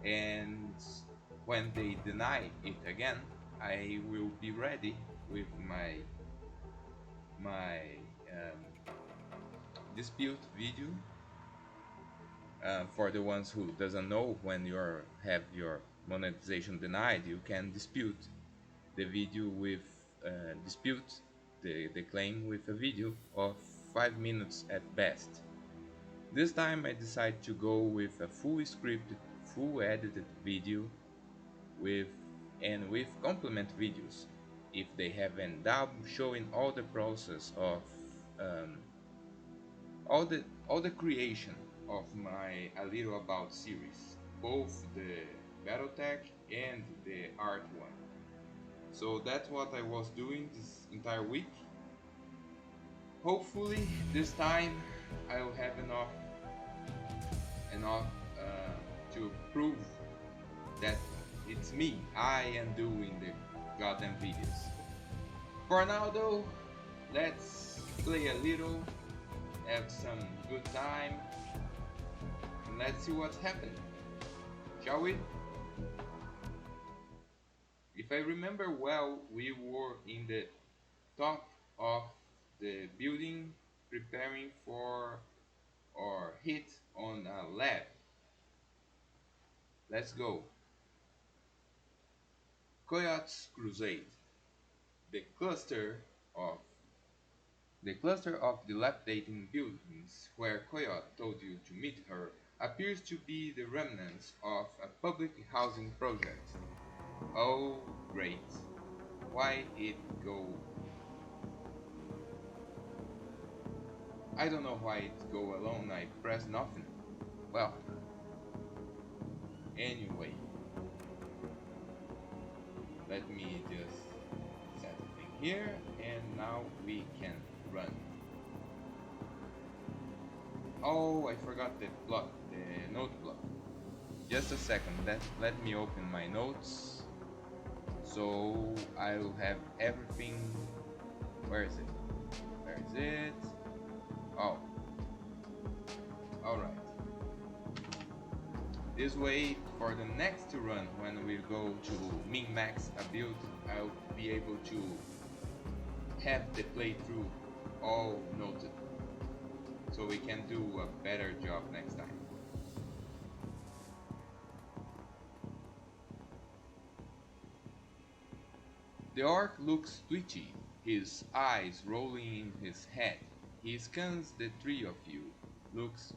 And when they deny it again, I will be ready with my dispute video. For the ones who doesn't know, when you have your monetization denied, you can dispute the video with dispute the claim with a video of 5 minutes at best. This time I decided to go with a full scripted, full edited video with with complement videos. If they have a dub showing all the process of um, all the creation of my A Little About series. both the Battletech and the art one. So that's what I was doing this entire week. Hopefully this time I'll have enough to prove that it's me. I am doing the goddamn videos. For now though, let's play a little, have some good time, and let's see what's happening. Shall we? If I remember well, we were in the top of the building preparing for our hit on a lab. Let's go. Coyote's Crusade. The cluster of dilapidating buildings where Coyote told you to meet her appears to be the remnants of a public housing project. Oh, great. Why it go? I don't know why it go alone. I press nothing. Well, anyway, let me just set the thing here, and now we can run. Oh, I forgot the note block. Just a second, let me open my notes, so I'll have everything. Where is it? Oh, alright. This way, for the next run, when we go to min-max a build, I'll be able to have the playthrough all noted, so we can do a better job next time. The orc looks twitchy, his eyes rolling in his head. He scans the three of you, looks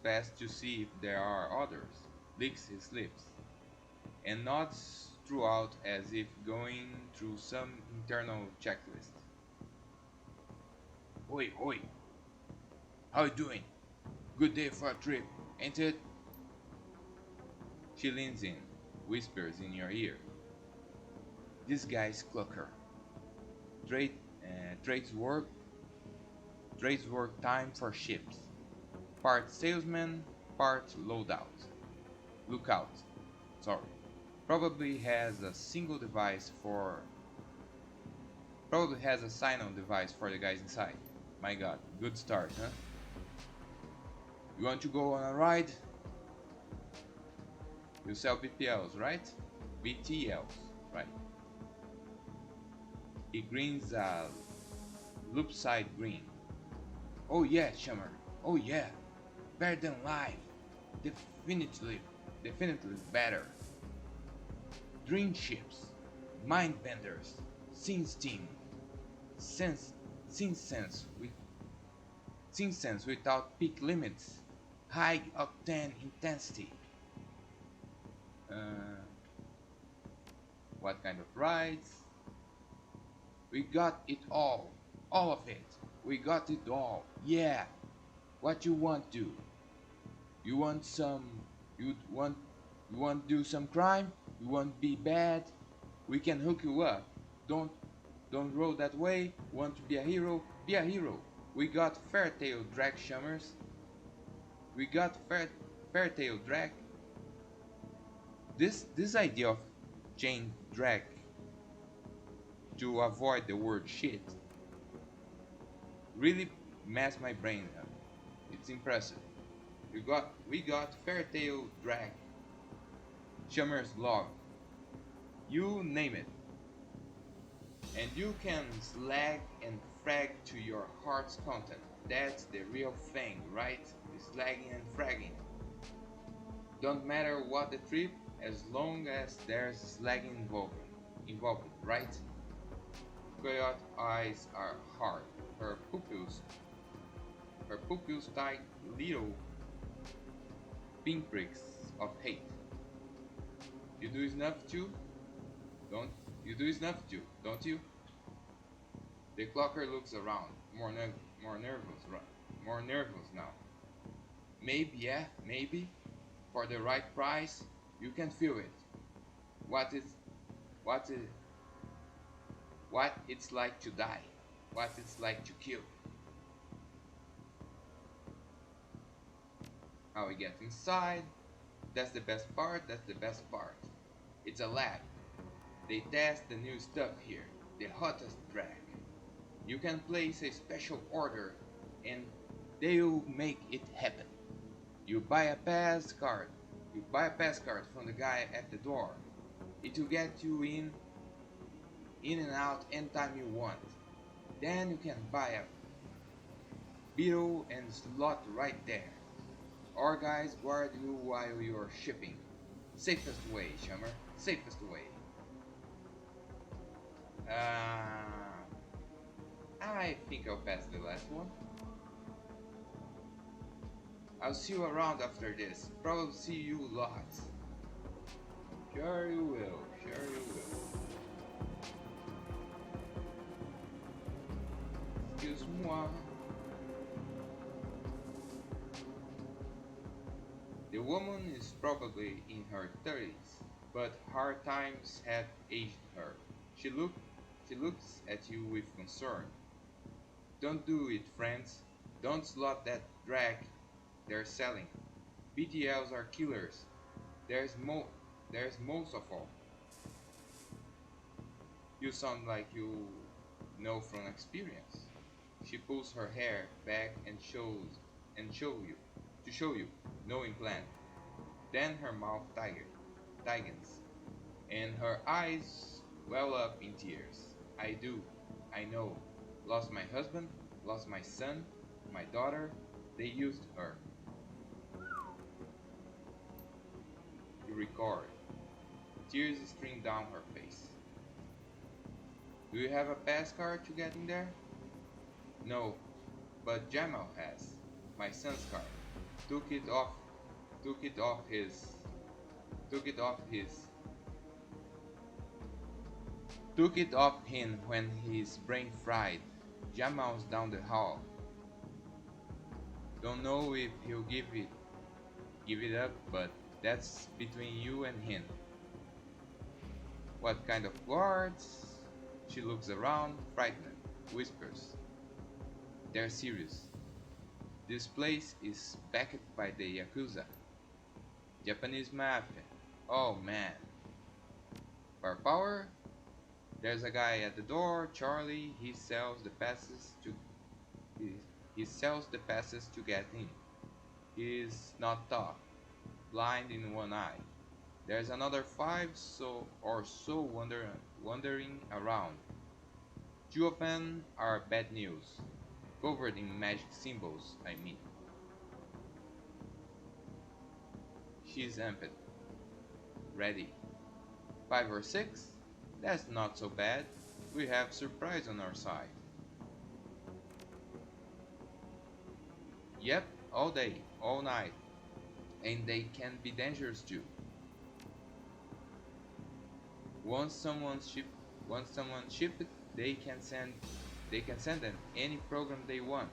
past to see if there are others, licks his lips, and nods throughout as if going through some internal checklist. Oi, oi! How you doing? Good day for a trip, ain't it? She leans in, whispers in your ear. This guy's Clucker. Trades work time for ships. Part salesman, part lookout. Sorry. Probably has a sign-on device for the guys inside. My god, good start, huh? You want to go on a ride? You sell BPLs, right? BTLs, right? He grins a loop-side grin. Oh yeah, Shummer. Oh yeah. Better than life. Definitely better. Dream ships. Mind benders. Scene steam. Sense without peak limits. High octane intensity. What kind of rides? We got it all of it. We got it all. Yeah. What you want to? You want do some crime? You want be bad? We can hook you up. Don't roll that way. Want to be a hero? Be a hero. We got Fairtail drag Shummers. We got Fairtail drag. This idea of chain drag to avoid the word shit really messed my brain up. It's impressive. We got Fairtail drag, Shummer's log, you name it. And you can slag and frag to your heart's content. That's the real thing, right? The slagging and fragging. Don't matter what the trip, as long as there's slagging involved, right? Coyote's eyes are hard. Her pupils tight little pinpricks of hate. You do enough too, don't you? The clocker looks around, more nervous now. Maybe, yeah, maybe. for the right price, you can feel it. What is what is what it's like to die, what it's like to kill. How we get inside, that's the best part, that's the best part. It's a lab. They test the new stuff here, the hottest drag. You can place a special order and they'll make it happen. You buy a pass card. You buy a pass card from the guy at the door. It will get you in and out anytime you want. Then you can buy a beetle and slot right there. Our guys guard you while you're shipping. Safest way, Shummer. Safest way. I think I'll pass the last one. I'll see you around after this. Probably see you lots. Sure you will. Sure you will. Excuse-moi. The woman is probably in her 30s, but hard times have aged her. She looks at you with concern. Don't do it, friends. Don't slot that drag they're selling. BTLs are killers. There's most of all. You sound like you know from experience. She pulls her hair back and show you, no implant. Then her mouth tightens, and her eyes well up in tears. I know. Lost my husband, lost my son, my daughter. They used her. You record. Tears stream down her face. Do you have a pass card to get in there? No, but Jamal has. My son's card. Took it off him when his brain fried. Jamal's down the hall. Don't know if he'll give it up, but that's between you and him. What kind of guards? She looks around, frightened, whispers. They're serious. This place is backed by the Yakuza. Japanese mafia. Oh man. Firepower? There's a guy at the door, Charlie. He sells the passes to get in. He's not tough, blind in one eye. There's another 5 or so wandering around. 2 of them are bad news, covered in magic symbols, I mean. She's amped. Ready. 5 or 6? That's not so bad. We have surprise on our side. Yep, all day, all night. And they can be dangerous too. Once someone shipped, they can send them any program they want.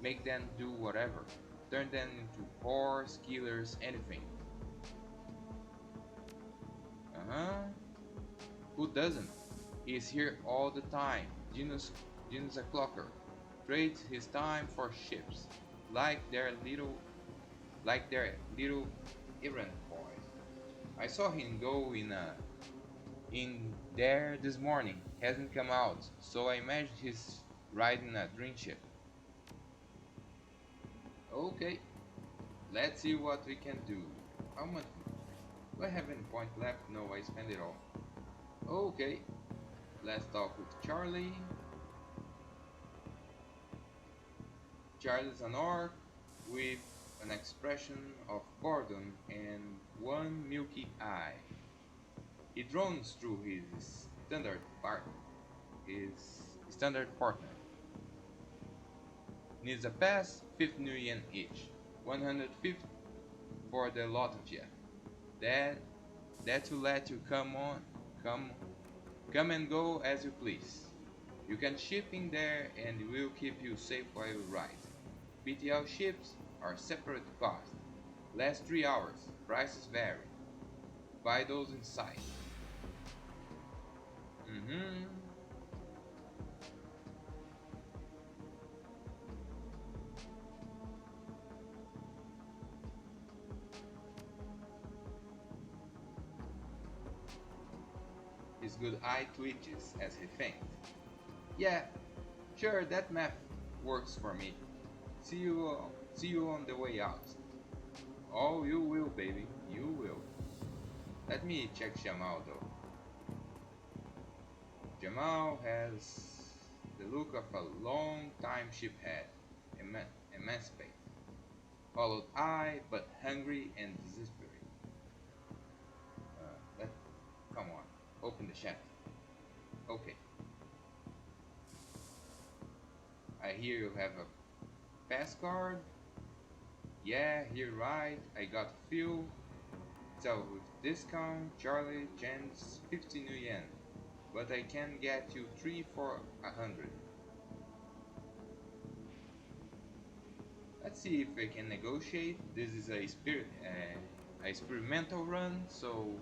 Make them do whatever. Turn them into whores, killers, anything. Who doesn't? He's here all the time. Genius a clocker. Trades his time for ships, like their little errand boy. I saw him go in there this morning. Hasn't come out, so I imagine he's riding a dream ship. Okay, let's see what we can do. How much? Do I have any point left? No, I spent it all. Okay, let's talk with Charlie. Charlie's an orc with an expression of boredom and one milky eye. He drones through his standard partner. Needs a pass, 50 new yen each. 150 for the lot of you. That to let you come and go as you please. You can ship in there and we'll keep you safe while you ride. BTL ships are separate cost. Last 3 hours. Prices vary. Buy those inside. His good eye twitches as he thinks. Yeah, sure, that map works for me. See you on the way out. Oh, you will, baby, you will. Let me check Jamal though. Jamal has the look of a long-time shiphead, emancipated, hollow-eyed but hungry and desperate. Come on, open the chat. Okay. I hear you have a pass card. Yeah, you're right. I got fuel. So with discount, Charlie chance 50 new yen. But I can get you 3 for 100. Let's see if I can negotiate. This is a experimental run, so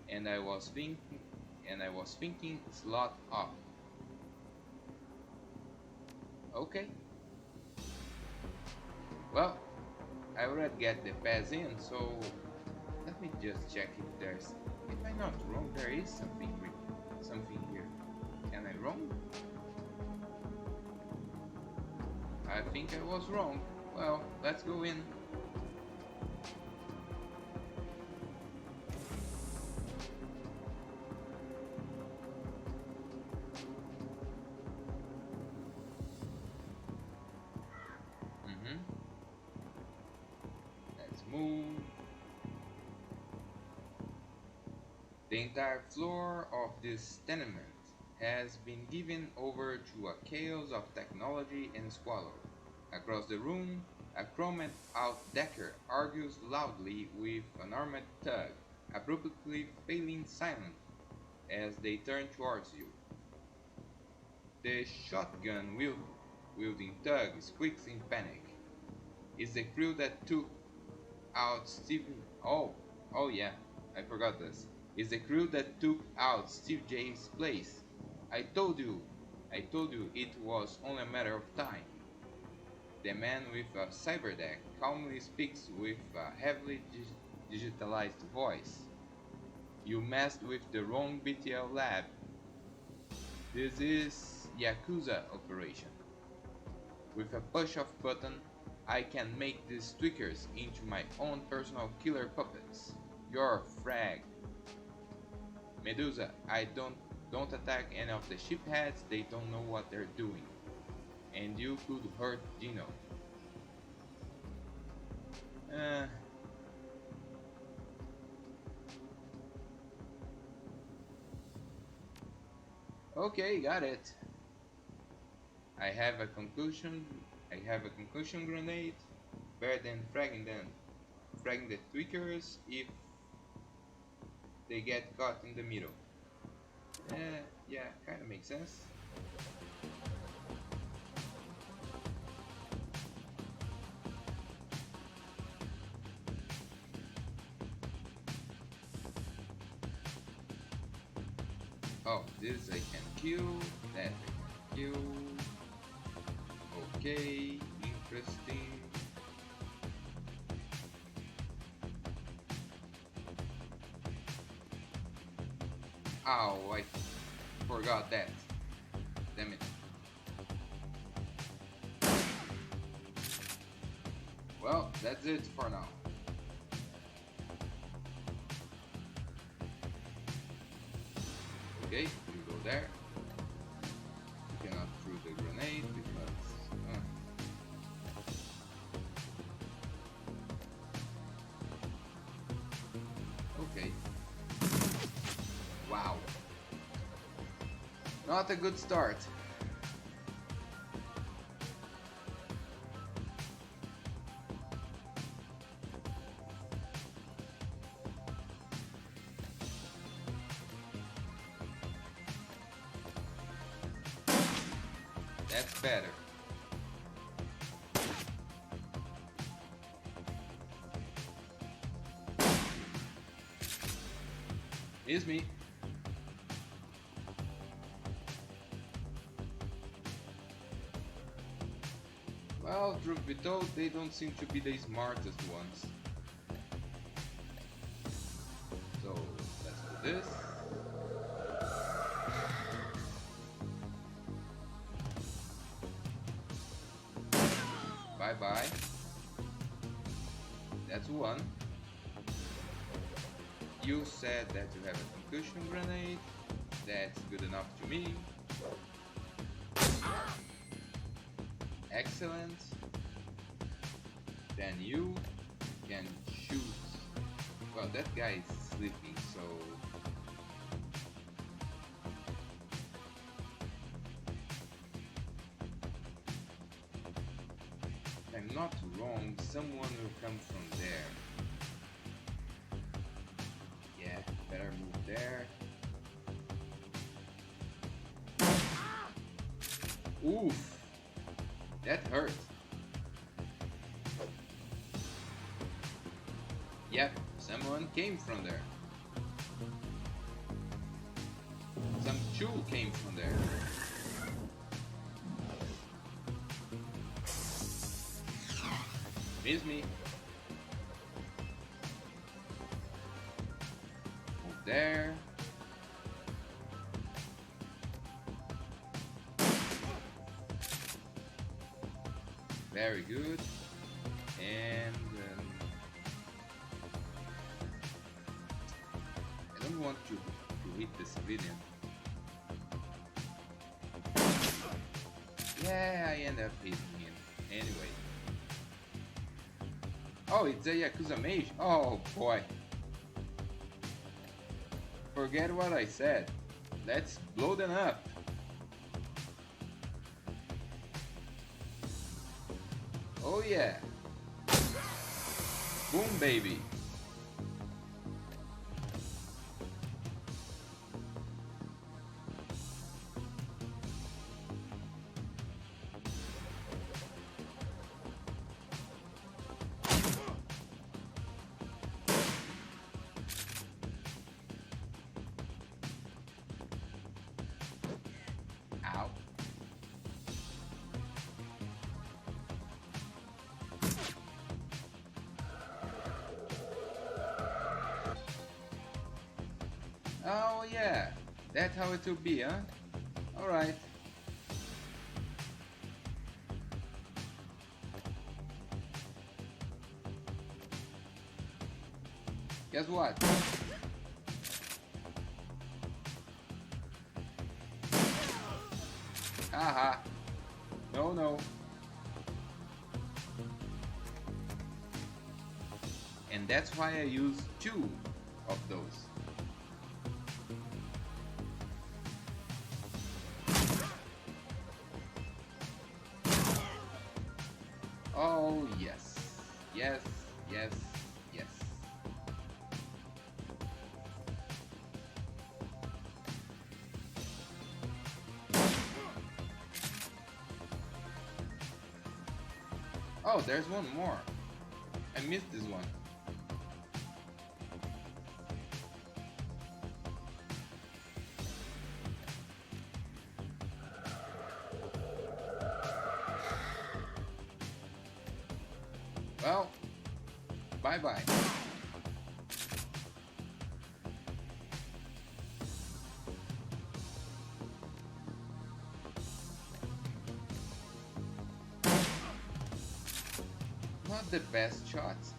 And I was thinking slot up. Okay. Well, I already get the pass in, so let me just check if I'm not wrong, there is something here. Am I wrong? I think I was wrong. Well, let's go in. Let's move. The entire floor of this tenement has been given over to a chaos of technology and squalor. Across the room, a chromed-out decker argues loudly with an armored thug, abruptly falling silent as they turn towards you. The shotgun-wielding thug squeaks in panic. It's the crew that took out Steve... Oh yeah, I forgot this. It's the crew that took out Steve J's place. I told you it was only a matter of time. The man with a cyberdeck calmly speaks with a heavily digitalized voice. You messed with the wrong BTL lab. This is Yakuza operation. With a push of button, I can make these tweakers into my own personal killer puppets. You're fragged. Medusa, I don't attack any of the shipheads, they don't know what they're doing. And you could hurt Gino. Okay, got it. I have a concussion grenade. Better than fragging the tweakers if they get caught in the middle. Yeah, kinda makes sense. Oh, this I can kill, that I can kill. Okay, interesting. Ow, I forgot that. Damn it. Well, that's it for now. Okay, you go there. You cannot throw the grenade because... Okay. Wow. Not a good start. That's better. Miss me. Well, truth be told, they don't seem to be the smartest ones. So, let's do this. Bye-bye. That's one. You said that you have a concussion grenade. That's good enough to me. Excellent. Then you can shoot. Well, that guy is sleeping, so if I'm not wrong, someone will come from there. Yeah, better move there. Oof, that hurt. Yep, someone came from there. Some chew came from there. Miss me. Move there. Very good. And I don't want to hit the civilian. Yeah, I end up hitting him anyway. Oh, it's a Yakuza mage. Oh boy. Forget what I said. Let's blow them up. Oh yeah. Boom, baby. Ow. Oh yeah, that's how it will be, huh? Alright. Guess what? Haha. No. And that's why I use 2 of those. Oh yes. Yes. Oh, there's one more. I missed this one. Well, bye-bye. Not the best shots.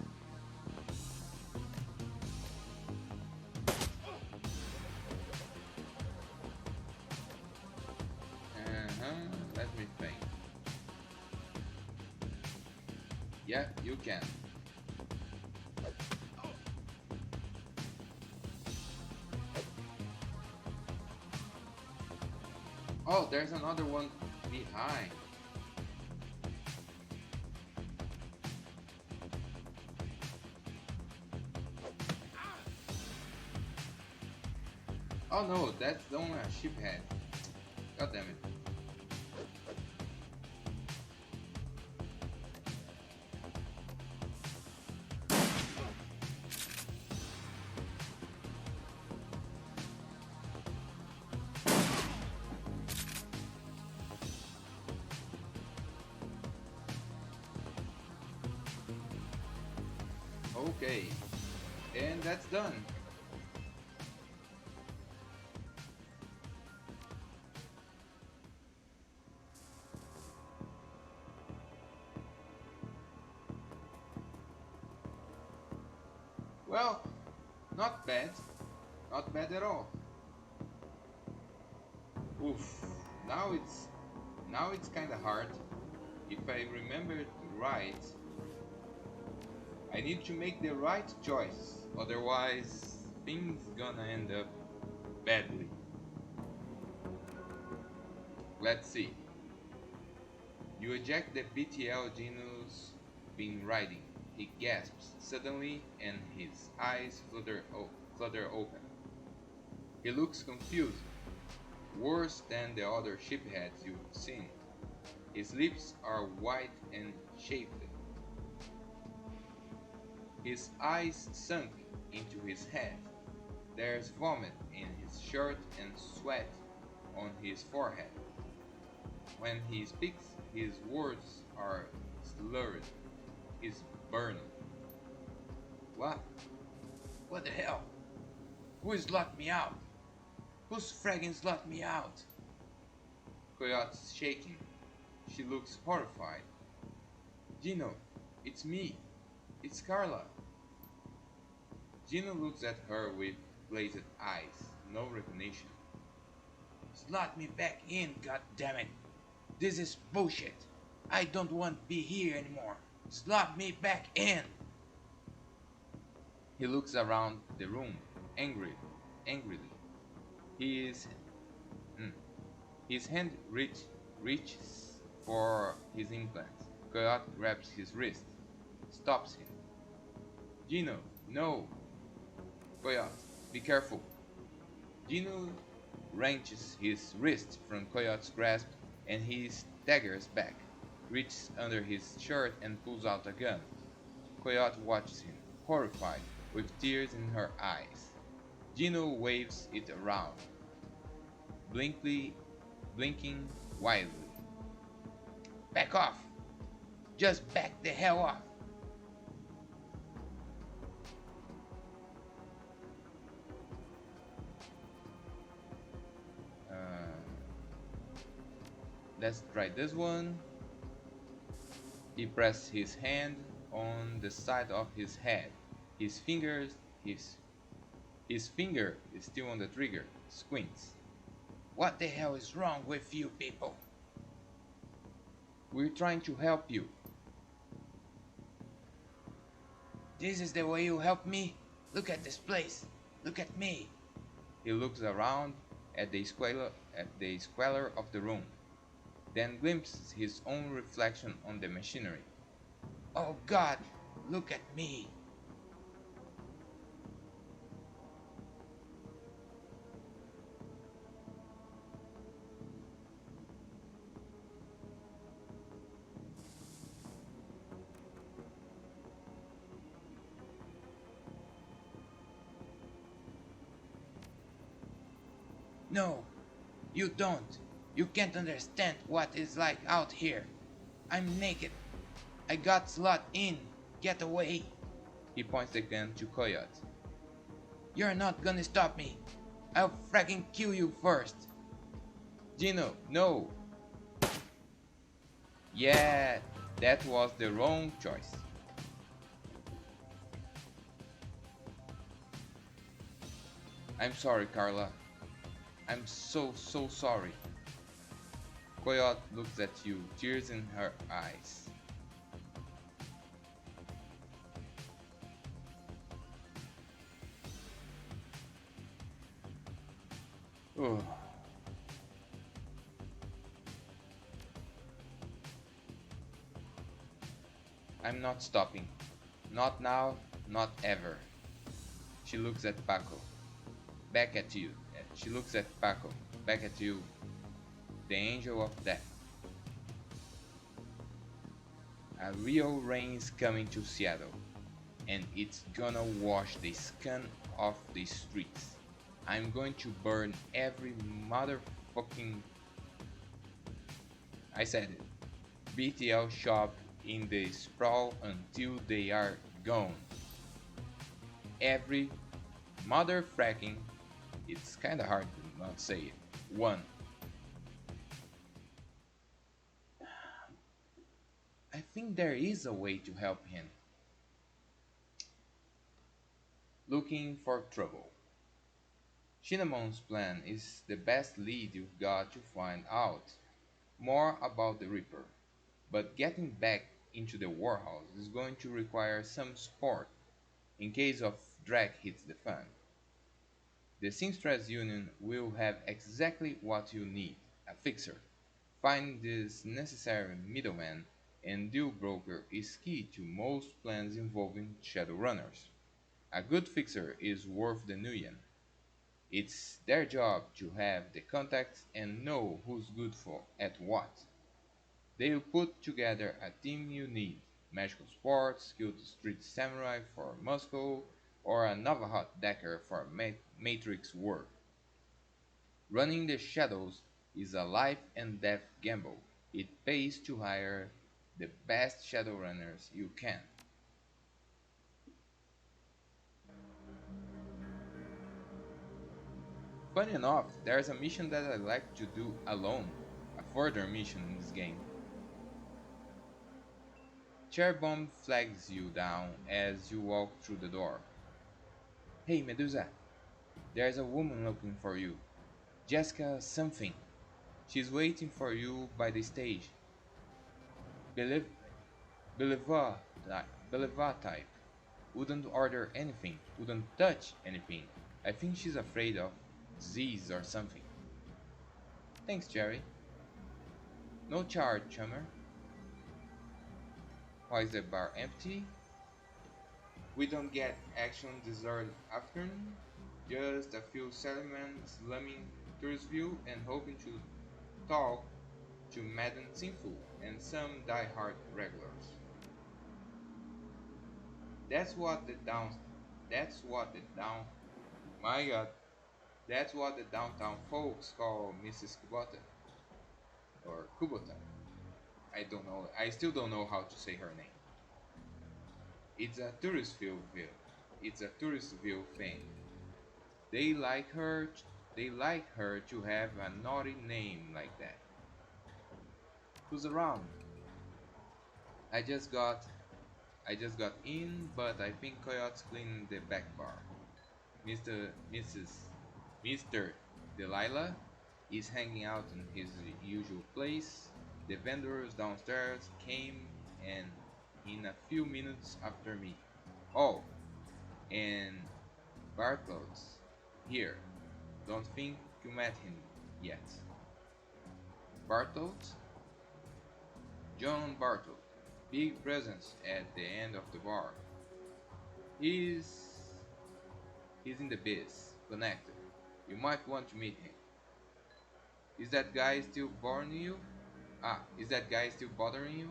Let me think. Yeah, you can. Oh, there's another one behind. Oh no, that's the one a ship had. God damn it. Okay, and that's done. Well, not bad. Not bad at all. Oof. Now it's now it's kinda hard. If I remember it right, I need to make the right choice. Otherwise things gonna end up badly. Let's see. You eject the BTL Geno's been riding. He gasps suddenly and his eyes flutter open. He looks confused, worse than the other shipheads you've seen. His lips are white and shapely. His eyes sunk into his head. There's vomit in his shirt and sweat on his forehead. When he speaks, his words are slurred. He's burning. What? What the hell? Who's locked me out? Who's fragging's locked me out? Coyote's shaking. She looks horrified. Gino, it's me. It's Carla. Gino looks at her with glazed eyes, no recognition. Slot me back in, goddammit. This is bullshit. I don't want to be here anymore. Slot me back in. He looks around the room, angrily. His, his hand reaches for his implants. Coyote grabs his wrist, stops him. Gino, no. Coyote, be careful. Gino wrenches his wrist from Coyote's grasp and he staggers back, reaches under his shirt and pulls out a gun. Coyote watches him, horrified, with tears in her eyes. Gino waves it around, blinking wildly. Back off! Just back the hell off! Let's try this one. He pressed his hand on the side of his head. His finger is still on the trigger. Squints. What the hell is wrong with you people? We're trying to help you. This is the way you help me? Look at this place. Look at me. He looks around at the squalor of the room, then glimpses his own reflection on the machinery. Oh God, look at me. No, you don't. You can't understand what it's like out here. I'm naked. I got slot in. Get away. He points the gun to Coyote. You're not gonna stop me. I'll fragging kill you first. Gino, no. Yeah, that was the wrong choice. I'm sorry, Carla. I'm so sorry. Coyote looks at you, tears in her eyes. Oh. I'm not stopping. Not now, not ever. She looks at Paco. Back at you. She looks at Paco. Back at you. The angel of death. A real rain's coming to Seattle, and it's gonna wash the scum off the streets. I'm going to burn every motherfucking... I said it. BTL shop in the sprawl until they are gone. Every motherfracking, it's kinda hard to not say it, one. I think there is a way to help him. Looking for trouble. Cinnamon's plan is the best lead you've got to find out more about the Reaper. But getting back into the warehouse is going to require some support in case of drag hits the fan. The Seamstress Union will have exactly what you need, a fixer. Finding this necessary middleman and deal broker is key to most plans involving Shadowrunners. A good fixer is worth the million. It's their job to have the contacts and know who's good for at what. They'll put together a team you need: magical sports, skilled street samurai for Moscow, or a Navajo decker for Matrix work. Running the shadows is a life and death gamble. It pays to hire the best Shadowrunners you can. Funny enough, there's a mission that I like to do alone, a further mission in this game. Chairbomb flags you down as you walk through the door. Hey Medusa, there's a woman looking for you. Jessica something. She's waiting for you by the stage. Believe, Believe type. Wouldn't order anything, wouldn't touch anything. I think she's afraid of disease or something. Thanks, Jerry. No charge, chummer. Why is the bar empty? We don't get action dessert afternoon. Just a few salarymen slumming Toursville and hoping to talk to Madam Sinful and some die-hard regulars. That's what the down. That's what the down. My God, that's what the downtown folks call Mrs. Kubota or Kubota. I don't know. I still don't know how to say her name. It's a Touristville. It's a Touristville thing. They like her. They like her to have a naughty name like that. Who's around? I just got. I just got in, but I think Coyote's cleaning the back bar. Mr. Delilah is hanging out in his usual place. The vendors downstairs came and in a few minutes after me. Oh, and Bartlett's here. Don't think you met him yet. Bartlett? John Bartlett. Big presence at the end of the bar. He's he's in the biz, connector. You might want to meet him. Is that guy still bothering you? Is that guy still bothering you?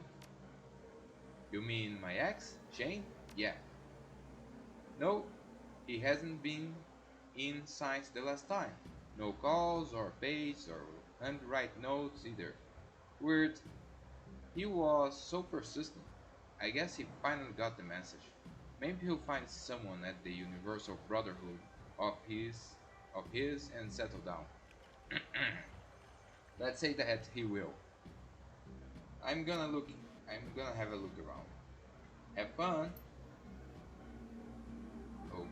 You mean my ex, Shane? Yeah. No, he hasn't been in since the last time. No calls or pages or handwrite notes either. Weird. He was so persistent. I guess he finally got the message. Maybe he'll find someone at the Universal Brotherhood of his and settle down. Let's say that he will. I'm gonna look I'm gonna have a look around. Have fun.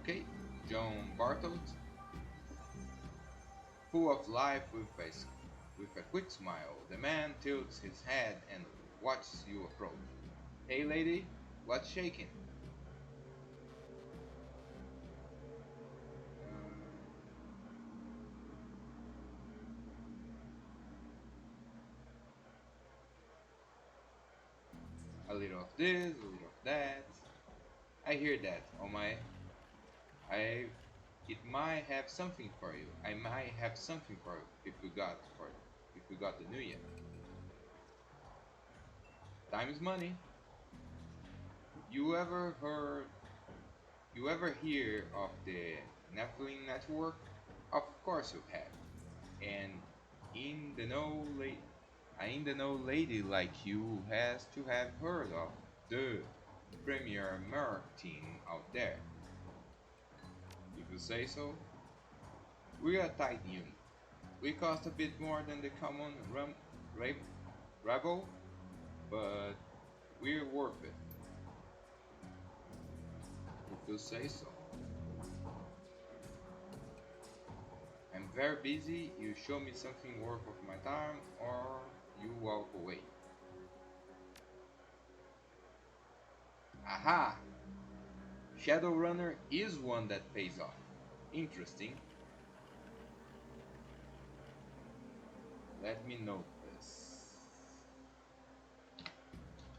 Okay, John Bartlett, full of life with a quick smile, the man tilts his head and watches you approach. Hey lady, what's shaking? A little of this, a little of that. I hear that. Oh my, I it might have something for you. I might have something for you if you got the new year. Time is money. You ever heard you ever hear of the Nephilim network? Of course you have. And in the know lady in the know lady like you has to have heard of the premier merc team out there. If you say so. We're a tight unit. We cost a bit more than the common rebel, but we're worth it. If you say so. I'm very busy, you show me something worth of my time, or you walk away. Aha! Shadowrunner is one that pays off. Interesting. Let me note this.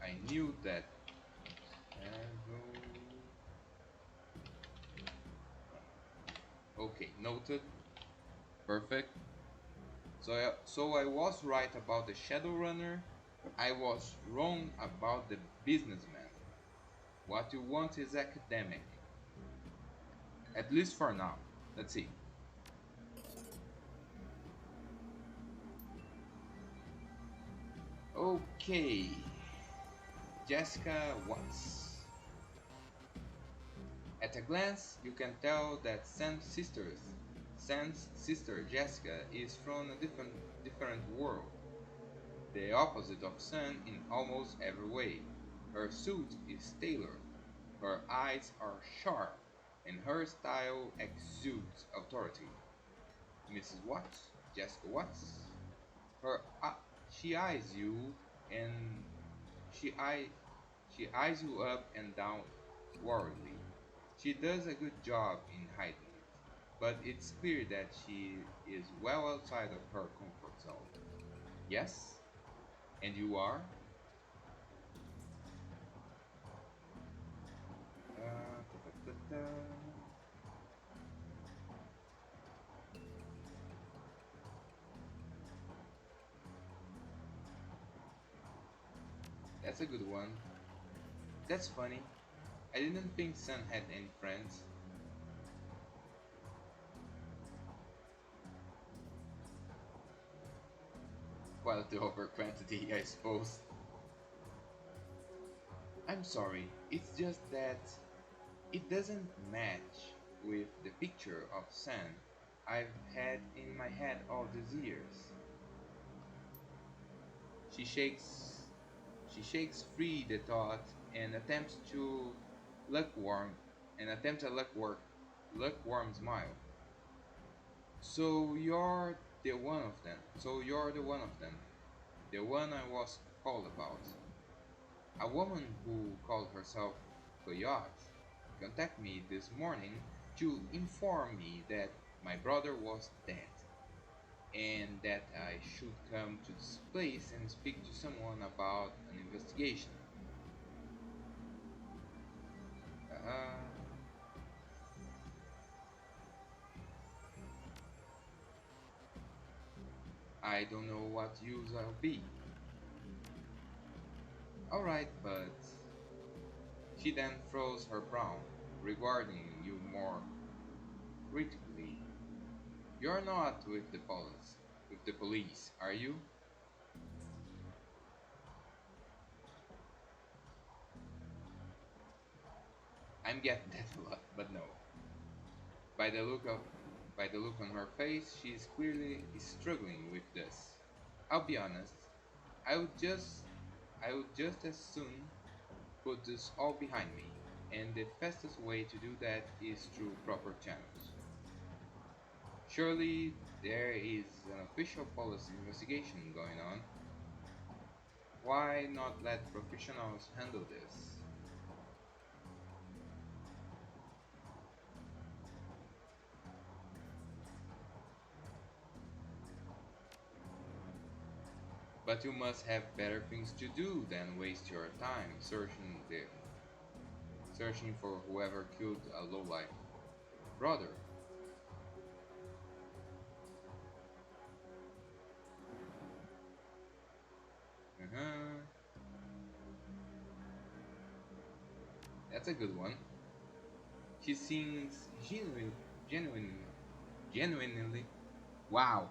I knew that. Okay, noted. Perfect. So I was right about the Shadowrunner. I was wrong about the businessman. What you want is academic. At least for now. Let's see. Okay. Jessica Watts. At a glance, you can tell that Sam's sister Jessica is from a different world. The opposite of Sam in almost every way. Her suit is tailored, her eyes are sharp, and her style exudes authority. Mrs. Watts, Jessica Watts, her she eyes you and she eye she eyes you up and down worriedly. She does a good job in hiding it, but it's clear that she is well outside of her comfort zone. Yes, and you are? Da, da, da, da. That's a good one. That's funny. I didn't think Sun had any friends. Quality over quantity, I suppose. I'm sorry, it's just that it doesn't match with the picture of Sun I've had in my head all these years. She shakes she shakes free the thought and attempts to lukewarm and attempts a lukewarm smile. So you're the one of them. The one I was called about. A woman who called herself Coyote contacted me this morning to inform me that my brother was dead and that I should come to this place and speak to someone about an investigation. Uh, I don't know what use I'll be. Alright, but she then froze her brow, regarding you more critically. You're not with the police, are you? I'm getting that a lot, but no. By the look of by the look on her face, she is clearly struggling with this. I'll be honest, I would just I would just as soon put this all behind me, and the fastest way to do that is through proper channels. Surely there is an official police investigation going on. Why not let professionals handle this? But you must have better things to do than waste your time searching for whoever killed a lowlife brother. Uh-huh. That's a good one. She seems genuine, genuinely. Wow.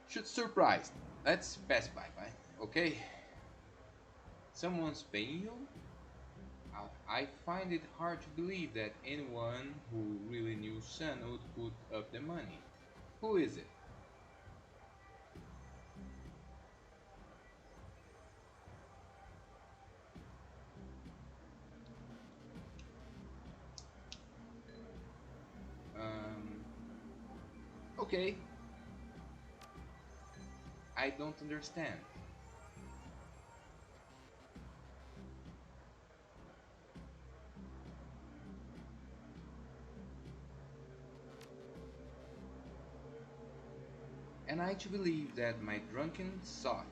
Should surprised. Let's pass by. Okay. Someone's paying you? I find it hard to believe that anyone who really knew Sun would put up the money. Who is it? Um, okay, I don't understand. And I to believe that my drunken sot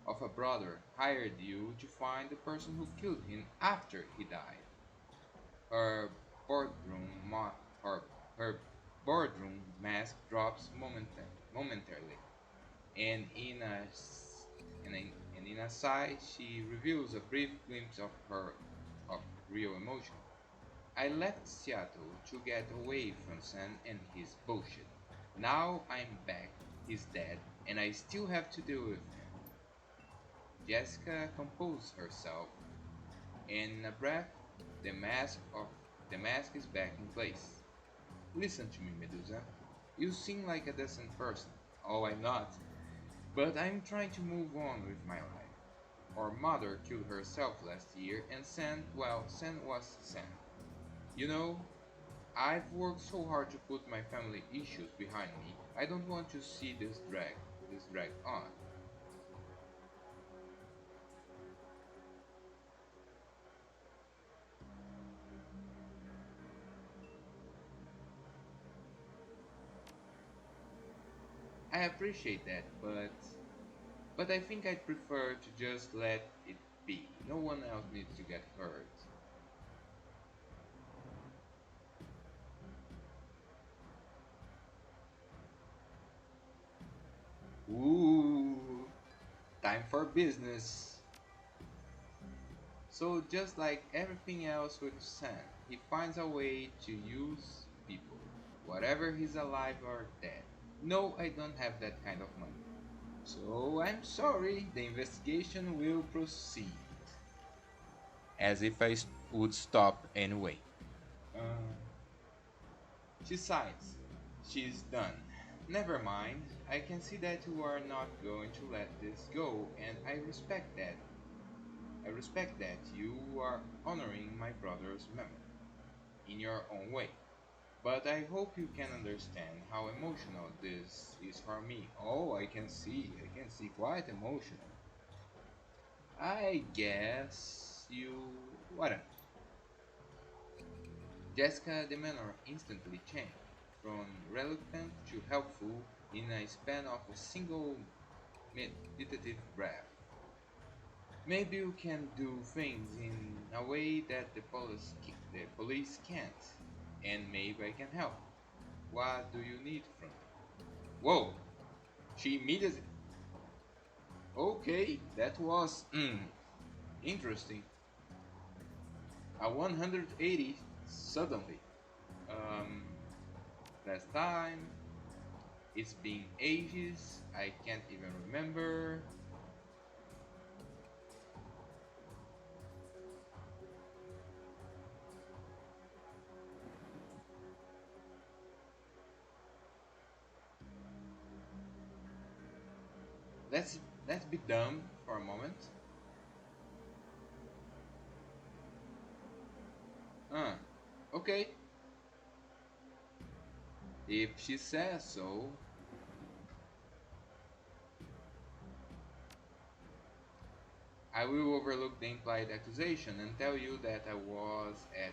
of a brother hired you to find the person who killed him after he died. Her boardroom, mo- her boardroom mask drops momentarily, and in a sigh, she reveals a brief glimpse of her of real emotion. I left Seattle to get away from Sam and his bullshit. Now I'm back. He's dead, and I still have to deal with him. Jessica composed herself. In a breath, the mask of the mask is back in place. Listen to me, Medusa. You seem like a decent person. Oh, I'm not. But I'm trying to move on with my life. Our mother killed herself last year, and Sen was Sen. You know, I've worked so hard to put my family issues behind me. I don't want to see this drag on. I appreciate that, but I think I'd prefer to just let it be. No one else needs to get hurt. Ooh, time for business. So just like everything else with Sam, he finds a way to use people, whatever he's alive or dead. No, I don't have that kind of money. So I'm sorry, the investigation will proceed. As if would stop anyway. Uh, she sighs. She's done. Never mind. I can see that you are not going to let this go, and I respect that. I respect that you are honoring my brother's memory in your own way. But I hope you can understand how emotional this is for me. Oh, I can see quite emotional. I guess you. What? Jessica de Menor instantly changed, from reluctant to helpful in a span of a single meditative breath. Maybe you can do things in a way that the police can't, and maybe I can help. What do you need from me? Whoa! She immediately. Okay, that was interesting. A 180 suddenly. Um, last time. It's been ages. I can't even remember. Let's be dumb for a moment. Uh, okay. If she says so, I will overlook the implied accusation and tell you that I was at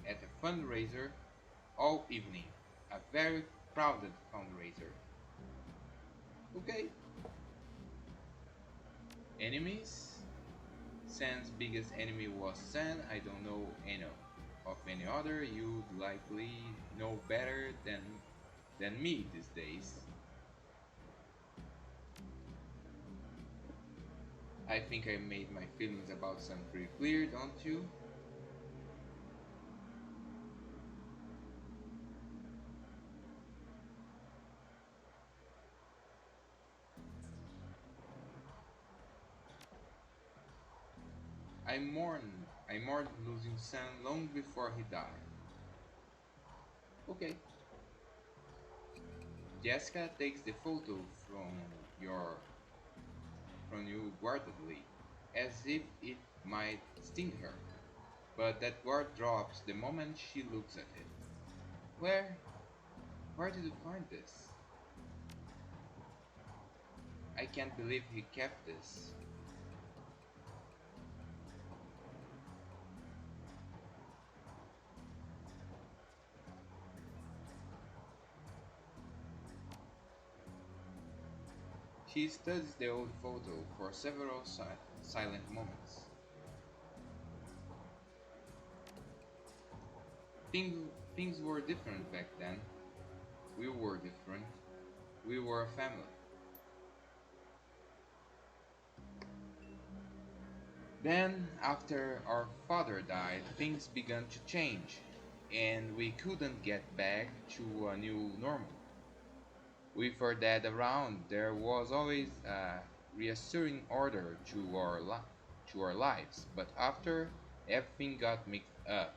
at a fundraiser all evening. A very crowded fundraiser. Okay. Enemies? San's biggest enemy was San. I don't know any of any other. You'd likely know better than me these days. I think I made my feelings about San pretty clear, don't you? I mourned losing son long before he died. Okay. Jessica takes the photo your from you guardedly, as if it might sting her. But that guard drops the moment she looks at it. Where where did you find this? I can't believe he kept this. She studies the old photo for several silent moments. Things were different back then. We were different. We were a family. Then, after our father died, things began to change, and we couldn't get back to a new normal. With our dad around, there was always a reassuring order to our lives, but after everything got mixed up,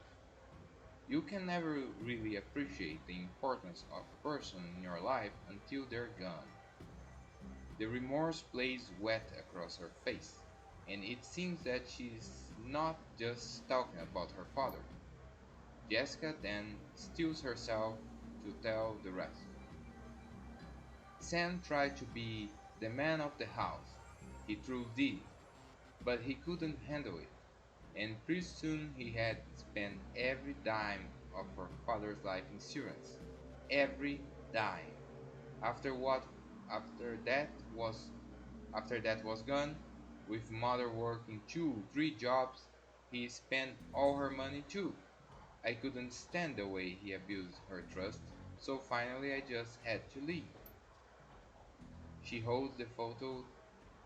you can never really appreciate the importance of a person in your life until they're gone. The remorse plays wet across her face, and it seems that she's not just talking about her father. Jessica then steels herself to tell the rest. Sam tried to be the man of the house. He truly did, but he couldn't handle it, and pretty soon he had spent every dime of her father's life insurance. Every dime. After what after that was After that was gone, with mother working two, three jobs, he spent all her money too. I couldn't stand the way he abused her trust, so finally I just had to leave. She holds the photo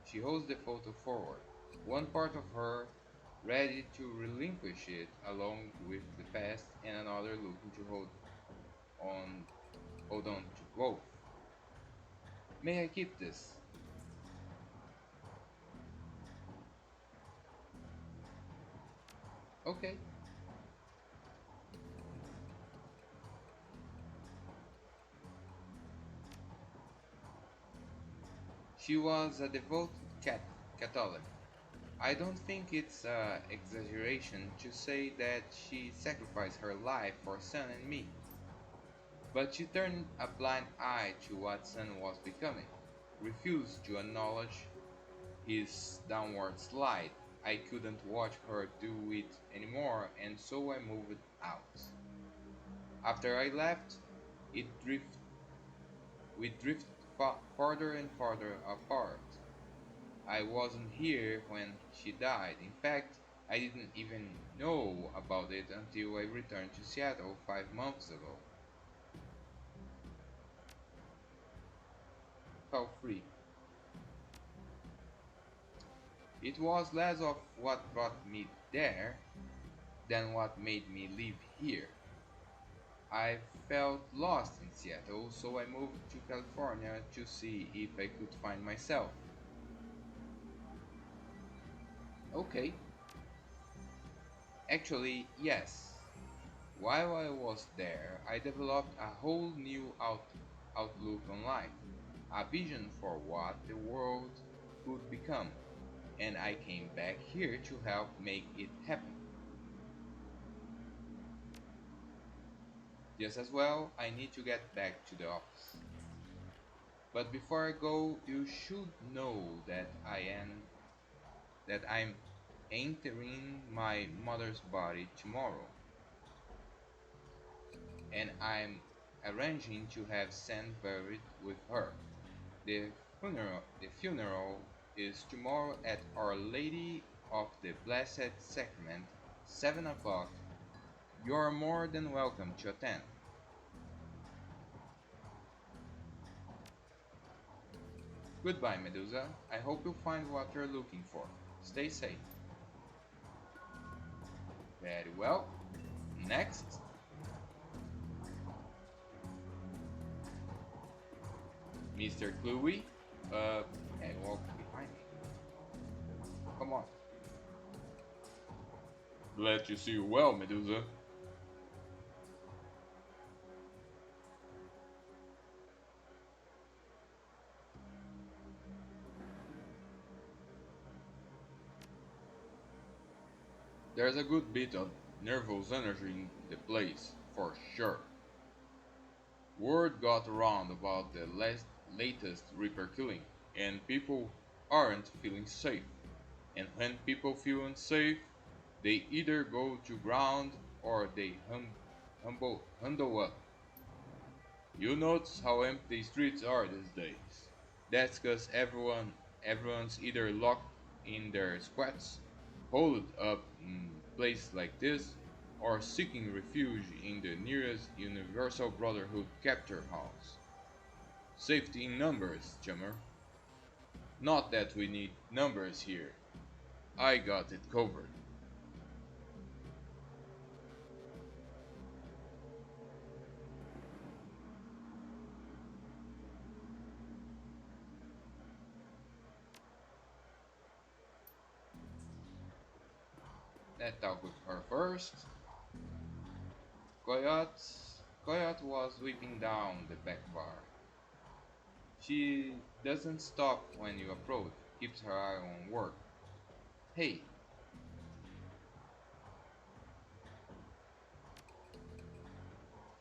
she holds the photo forward, one part of her ready to relinquish it along with the past and another looking to on hold on to both. May I keep this? Okay. She was a devout Catholic. I don't think it's an exaggeration to say that she sacrificed her life for Son and me, but she turned a blind eye to what Son was becoming, refused to acknowledge his downward slide. I couldn't watch her do it anymore, and so I moved out. After I left, it drift, we drifted farther and farther apart. I wasn't here when she died. In fact, I didn't even know about it until I returned to Seattle 5 months ago. Felt free. It was less of what brought me there than what made me live here. I felt lost in Seattle, so I moved to California to see if I could find myself. Okay, actually, yes. While I was there, I developed a whole new outlook on life, a vision for what the world could become, and I came back here to help make it happen. Just as well, I need to get back to the office. But before I go, you should know that I'm entering my mother's body tomorrow, and I'm arranging to have Sam buried with her. The funeral is tomorrow at Our Lady of the Blessed Sacrament, 7 o'clock. You are more than welcome to attend. Goodbye, Medusa. I hope you find what you're looking for. Stay safe. Very well. Next. Mr. Cluey. Hey, walk behind me. Come on. Glad to see you well, Medusa. There's a good bit of nervous energy in the place, for sure. Word got around about the latest Reaper killing, and people aren't feeling safe. And when people feel unsafe, they either go to ground or they humble up. You notice how empty the streets are these days. That's cause everyone's either locked in their squats, holed up in places like this, or seeking refuge in the nearest Universal Brotherhood capture house. Safety in numbers, chummer. Not that we need numbers here. I got it covered. Let's talk with her first. Coyote, Coyote was sweeping down the back bar. She doesn't stop when you approach, keeps her eye on work. Hey,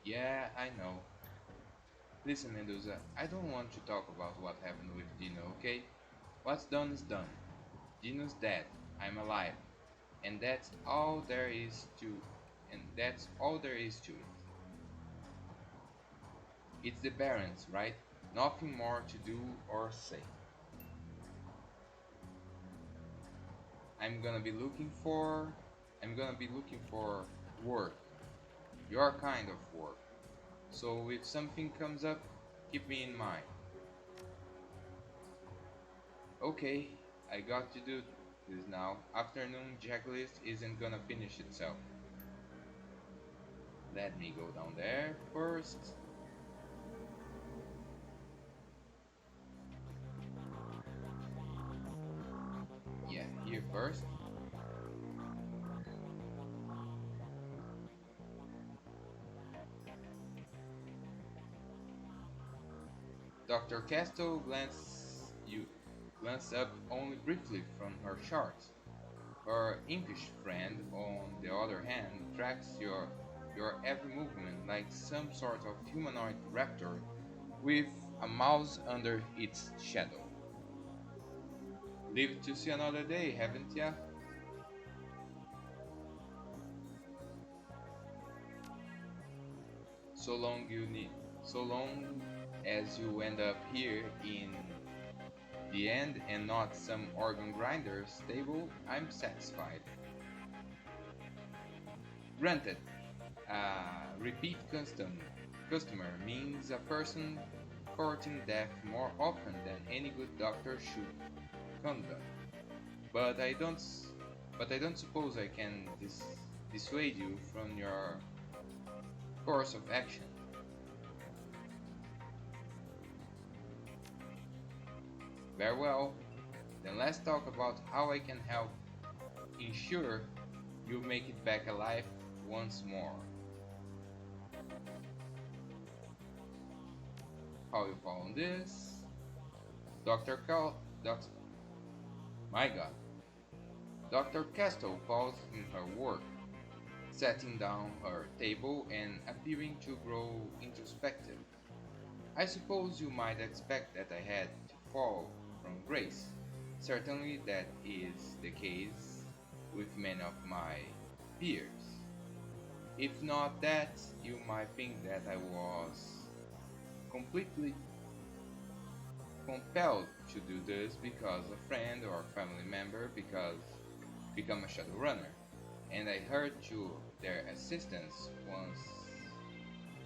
yeah, I know. Listen, Medusa, I don't want to talk about what happened with Dino, okay? What's done is done. Dino's dead. I'm alive. And that's all there is to it. It's the Barons, right? Nothing more to do or say. I'm gonna be looking for I'm gonna be looking for work. Your kind of work. So if something comes up, keep me in mind. Okay, I got to do this now. Afternoon checklist isn't gonna finish itself. Let me go down there first. Yeah, here first. Dr. Castle glanced up only briefly from her charts. Her impish friend, on the other hand, tracks your every movement like some sort of humanoid raptor with a mouse under its shadow. Live to see another day, haven't ya? So long you need, so long as you end up here in the end and not some organ grinder stable, I'm satisfied. Granted, a repeat customer means a person courting death more often than any good doctor should conduct. But I don't, but I don't suppose I can dissuade you from your course of action. Very well. Then let's talk about how I can help ensure you make it back alive once more. How you found this? Dr. Cal, Dr. My God. Dr. Castle paused in her work, setting down her table and appearing to grow introspective. I suppose you might expect that I had to fall from grace. Certainly that is the case with many of my peers. If not that, you might think that I was completely compelled to do this because a friend or family member because become a Shadowrunner, and I heard to their assistance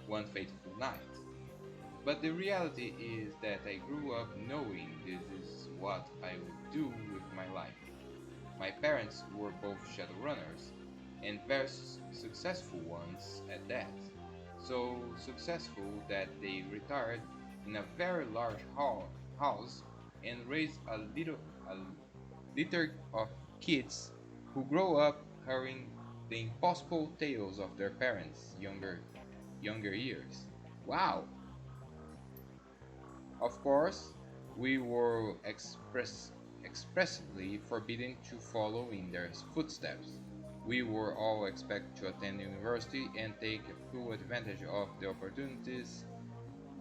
one fateful night. But the reality is that I grew up knowing this is what I would do with my life. My parents were both Shadowrunners, and very successful ones at that. So successful that they retired in a very large house and raised a litter of kids who grow up hurrying the impossible tales of their parents' younger years. Wow! Of course, we were expressly forbidden to follow in their footsteps. We were all expected to attend university and take full advantage of the opportunities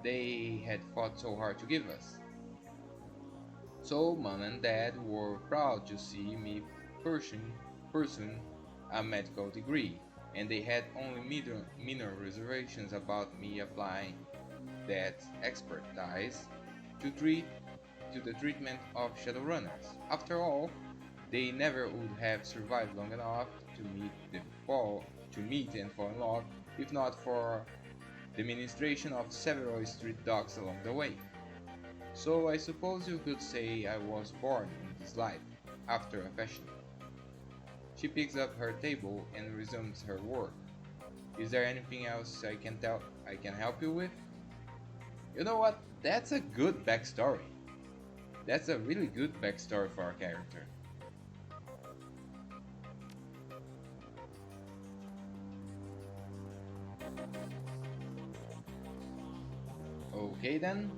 they had fought so hard to give us. So mom and dad were proud to see me pursue a medical degree, and they had only minor reservations about me applying that expertise to treat to the treatment of Shadowrunners. After all, they never would have survived long enough to meet and fall in love, if not for the ministration of several street dogs along the way. So I suppose you could say I was born in this life, after a fashion. She picks up her table and resumes her work. Is there anything else I can help you with? You know what? That's a good backstory. That's a really good backstory for our character. Okay then.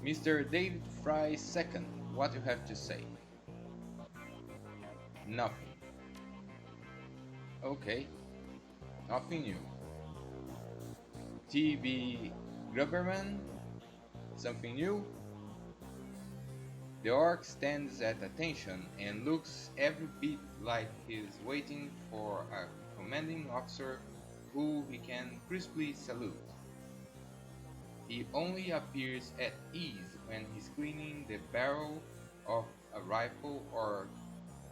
Mr. David Fry II, what you have to say? Nothing. Okay, nothing new. T.B. Grubberman, something new? The orc stands at attention and looks every bit like he's waiting for a commanding officer who he can crisply salute. He only appears at ease when he's cleaning the barrel of a rifle or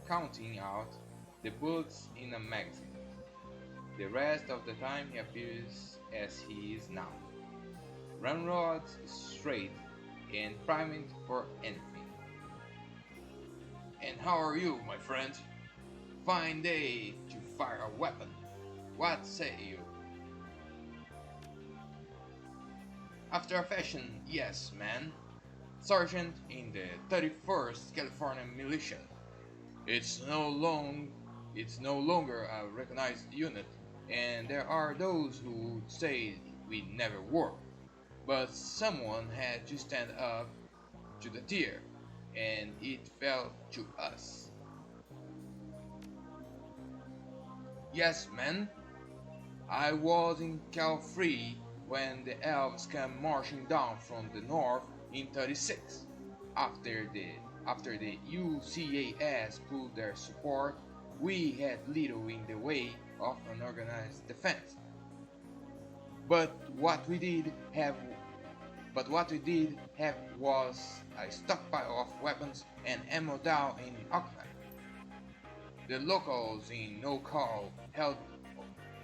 counting out the bullets in a magazine. The rest of the time he appears as he is now, ramrods straight and primed for anything. And how are you, my friend? Fine day to fire a weapon. What say you? After a fashion, yes, man. Sergeant in the 31st California Militia. It's no longer a recognized unit, and there are those who would say we never were. But someone had to stand up to the tier, and it fell to us. Yes, man. I was in Cal Free when the elves came marching down from the north in 36. After the UCAS pulled their support, we had little in the way of an organized defense. But what we did have was a stockpile of weapons and ammo down in Oakland. The locals in No Call held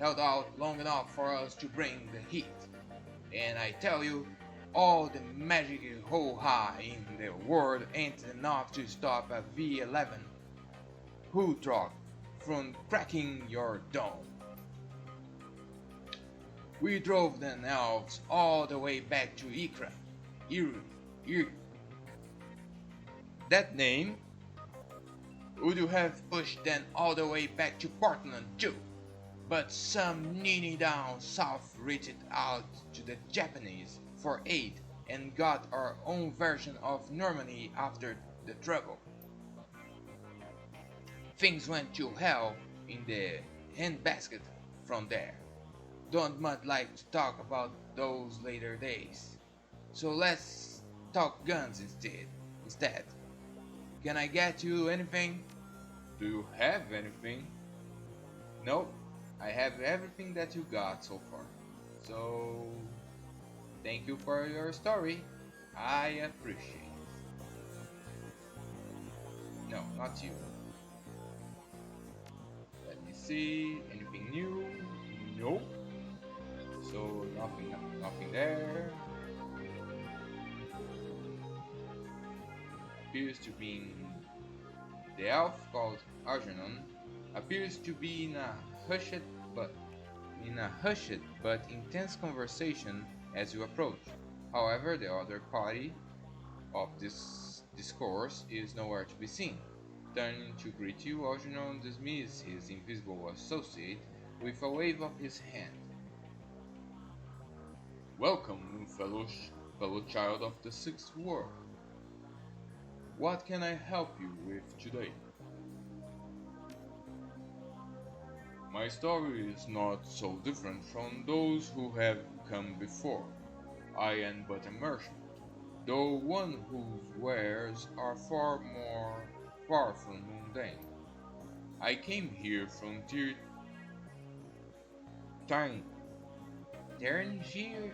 out long enough for us to bring the heat. And I tell you, all the magic ho-ha in the world ain't enough to stop a V11 hood truck from cracking your dome. We drove the elves all the way back to Ikra. That name? Would you have pushed them all the way back to Portland too? But some ninny down south reached out to the Japanese for aid and got our own version of Normandy after the trouble. Things went to hell in the handbasket from there. Don't much like to talk about those later days. So let's talk guns instead. Can I get you anything? Do you have anything? Nope. I have everything that you got so far. So, thank you for your story. I appreciate it. No, not you. Let me see. Anything new? Nope. So, nothing there. Appears to be in the elf called Arjunon appears to be in a hushed but intense conversation as you approach. However, the other party of this discourse is nowhere to be seen. Turning to greet you, Algernon dismissed his invisible associate with a wave of his hand. Welcome, fellow child of the Sixth World. What can I help you with today? My story is not so different from those who have come before. I am but a merchant, though one whose wares are far from mundane. I came here from Time, Tangier,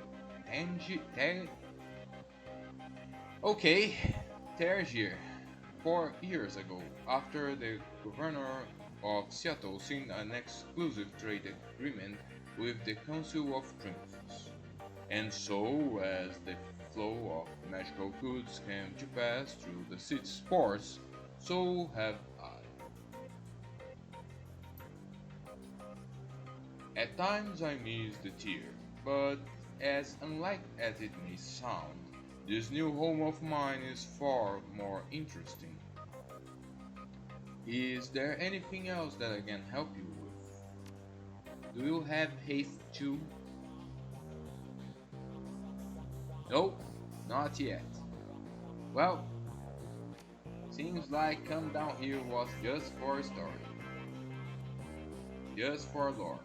okay, Tangier, 4 years ago, after the governor of Seattle signed an exclusive trade agreement with the Council of Princes. And so, as the flow of magical goods came to pass through the city's ports, so have I. At times I miss the tier, but as unlike as it may sound, this new home of mine is far more interesting. Is there anything else that I can help you with? Do you have haste too? Nope, not yet. Well, seems like come down here was just for a story. Just for lore.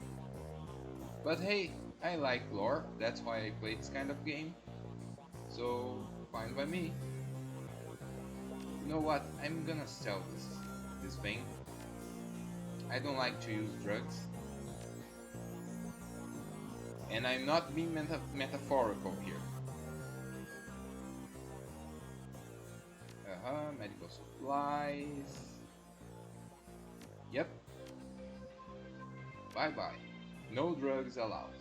But hey, I like lore, that's why I play this kind of game. So, fine by me. You know what, I'm gonna sell this thing. I don't like to use drugs. And I'm not being metaphorical here. Medical supplies. Yep. Bye bye. No drugs allowed.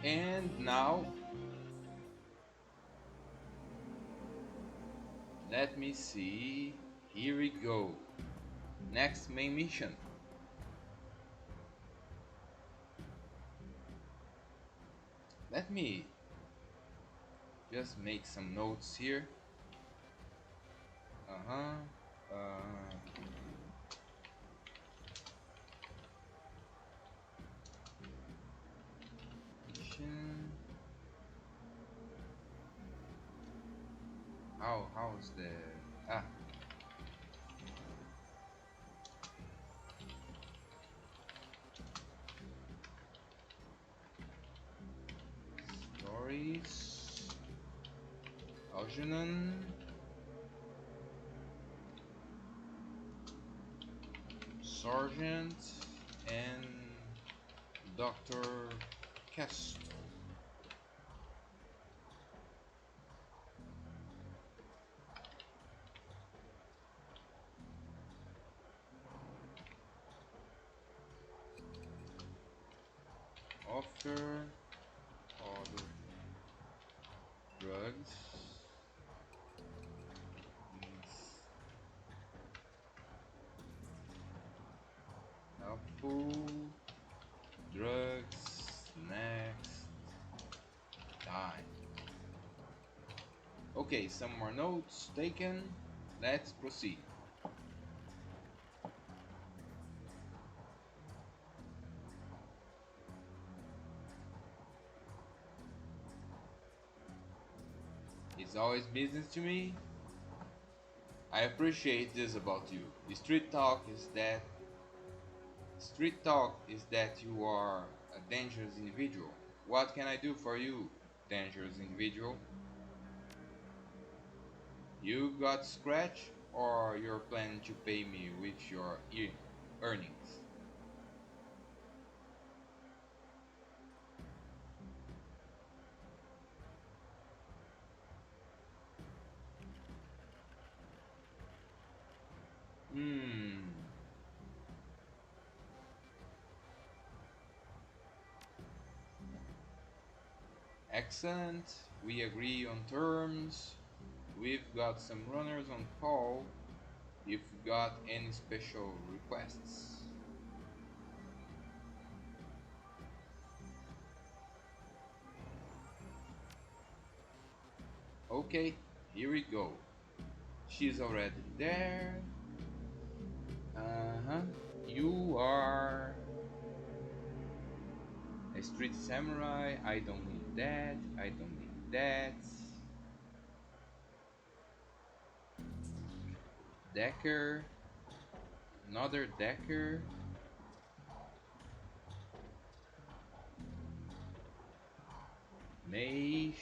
And now, let me see. Here we go. Next main mission. Let me just make some notes here. Mission. How's the stories? Algernon. Sergeant and Dr. Castle. Offer other drugs. Helpful drugs next time. Okay, some more notes taken. Let's proceed. It's always business to me. I appreciate this about you. The street talk is that you are a dangerous individual. What can I do for you, dangerous individual? You got scratch or you're planning to pay me with your earnings? Hmm. Excellent. We agree on terms. We've got some runners on call. If you got any special requests. Okay, here we go. She's already there. Uh huh. You are a street samurai. I don't need that. I don't need that. Decker. Another Decker. Mage.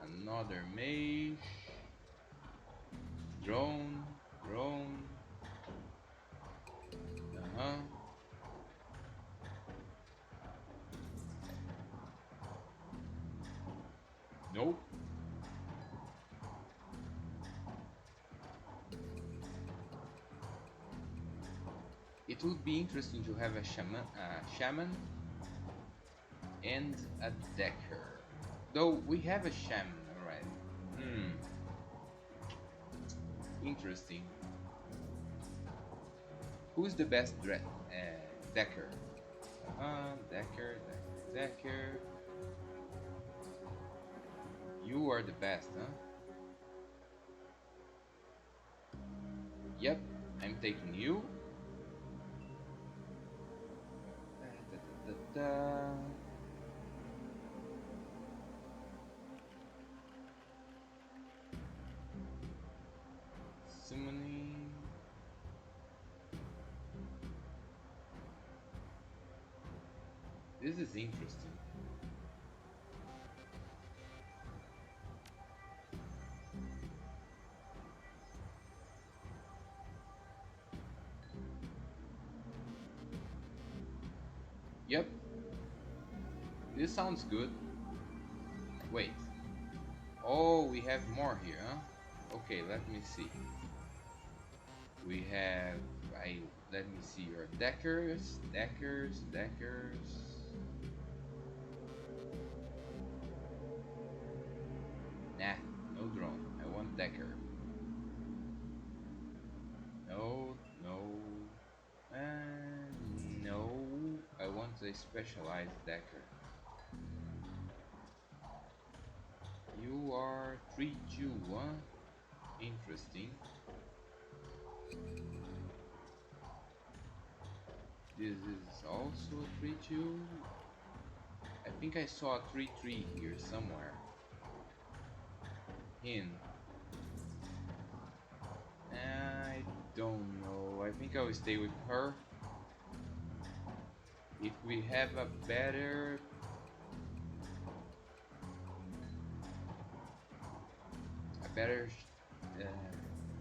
Another mage. Drone. Drone. Uh huh. Nope. It would be interesting to have a shaman and a decker. Though we have a shaman already. Hmm. Interesting. Who's the best decker? Decker, decker, decker. You are the best, huh? Yep, I'm taking you. Da, da, da, da. Summoning. This is interesting. Yep, this sounds good. Wait. Oh, we have more here, huh? Okay, let me see. We have I let me see your deckers, deckers, deckers. Nah, no drone. I want decker. No, no, no. I want a specialized decker. You are 321. Interesting. This is also a 3-2. I think I saw a 3-3 here somewhere. In. I don't know. I think I will stay with her. If we have a better better. Uh,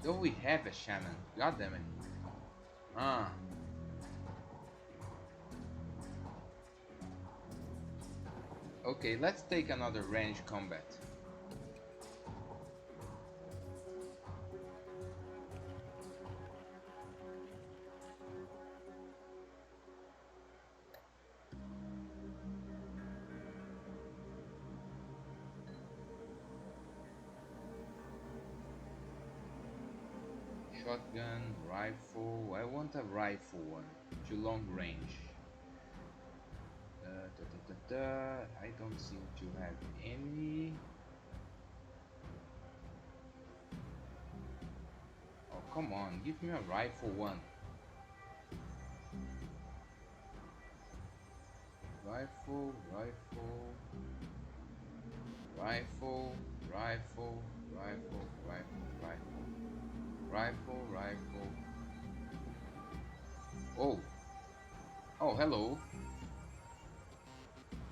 don't we have a shaman? God damn it. Ah. Okay, let's take another range combat. Shotgun, rifle. I want a rifle one to long range. I don't seem to have any. Oh, come on, give me a rifle one. Rifle, rifle, rifle, rifle, rifle, rifle, rifle, rifle, rifle. Oh, oh, hello.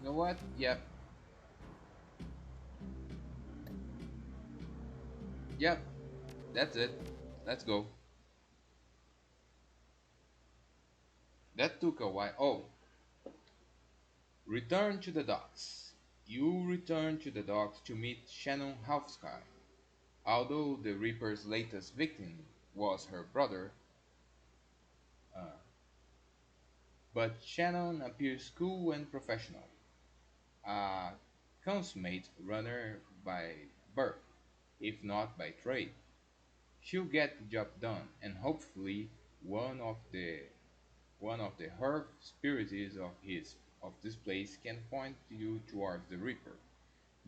You know what? Yep, yep, that's it. Let's go. That took a while. Oh, return to the docks. You return to the docks to meet Shannon Halfsky. Although the Reaper's latest victim was her brother, uh, but Shannon appears cool and professional, a consummate runner by birth, if not by trade. She'll get the job done, and hopefully one of the herb spirits of this place can point you towards the Reaper.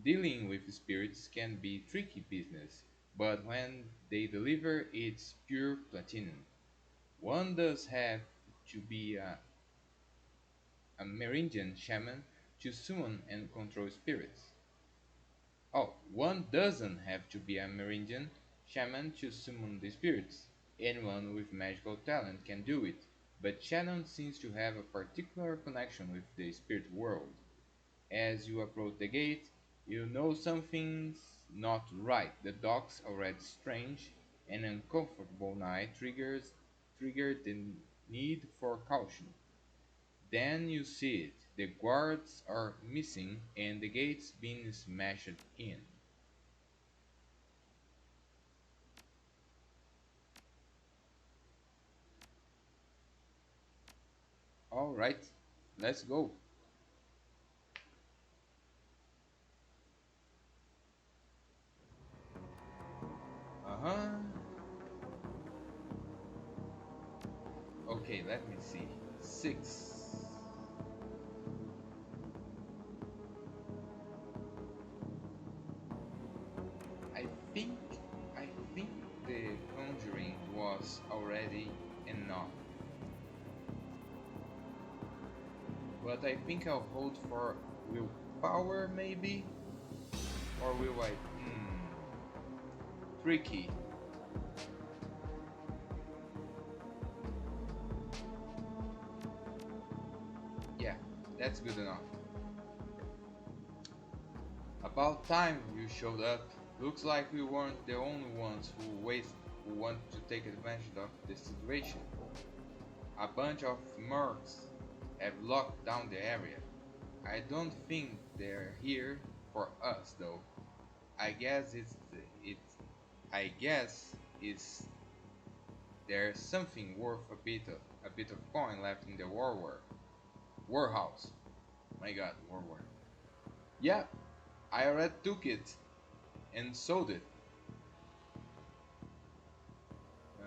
Dealing with spirits can be tricky business, but when they deliver, it's pure platinum. One does have to be a Amerindian shaman to summon and control spirits. Oh, one doesn't have to be a Amerindian shaman to summon the spirits. Anyone with magical talent can do it, but Shannon seems to have a particular connection with the spirit world. As you approach the gate, you know something's not right. The dogs already strange. An uncomfortable night triggered the need for caution. Then you see it. The guards are missing and the gate's been smashed in. Alright, let's go. Uh-huh. Okay, let me see. 6. I think I think the conjuring was already enough. But I think I'll hold for willpower maybe? Or will I? Tricky. Yeah, that's good enough. About time you showed up. Looks like we weren't the only ones who want to take advantage of the situation. A bunch of mercs have locked down the area. I don't think they're here for us though. I guess it's I guess it's there's something worth a bit of coin left in the warehouse. My God, war. Yeah, I already took it and sold it. Uh,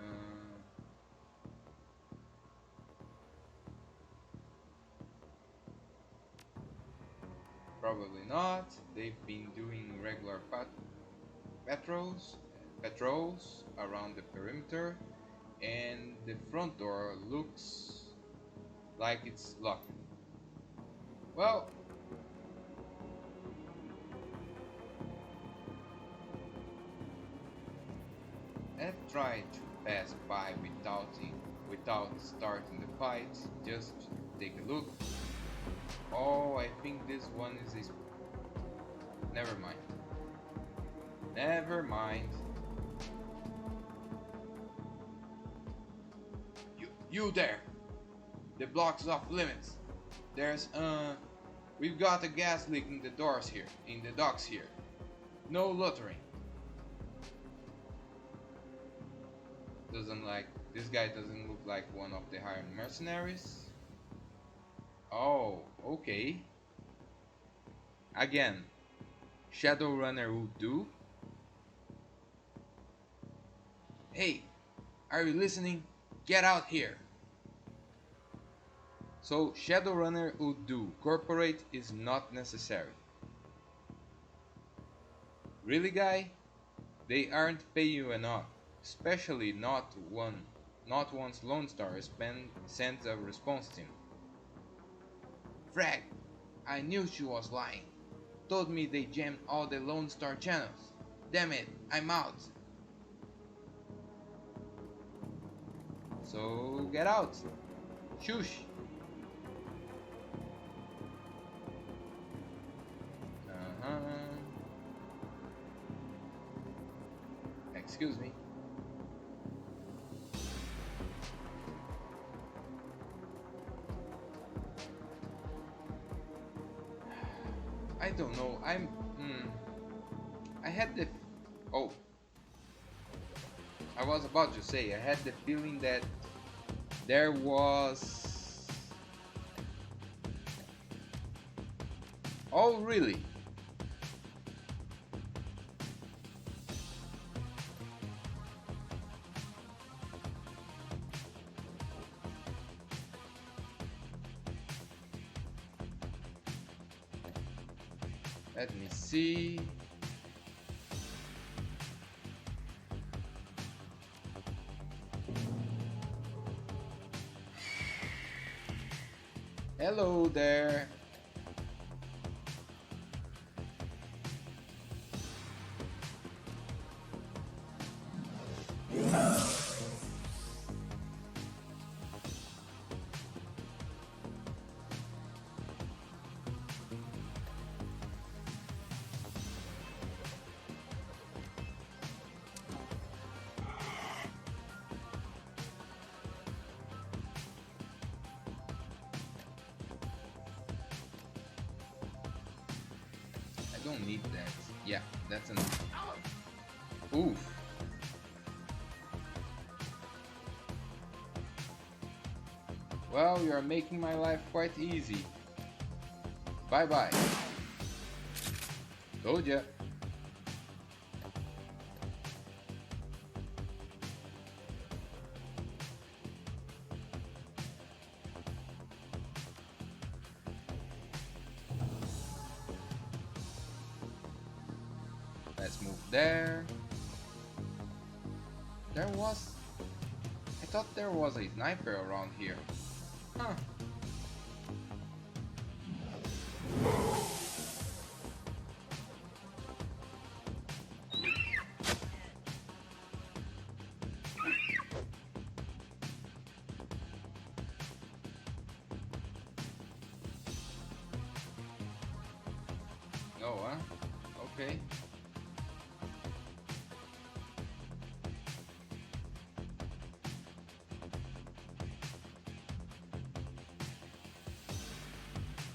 Probably not. They've been doing regular patrols patrols around the perimeter, and the front door looks like it's locked. Well, I've tried to pass by without starting the fight, just to take a look. Oh, I think this one is a. Never mind. Never mind. You there! The block's off limits. We've got a gas leak in the doors here, in the docks here. No loitering. Doesn't like this guy doesn't look like one of the hired mercenaries. Oh, okay. Again, Shadowrunner would do. Hey, are you listening? Get out here. So Shadowrunner would do. Corporate is not necessary. Really, guy? They aren't paying you enough, especially not once Lone Star sends a response team. Frag, I knew she was lying. Told me they jammed all the Lone Star channels. Damn it, I'm out. So get out. Shush. Uh-huh. Excuse me. I don't know. I had the. Oh. I was about to say, I had the feeling that there was. Oh, really? Let me see. Hello there. I don't need that. Yeah, that's enough. Oof. Well, you are making my life quite easy. Bye bye. Told ya. Let's move there. I thought there was a sniper around here. Huh. No, huh? Okay.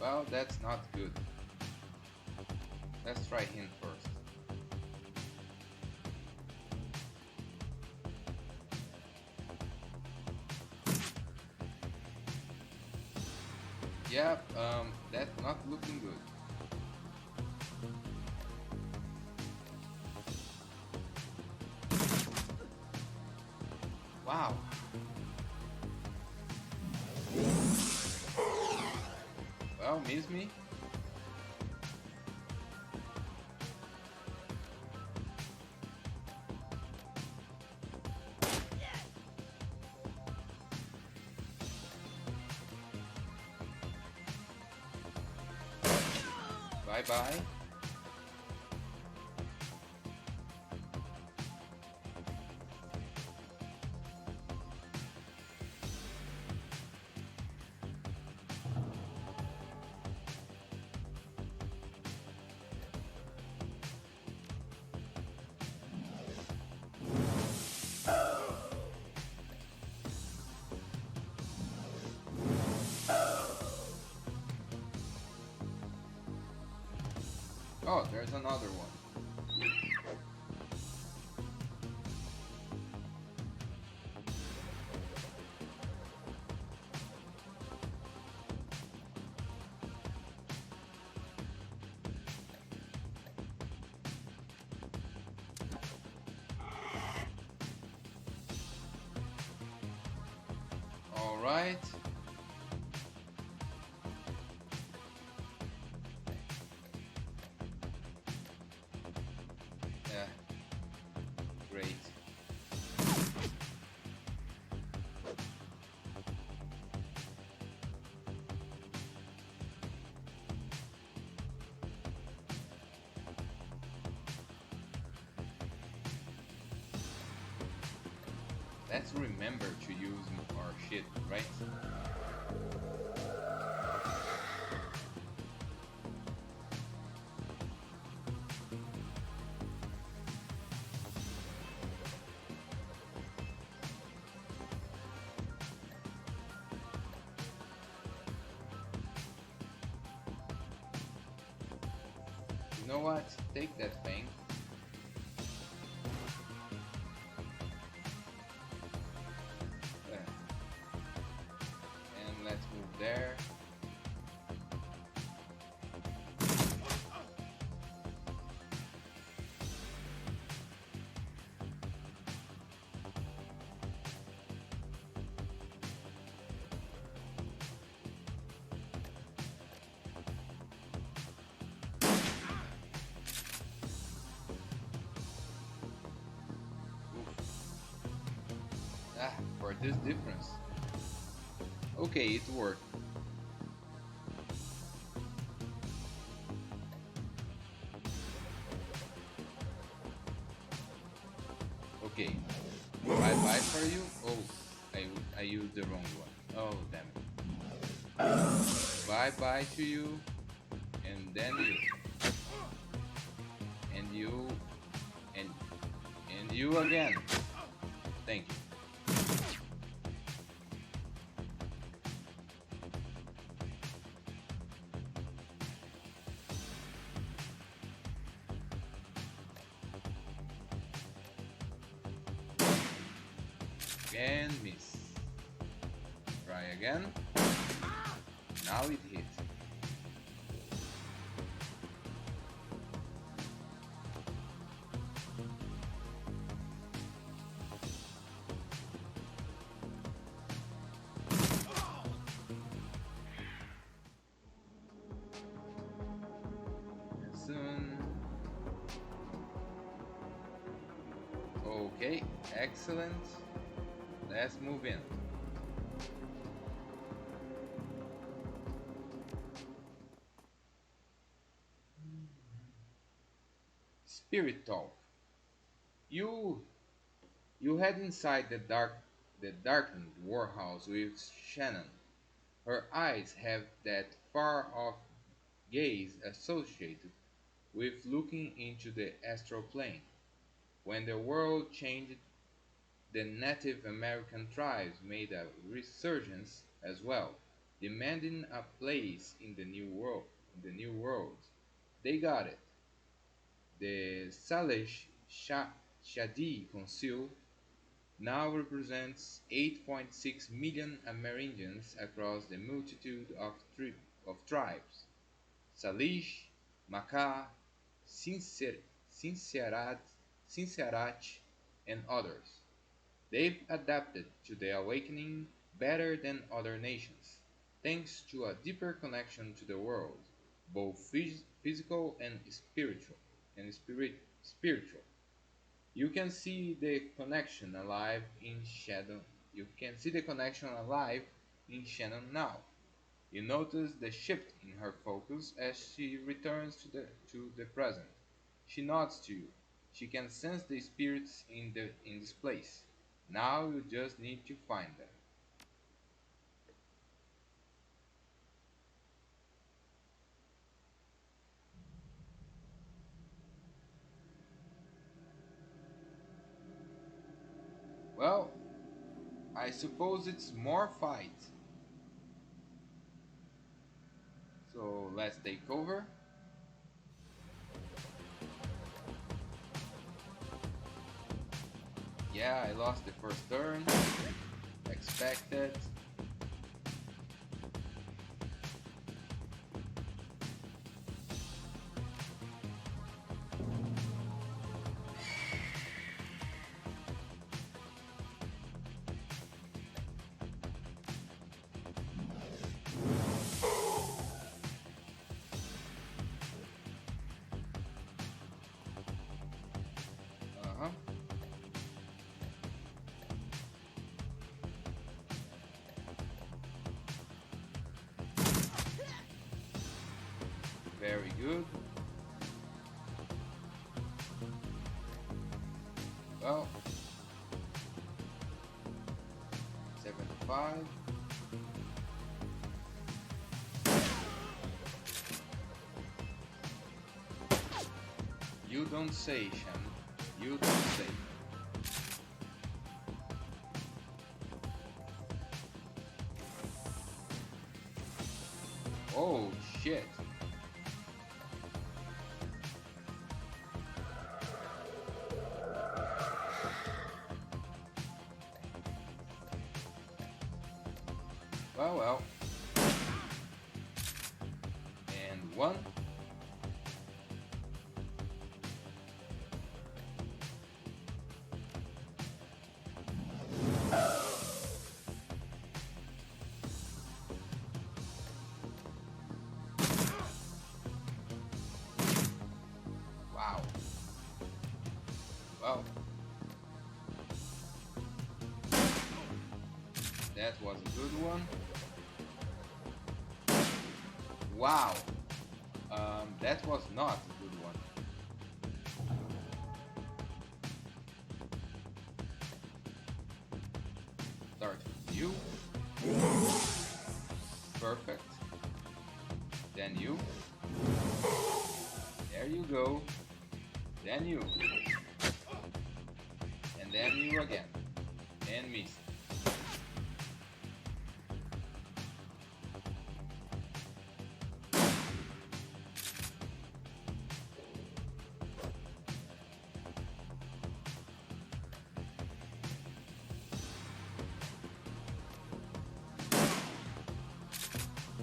Well, that's not good. Let's try him first. Yep, that's not looking good. Wow. Well, miss me. Bye bye. Oh, there's another one. All right. Yeah. Great. Let's remember to use our shit, right? You know what? Take that thing. And let's move there. this difference. Okay, it worked. Okay, bye bye for you. Oh, I used the wrong one. Oh, damn it. Bye bye to you, and then you, and you, and you again. Thank you. Again, miss. Try again. Now it hit. Soon. Okay, excellent. Let's move in. Spirit talk. You head inside the darkened warehouse with Shannon. Her eyes have that far off gaze associated with looking into the astral plane. When the world changed, the Native American tribes made a resurgence as well, demanding a place in the new world. They got it. The Salish Shadi Council now represents 8.6 million Amerindians across the multitude of tribes: Salish, Maka, Sincerat, Sincerach, and others. They've adapted to the awakening better than other nations, thanks to a deeper connection to the world, both physical and spiritual. You can see the connection alive in Shadow. You can see the connection alive in Shannon now. You notice the shift in her focus as she returns to the present. She nods to you. She can sense the spirits in this place. Now you just need to find them. Well, I suppose it's more fight. So let's take over. Yeah, I lost the first turn. Expected. Uh-huh. Very good. Well, 75. You don't say, Shem. You don't say. Oh, shit. Well. And one. Wow. Well. That was a good one. Wow. That was not a good one. Start with you. Perfect. Then you. There you go. Then you. And then you again. And miss.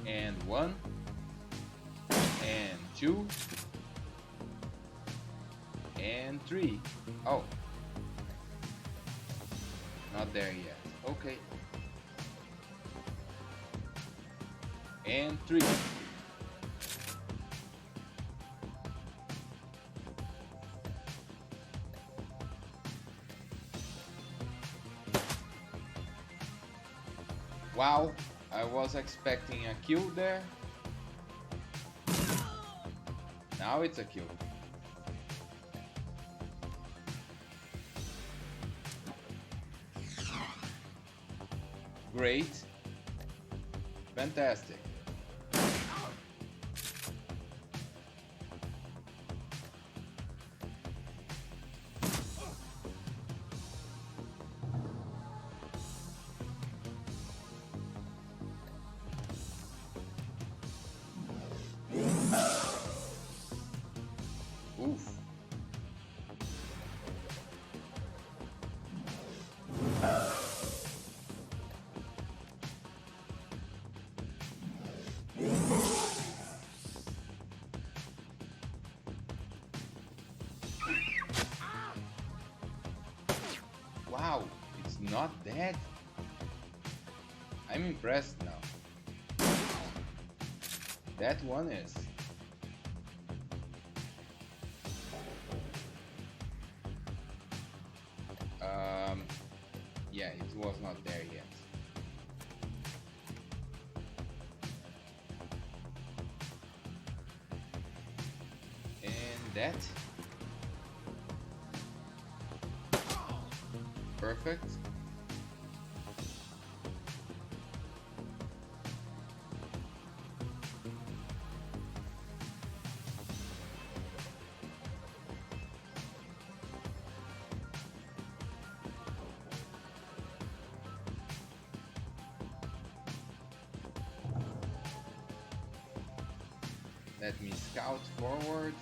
And 1 and 2 and 3. Oh, not there yet. Okay. And 3. Wow, I was expecting a kill there. Now it's a kill. Great. Fantastic. Oof. Wow, it's not dead. I'm impressed now. That one is. Yeah, it was not there yet. And that. Perfect. Let me scout forward.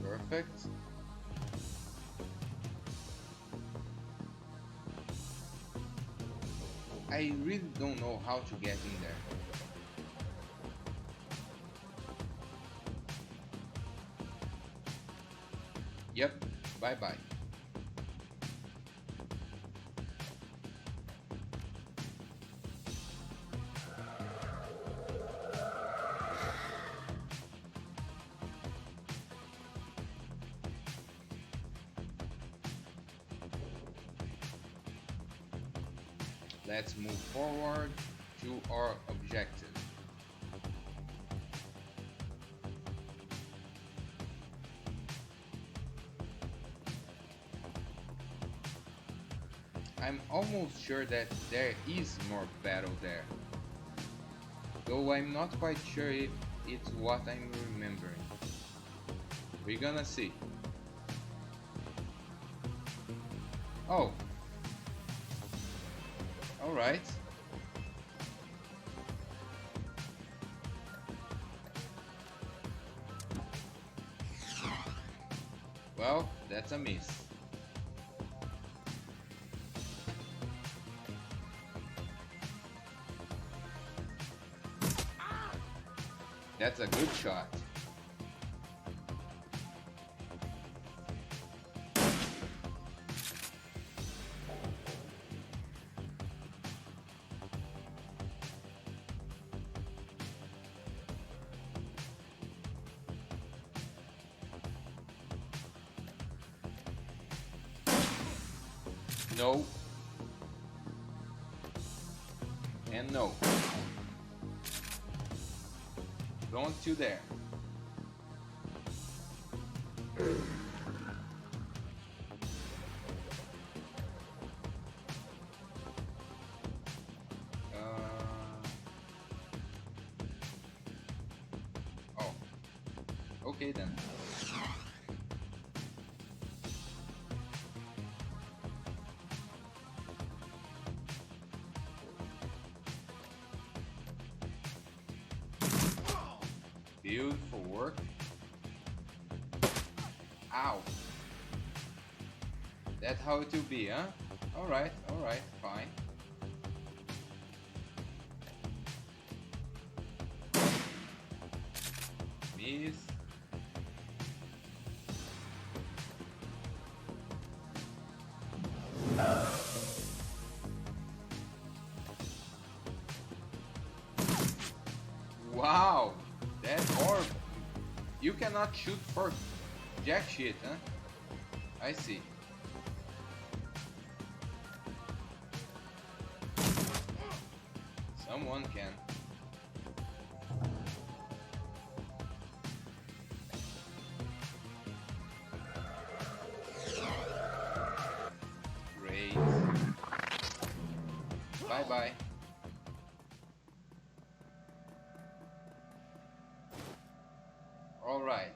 Perfect. I really don't know how to get in there. Yep, bye-bye. Let's move forward to our objective. I'm almost sure that there is more battle there, though I'm not quite sure if it's what I'm remembering. We're gonna see. Oh. Alright. Well, that's a miss. That's a good shot. No. And no. Don't you dare. Oh. Okay then. Beautiful work. Ow. That's how it will be, huh? Alright, fine. Miss. Wow, that's horrible. You cannot shoot for jack shit, huh? I see. Someone can. Great. Bye bye. Alright.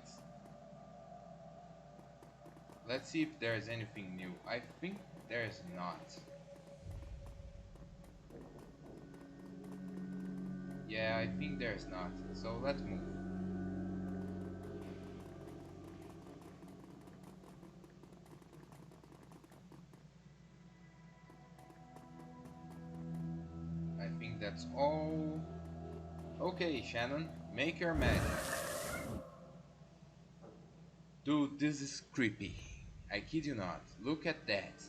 Let's see if there's anything new. I think there's not. Yeah, I think there's not. So let's move. I think that's all. Okay, Shannon, make your magic. Dude, this is creepy. I kid you not. Look at that.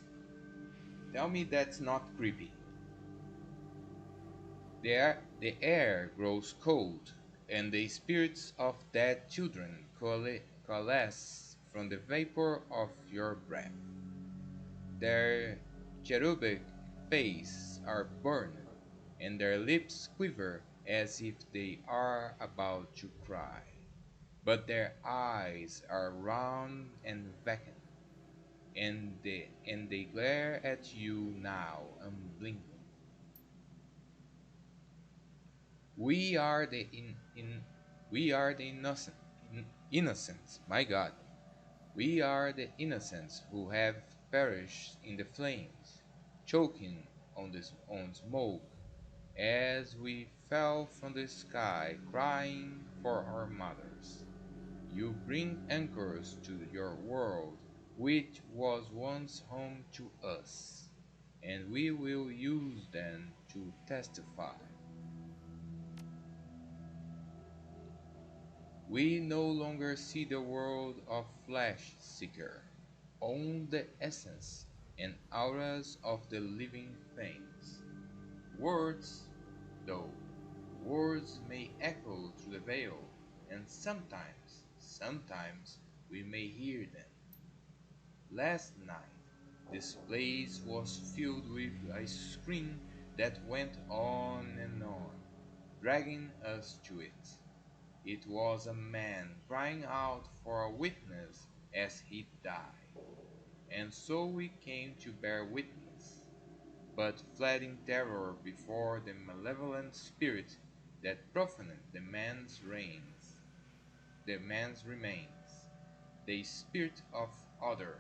Tell me that's not creepy. The air grows cold, and the spirits of dead children coalesce from the vapor of your breath. Their cherubic faces are burned, and their lips quiver as if they are about to cry. But their eyes are round and vacant, and they glare at you now unblinking. We are the we are the innocents, my God. We are the innocents who have perished in the flames, choking on smoke, as we fell from the sky, crying for our mothers. You bring anchors to your world, which was once home to us, and we will use them to testify. We no longer see the world of flesh seeker, own the essence and auras of the living things. Words, though, words may echo through the veil, and sometimes we may hear them. Last night, this place was filled with a scream that went on and on, dragging us to it. It was a man crying out for a witness as he died, and so we came to bear witness, but fled in terror before the malevolent spirit that profaned the man's remains, the spirit of other.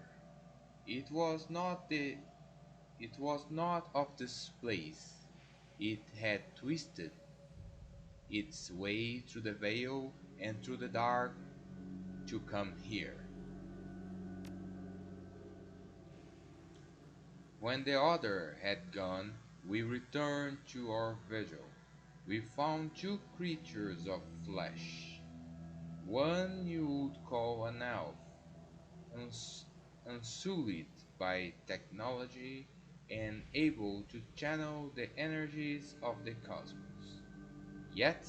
It was not the it was not of this place. It had twisted its way through the veil and through the dark to come here. When the other had gone, we returned to our vigil. We found two creatures of flesh. One you would call an elf, uns- unsullied by technology and able to channel the energies of the cosmos. Yet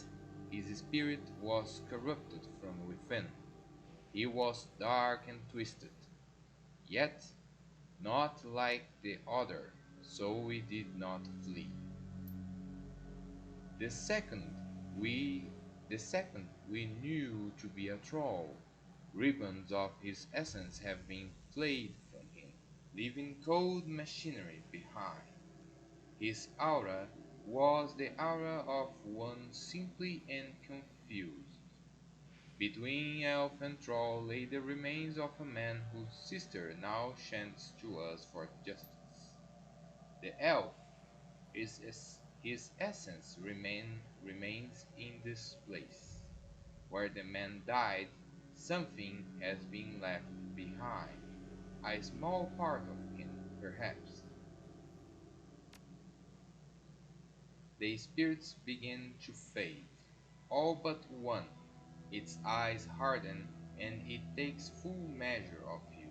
his spirit was corrupted from within. He was dark and twisted, yet not like the other, so we did not flee. The second we the second we knew to be a troll. Ribbons of his essence have been flayed from him, leaving cold machinery behind. His aura was the aura of one simply and confused. Between elf and troll lay the remains of a man whose sister now chants to us for justice. The elf, his essence remains in this place. Where the man died, something has been left behind. A small part of him, perhaps. The spirits begin to fade. All but one. Its eyes harden and it takes full measure of you,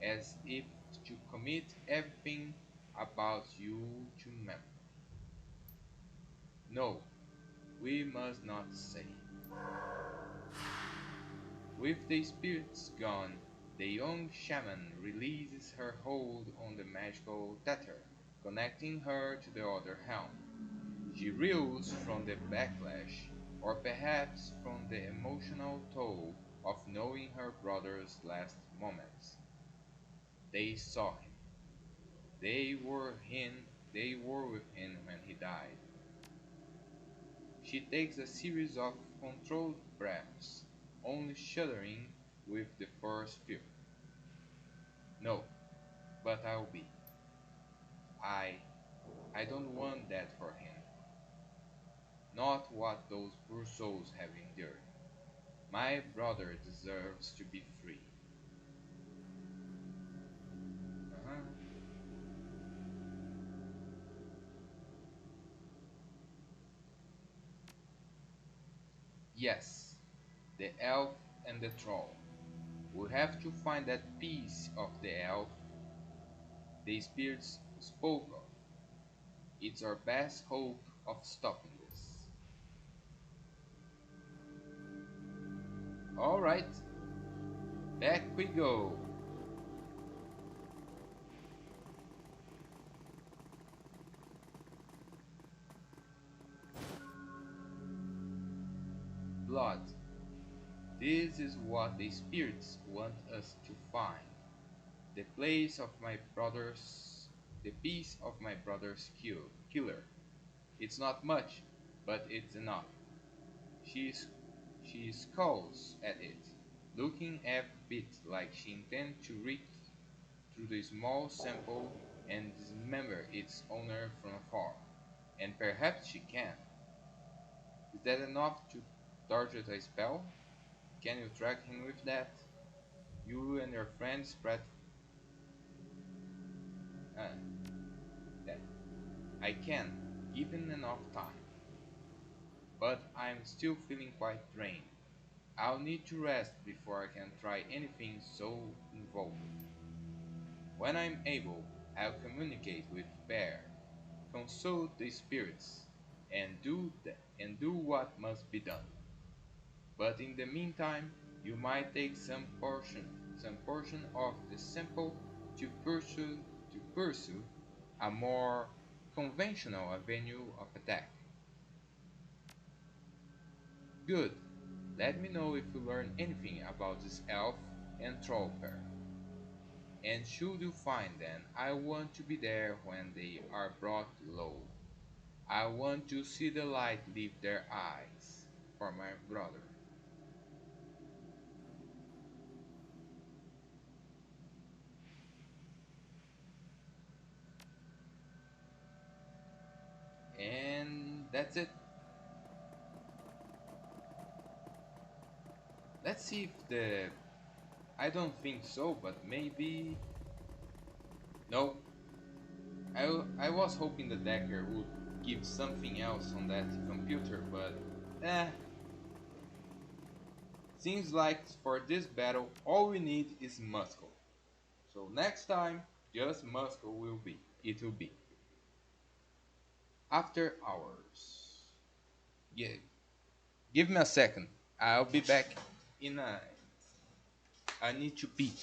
as if to commit everything about you to memory. No, we must not say. With the spirits gone, the young shaman releases her hold on the magical tether, connecting her to the other helm. She reels from the backlash, or perhaps from the emotional toll of knowing her brother's last moments. They saw him. They were with him when he died. She takes a series of controlled breaths, only shuddering with the first fear. No, but I'll be. I I don't want that for him. Not what those poor souls have endured. My brother deserves to be free. Uh-huh. Yes, the elf and the troll. We have to find that piece of the elf the spirits spoke of. It's our best hope of stopping this. Alright, back we go. Blood. This is what the spirits want us to find. The place of my brother's the piece of my brother's killer. It's not much, but it's enough. She, she scolds at it, looking every bit like she intends to reach through the small sample and dismember its owner from afar. And perhaps she can. Is that enough to target a spell? Can you track him with that? You and your friends spread uh, that. I can, given enough time. But I'm still feeling quite drained. I'll need to rest before I can try anything so involved. When I'm able, I'll communicate with Bear, consult the spirits, and do what must be done. But in the meantime, you might take some portion of the sample to pursue a more conventional avenue of attack. Good. Let me know if you learn anything about this elf and troll pair. And should you find them, I want to be there when they are brought low. I want to see the light leave their eyes for my brother. And that's it. Let's see if the... I don't think so, but maybe... No. I was hoping the Decker would keep something else on that computer, but eh. Seems like for this battle all we need is Muscle. So next time, just Muscle will be. It will be. After hours. Yeah. Give me a second. I'll be back in a. I need to pee.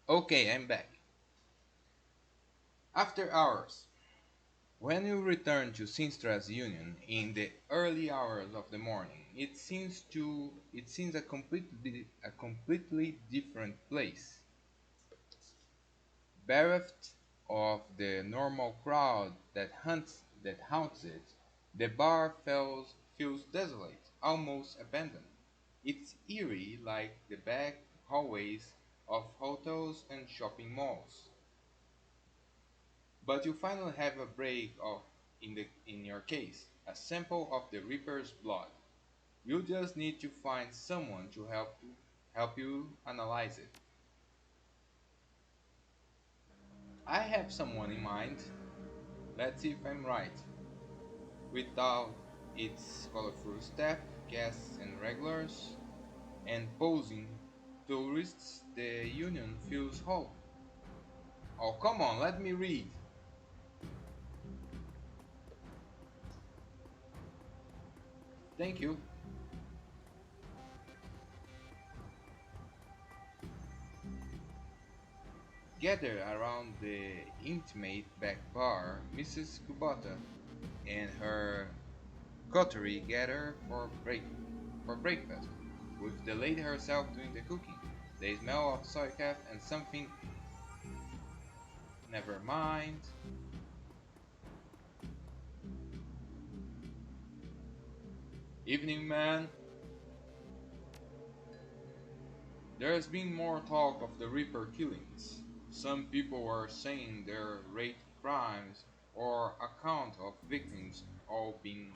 Okay, I'm back. After hours. When you return to Sinstra's Union in the early hours of the morning, it seems a completely different place. Bereft of the normal crowd that haunts it, the bar feels desolate, almost abandoned. It's eerie like the back hallways of hotels and shopping malls. But you finally have a break of in your case, a sample of the Reaper's blood. You just need to find someone to help you analyze it. I have someone in mind. Let's see if I'm right. Without its colorful staff, guests and regulars, and posing tourists, the union feels whole. Oh, come on, let me read. Thank you. Gathered around the intimate back bar, Mrs. Kubota and her coterie gather for breakfast, with the lady herself doing the cooking. The smell of soy calf and something. Never mind. Evening, man. There's been more talk of the Reaper killings. Some people are saying they're rate crimes or account of victims all being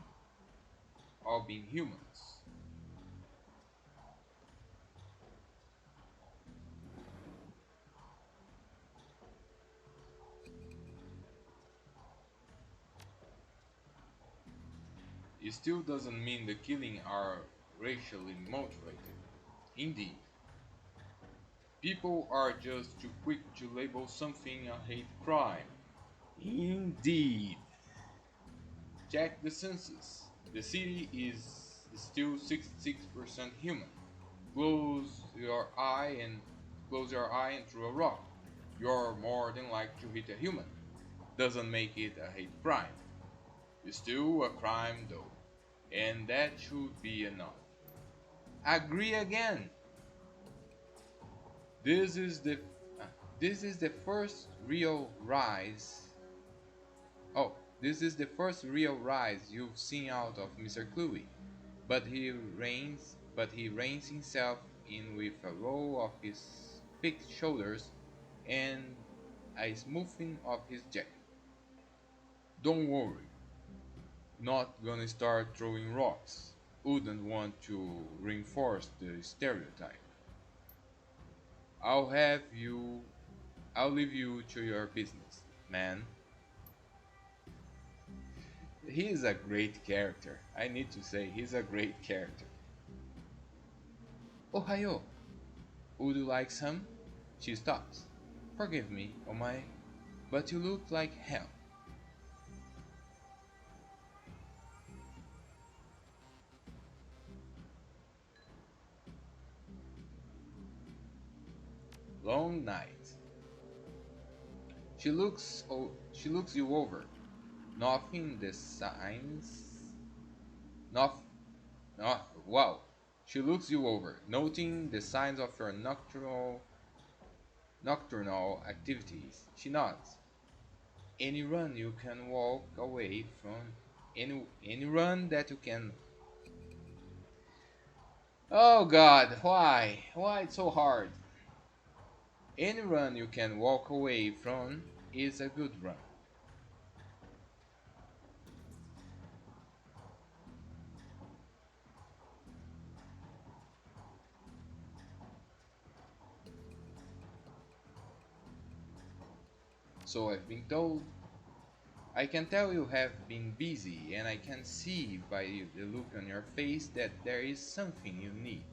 humans. It still doesn't mean the killing are racially motivated. Indeed, people are just too quick to label something a hate crime. Indeed. Check the census. The city is still 66% human. Close your eye and close your eye and throw a rock. You're more than likely to hit a human. Doesn't make it a hate crime. It's still a crime though. And that should be enough. Agree again. This is the uh, this is the first real rise. Oh, this is the first real rise you've seen out of Mr. Cluey. But he reins himself in with a roll of his thick shoulders and a smoothing of his jacket. Don't worry, not gonna start throwing rocks. Wouldn't want to reinforce the stereotype. I'll have you I'll leave you to your business, man. He is a great character. I need to say he's a great character. Ohio, would you like some? She stops. Forgive me, Omae, but you look like hell. Long night. She looks you over. Nothing the signs. Not, not, wow. She looks you over, noting the signs of your nocturnal activities. She nods. Any run you can walk away from. Any run that you can. Oh God, why? Why it's so hard? Any run you can walk away from is a good run. So I've been told. I can tell you have been busy, and I can see by the look on your face that there is something you need.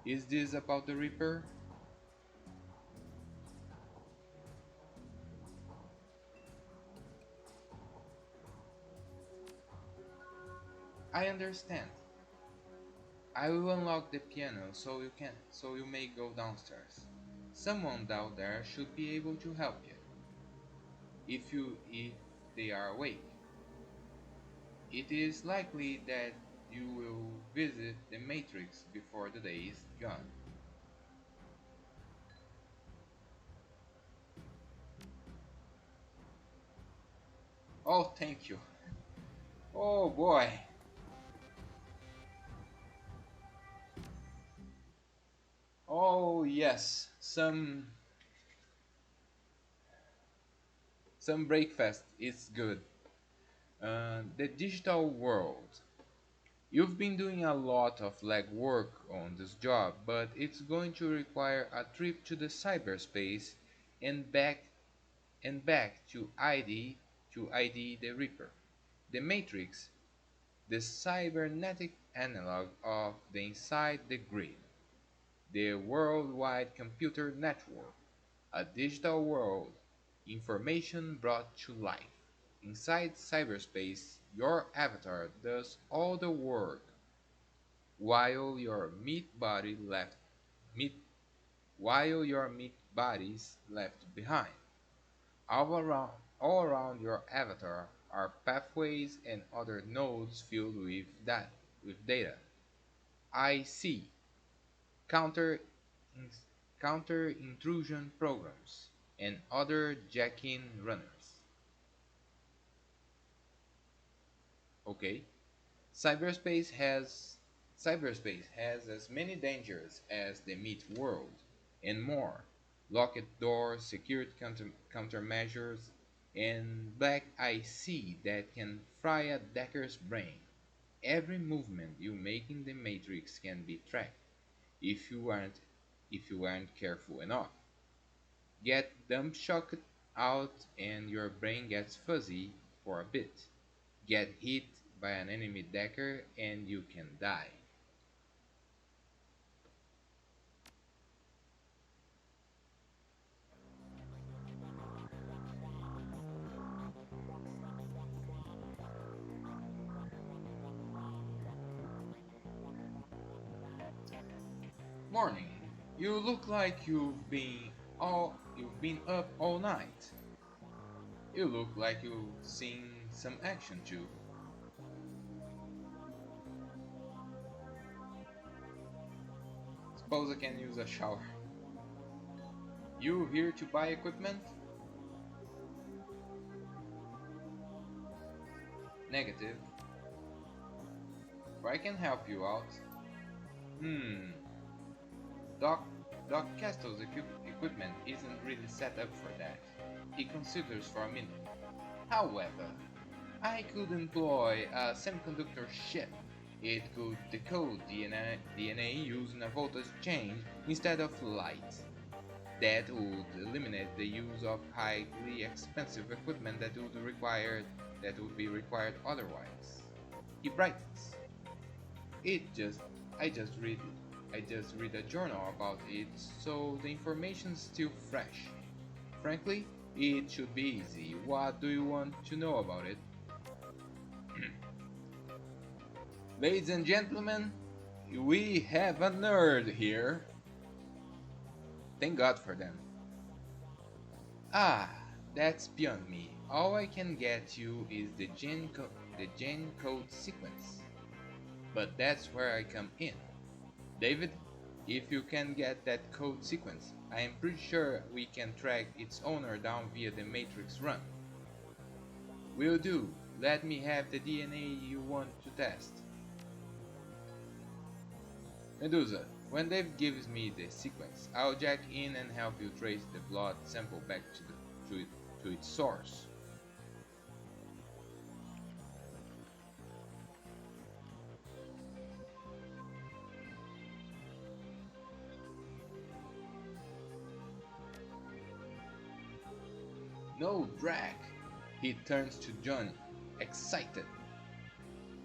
Is this about the Reaper? I understand. I will unlock the piano so you may go downstairs. Someone down there should be able to help you if they are awake. It is likely that you will visit the Matrix before the day is gone. Oh, thank you. Oh boy. Oh yes, some breakfast is good. The digital world. You've been doing a lot of legwork on this job, but it's going to require a trip to the cyberspace and back to ID the Reaper. The Matrix, the cybernetic analog of the inside the grid, the worldwide computer network, a digital world, information brought to life. Inside cyberspace, your avatar does all the work while your meat while your meat body's left behind. All around your avatar are pathways and other nodes filled with data. I see counter counter intrusion programs and other jack-in runners. Okay, cyberspace has cyberspace has as many dangers as the meat world, and more. Locked doors, secured countermeasures, and black IC that can fry a Decker's brain. Every movement you make in the matrix can be tracked if you aren't careful enough. Get dump shocked out and your brain gets fuzzy for a bit. Get hit by an enemy decker and you can die. Morning. You look like you've been up all night. You look like you've seen some action too. Suppose I can use a shower. You here to buy equipment? Negative. But I can help you out. Hmm. Doc Doc Castle's equipment isn't really set up for that. He considers for a minute. However, I could employ a semiconductor chip. It could decode DNA using a voltage change instead of light. That would eliminate the use of highly expensive equipment that would be required otherwise. He brightens. It just I just read it. I just read a journal about it, so the information's still fresh. Frankly, it should be easy. What do you want to know about it? Ladies and gentlemen, we have a nerd here. Thank God for them. Ah, that's beyond me. All I can get you is the gen code sequence. But that's where I come in. David, if you can get that code sequence, I am pretty sure we can track its owner down via the Matrix run. Will do. Let me have the DNA you want to test. Medusa, when Dave gives me the sequence, I'll jack in and help you trace the blood sample back to its source. No, Drac! He turns to Johnny, excited.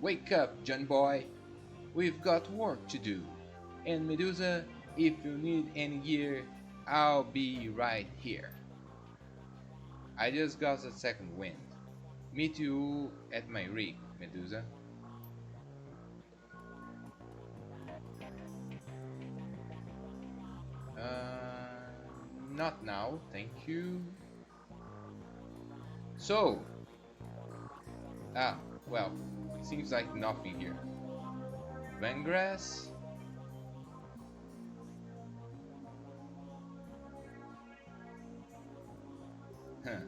Wake up, John boy! We've got work to do. And Medusa, if you need any gear, I'll be right here. I just got a second wind. Meet you at my rig, Medusa. Not now, thank you. So, well, seems like nothing here. Vangrass? Huh.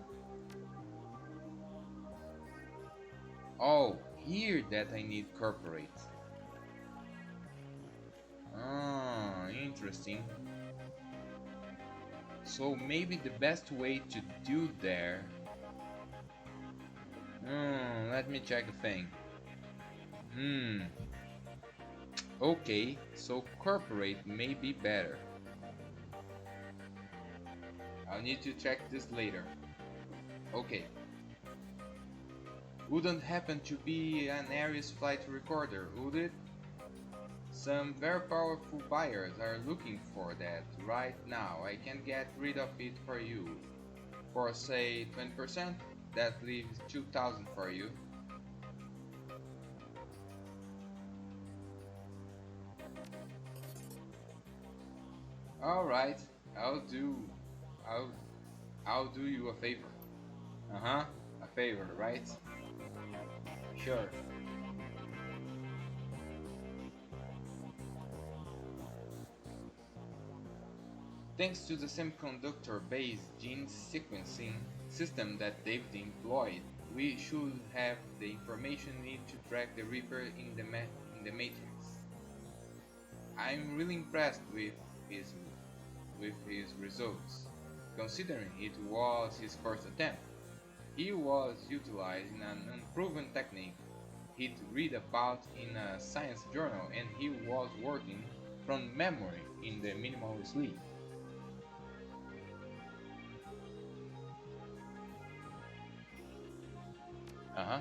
Oh, here that I need corporate. Ah, interesting. So maybe the best way to do there. Let me check a thing. Okay, so corporate may be better. I'll need to check this later. Okay. Wouldn't happen to be an Ares flight recorder, would it? Some very powerful buyers are looking for that right now. I can get rid of it for you. For say 20%, that leaves 2,000 for you. Alright, I'll do you a favor. A favor, right? Sure. Thanks to the semiconductor-based gene sequencing system that David employed, we should have the information needed to track the Reaper in the Matrix. I'm really impressed his with his results, considering it was his first attempt. He was utilizing an unproven technique he'd read about in a science journal, and he was working from memory in the minimal sleep. Uh-huh.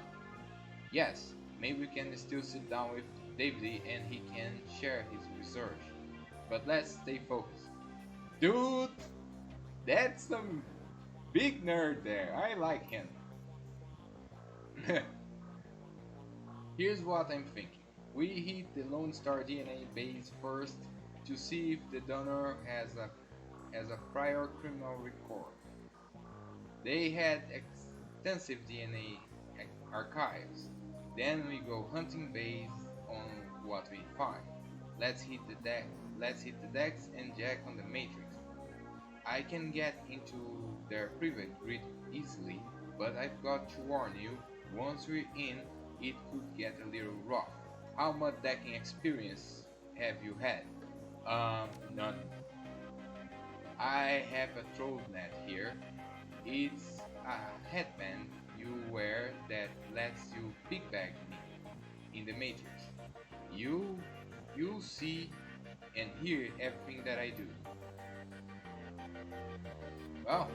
Yes, maybe we can still sit down with David and he can share his research. But let's stay focused. Dude, that's some big nerd there. I like him. Here's what I'm thinking. We hit the Lone Star DNA base first to see if the donor has a prior criminal record. They had extensive DNA archives. Then we go hunting based on what we find. Let's hit the decks and jack on the matrix. I can get into their private grid easily, but I've got to warn you, once we're in, it could get a little rough. How much decking experience have you had? None. I have a throat net here. It's a headband you wear that lets you piggyback me in the matrix. You'll see and hear everything that I do. Well,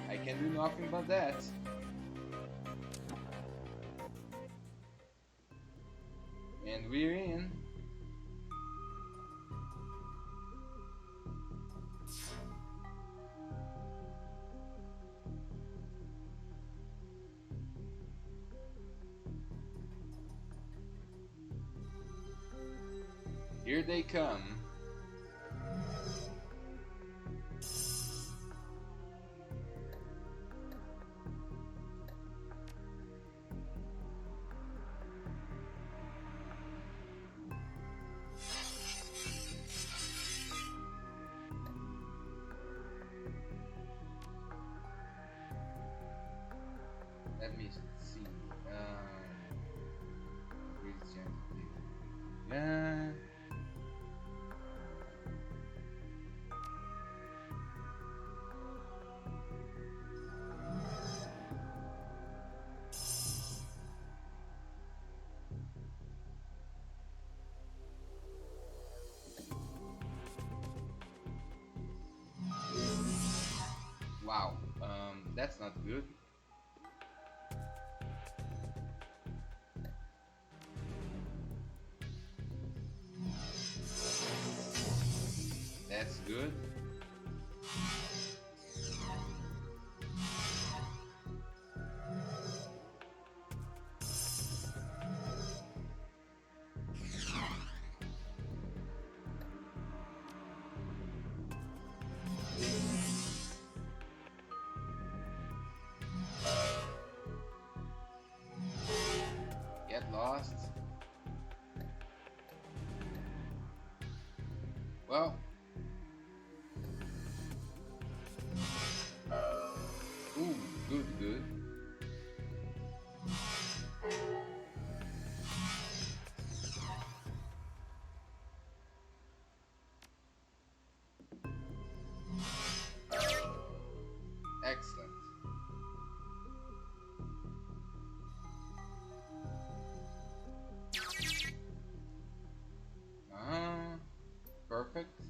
I can do nothing but that. And we're in. Here they come. Let me see. Yeah. Wow. That's not good. That's good. Get lost. Well. Ooh, good, good. Excellent. Perfect.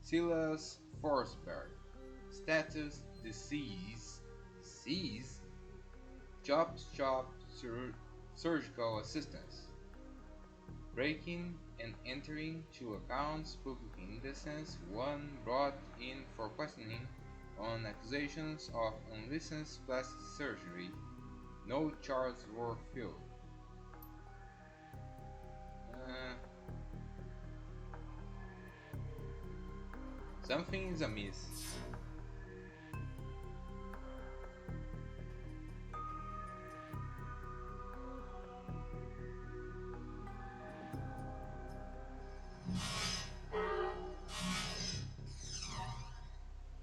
Silas Forsberg. Status disease. Disease? Chop shop surgical assistance. Breaking and entering 2 accounts, public indecency, 1 brought in for questioning on accusations of unlicensed plastic surgery. No charges were filed. Something is amiss.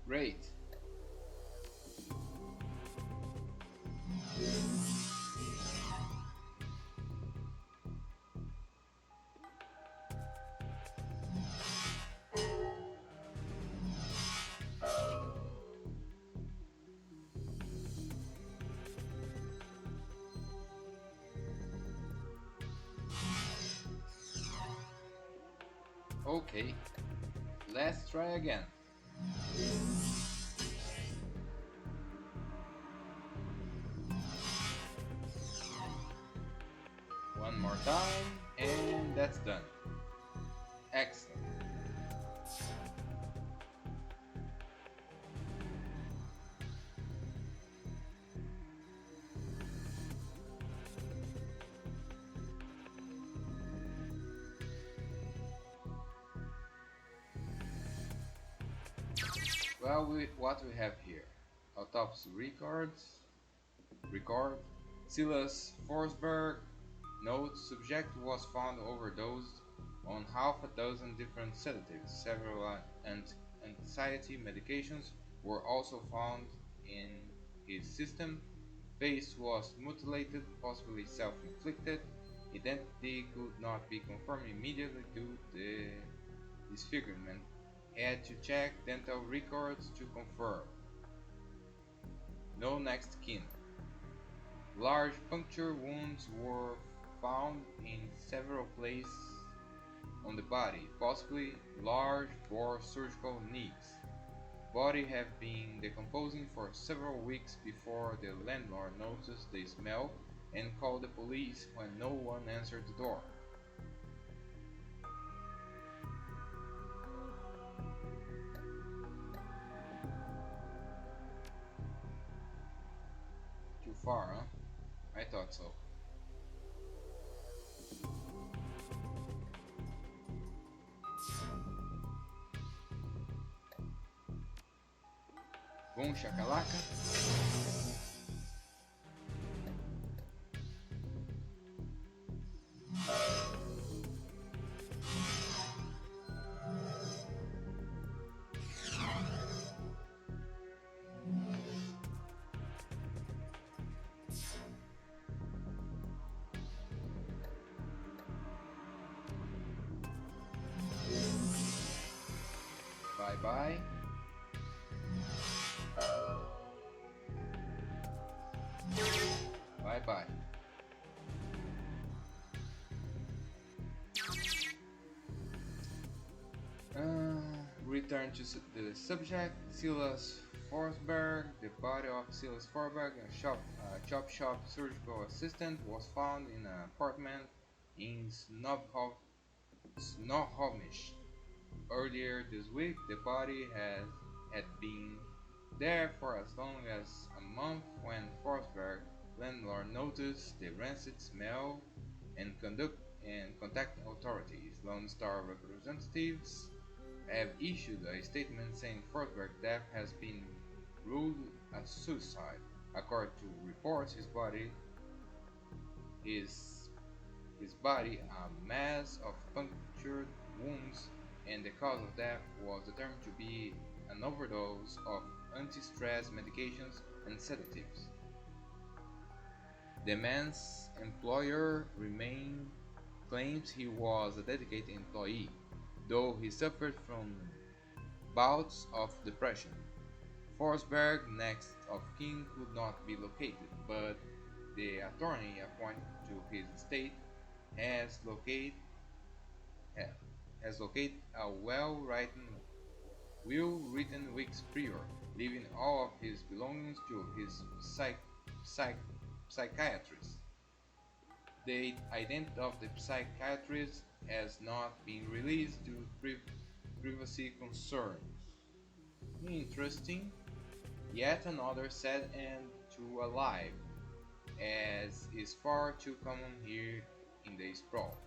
Great. Okay, let's try again. One more time, and that's done. Excellent. Well, what we have here? Autopsy record. Silas Forsberg. Note: subject was found overdosed on half a dozen different sedatives. Several anxiety medications were also found in his system. Face was mutilated, possibly self-inflicted. Identity could not be confirmed immediately due to the disfigurement. Had to check dental records to confirm. No next kin. Large puncture wounds were found in several places on the body, possibly large bore surgical needs. Body have been decomposing for several weeks before the landlord noticed the smell and called the police when no one answered the door. Too far, huh? I thought so. Boom shakalaka. Bye bye. Bye bye. Return to the subject. Silas Forsberg. The body of Silas Forsberg, a chop shop surgical assistant, was found in an apartment in Snohomish. Earlier this week, the body had been there for as long as a month when Forsberg landlord noticed the rancid smell and contact authorities. Lone Star representatives have issued a statement saying Forsberg's death has been ruled as suicide. According to reports, his, his body a mass of punctured wounds, and the cause of death was determined to be an overdose of anti-stress medications and sedatives. The man's employer claims he was a dedicated employee, though he suffered from bouts of depression. Forsberg's next of kin could not be located, but the attorney appointed to his estate has located a will written weeks prior, leaving all of his belongings to his psych, psychiatrist. The identity of the psychiatrist has not been released due to privacy concerns. Interesting. Yet another sad end to a life, as is far too common here in the sprawl.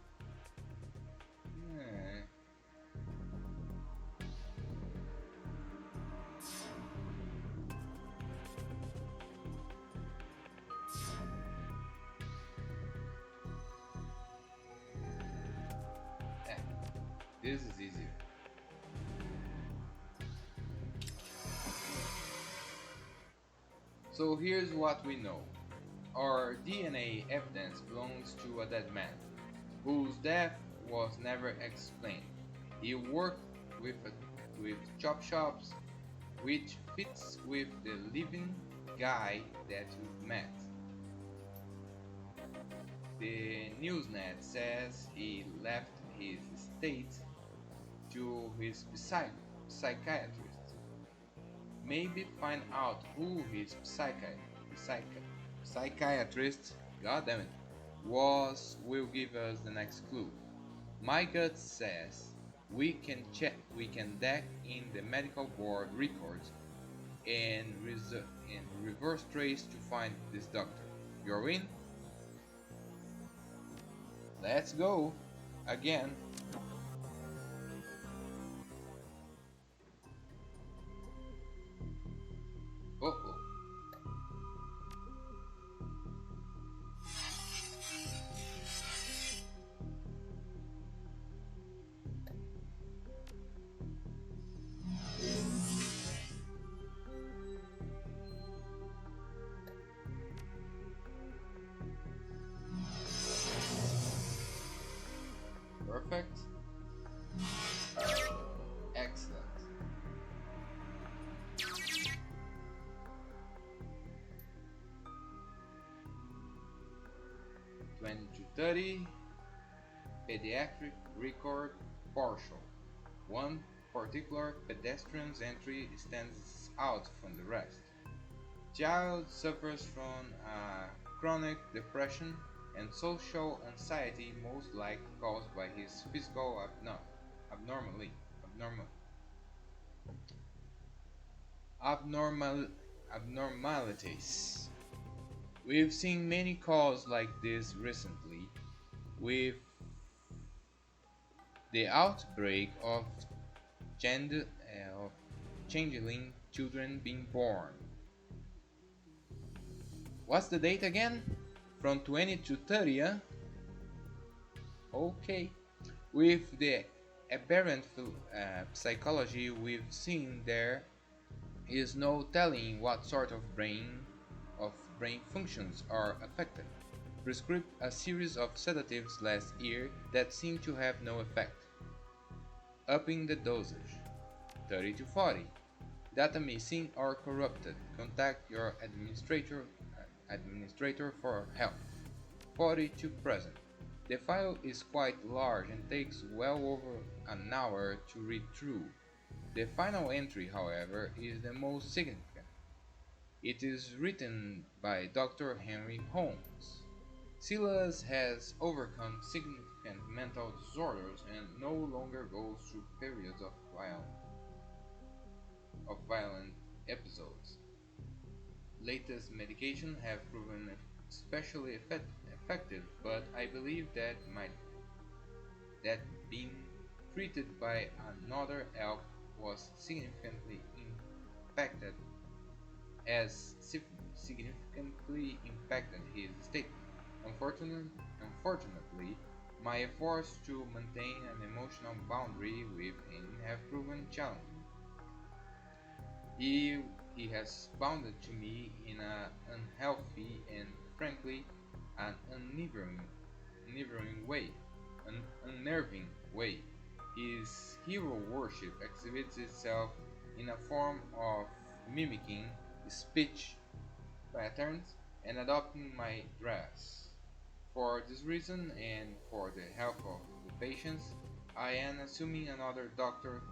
Eh, eh, this is easier. So here's what we know. Our DNA evidence belongs to a dead man, whose death was never explained. He worked with chop shops, which fits with the living guy that we met. The Newsnet says he left his estate to his psychiatrist. Maybe find out who his psychiatrist, goddammit, was will give us the next clue. My gut says we can dig in the medical board records and reverse trace to find this doctor. You're in? Let's go! Again. Uh oh. Perfect. Excellent. 20 to 30. Pediatric record partial. One particular pedestrian's entry stands out from the rest. Child suffers from chronic depression and social anxiety, most likely caused by his physical abnormality, abnormal, abnormal, abnormalities. We've seen many calls like this recently, with the outbreak of, of changeling children being born. What's the date again? From 20 to 30, huh? Okay. With the aberrant psychology we've seen, there is no telling what sort of brain functions are affected. Prescribed a series of sedatives last year that seemed to have no effect. Upping the dosage. 30 to 40. Data missing or corrupted. Contact your administrator for help. 40 to present. The file is quite large and takes well over an hour to read through. The final entry, however, is the most significant. It is written by Dr. Henry Holmes. Silas has overcome significant mental disorders and no longer goes through periods of violent episodes. Latest medication have proven especially effective, but I believe that being treated by another elf was significantly impacted his state. Unfortunately, my efforts to maintain an emotional boundary with him have proven challenging. He has bounded to me in an unhealthy and frankly an unnerving way. His hero worship exhibits itself in a form of mimicking speech patterns and adopting my dress. For this reason and for the health of the patients, I am assigning another doctor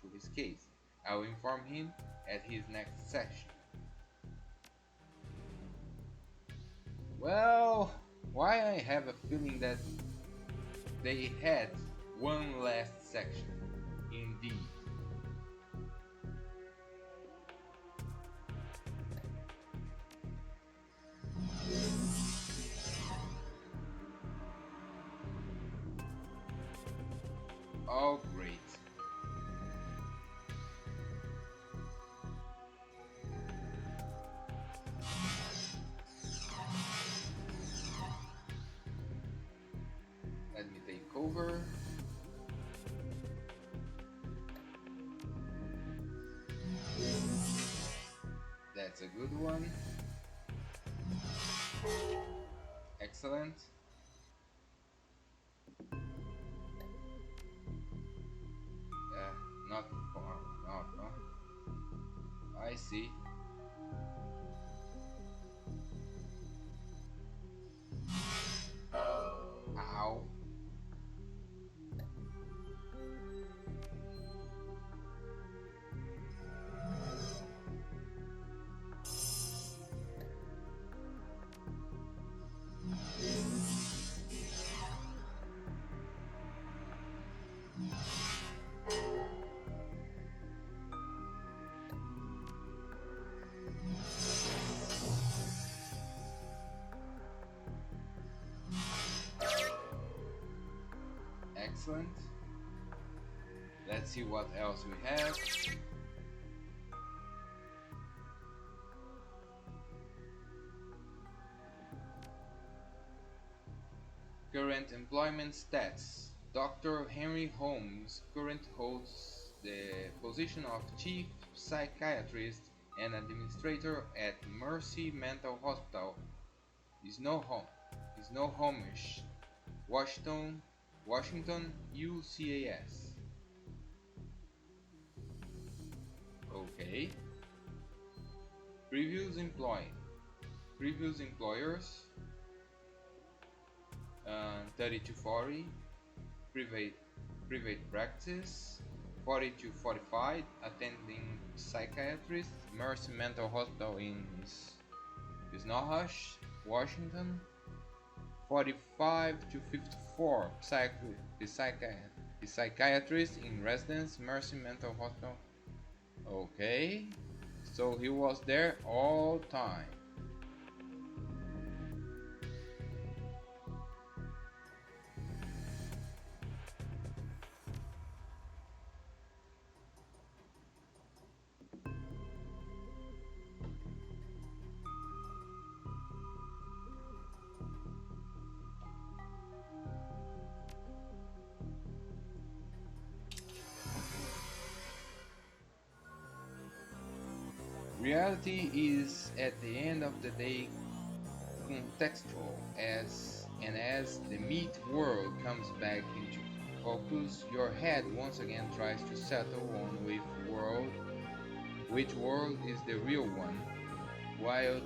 to his case. I will inform him at his next session. Well, why I have a feeling that they had one last section. Indeed. Oh, great. Let me take over. That's a good one. Excellent. Not far. Not, no. I see. Ow. Excellent. Let's see what else we have. Current employment stats. Dr. Henry Holmes currently holds the position of Chief Psychiatrist and Administrator at Mercy Mental Hospital, Snohomish, Washington, UCAS. Okay. Previous employers, 30 to 40. Private practice, 40 to 45. Attending psychiatrist, Mercy Mental Hospital in Snohomish, Washington. 45 to 54. Psychiatrist in residence, Mercy Mental Hospital. Okay, so he was there all time. Reality is at the end of the day contextual as the meat world comes back into focus, your head once again tries to settle on which world is the real one, while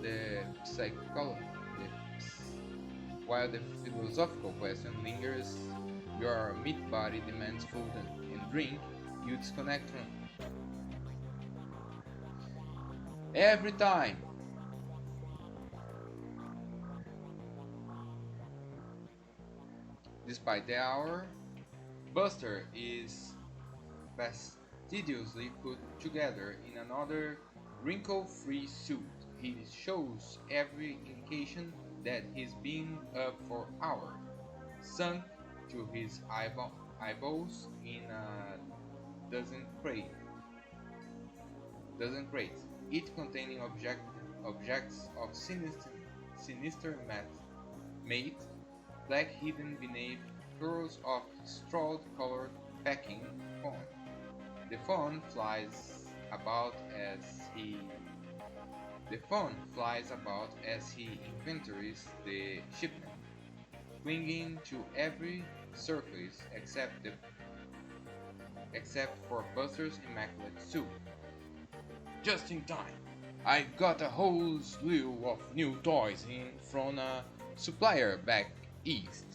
while the philosophical question lingers. Your meat body demands food and drink. You disconnect from every time. Despite the hour, Buster is fastidiously put together in another wrinkle-free suit. He shows every indication that he's been up for hours, sunk to his eyeballs in a dozen crates, each containing objects of sinister mate, black hidden beneath curls of straw-colored packing foam. The phone flies about as he the phone flies about as he inventories the shipment, clinging to every surface except for Buster's immaculate suit. Just in time. I got a whole slew of new toys in from a supplier back east.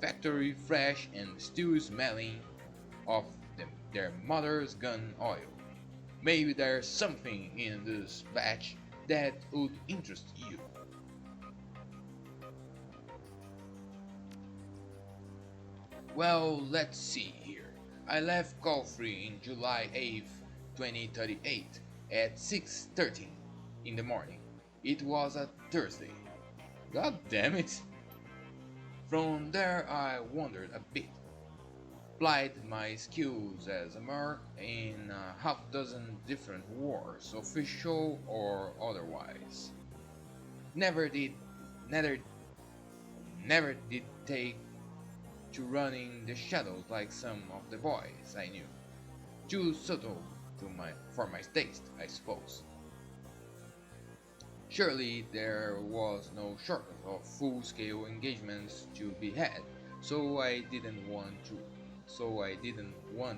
Factory fresh and still smelling of their mother's gun oil. Maybe there's something in this batch that would interest you. Well, let's see here. I left Caulfield in July 8th, 2038 at 6:30 in the morning. It was a Thursday. God damn it! From there I wandered a bit, plied my skills as a merc in a half dozen different wars, official or otherwise. Never did, never, never did take to running the shadows like some of the boys I knew. Too subtle for my taste, I suppose. Surely there was no shortage of full-scale engagements to be had, so I didn't want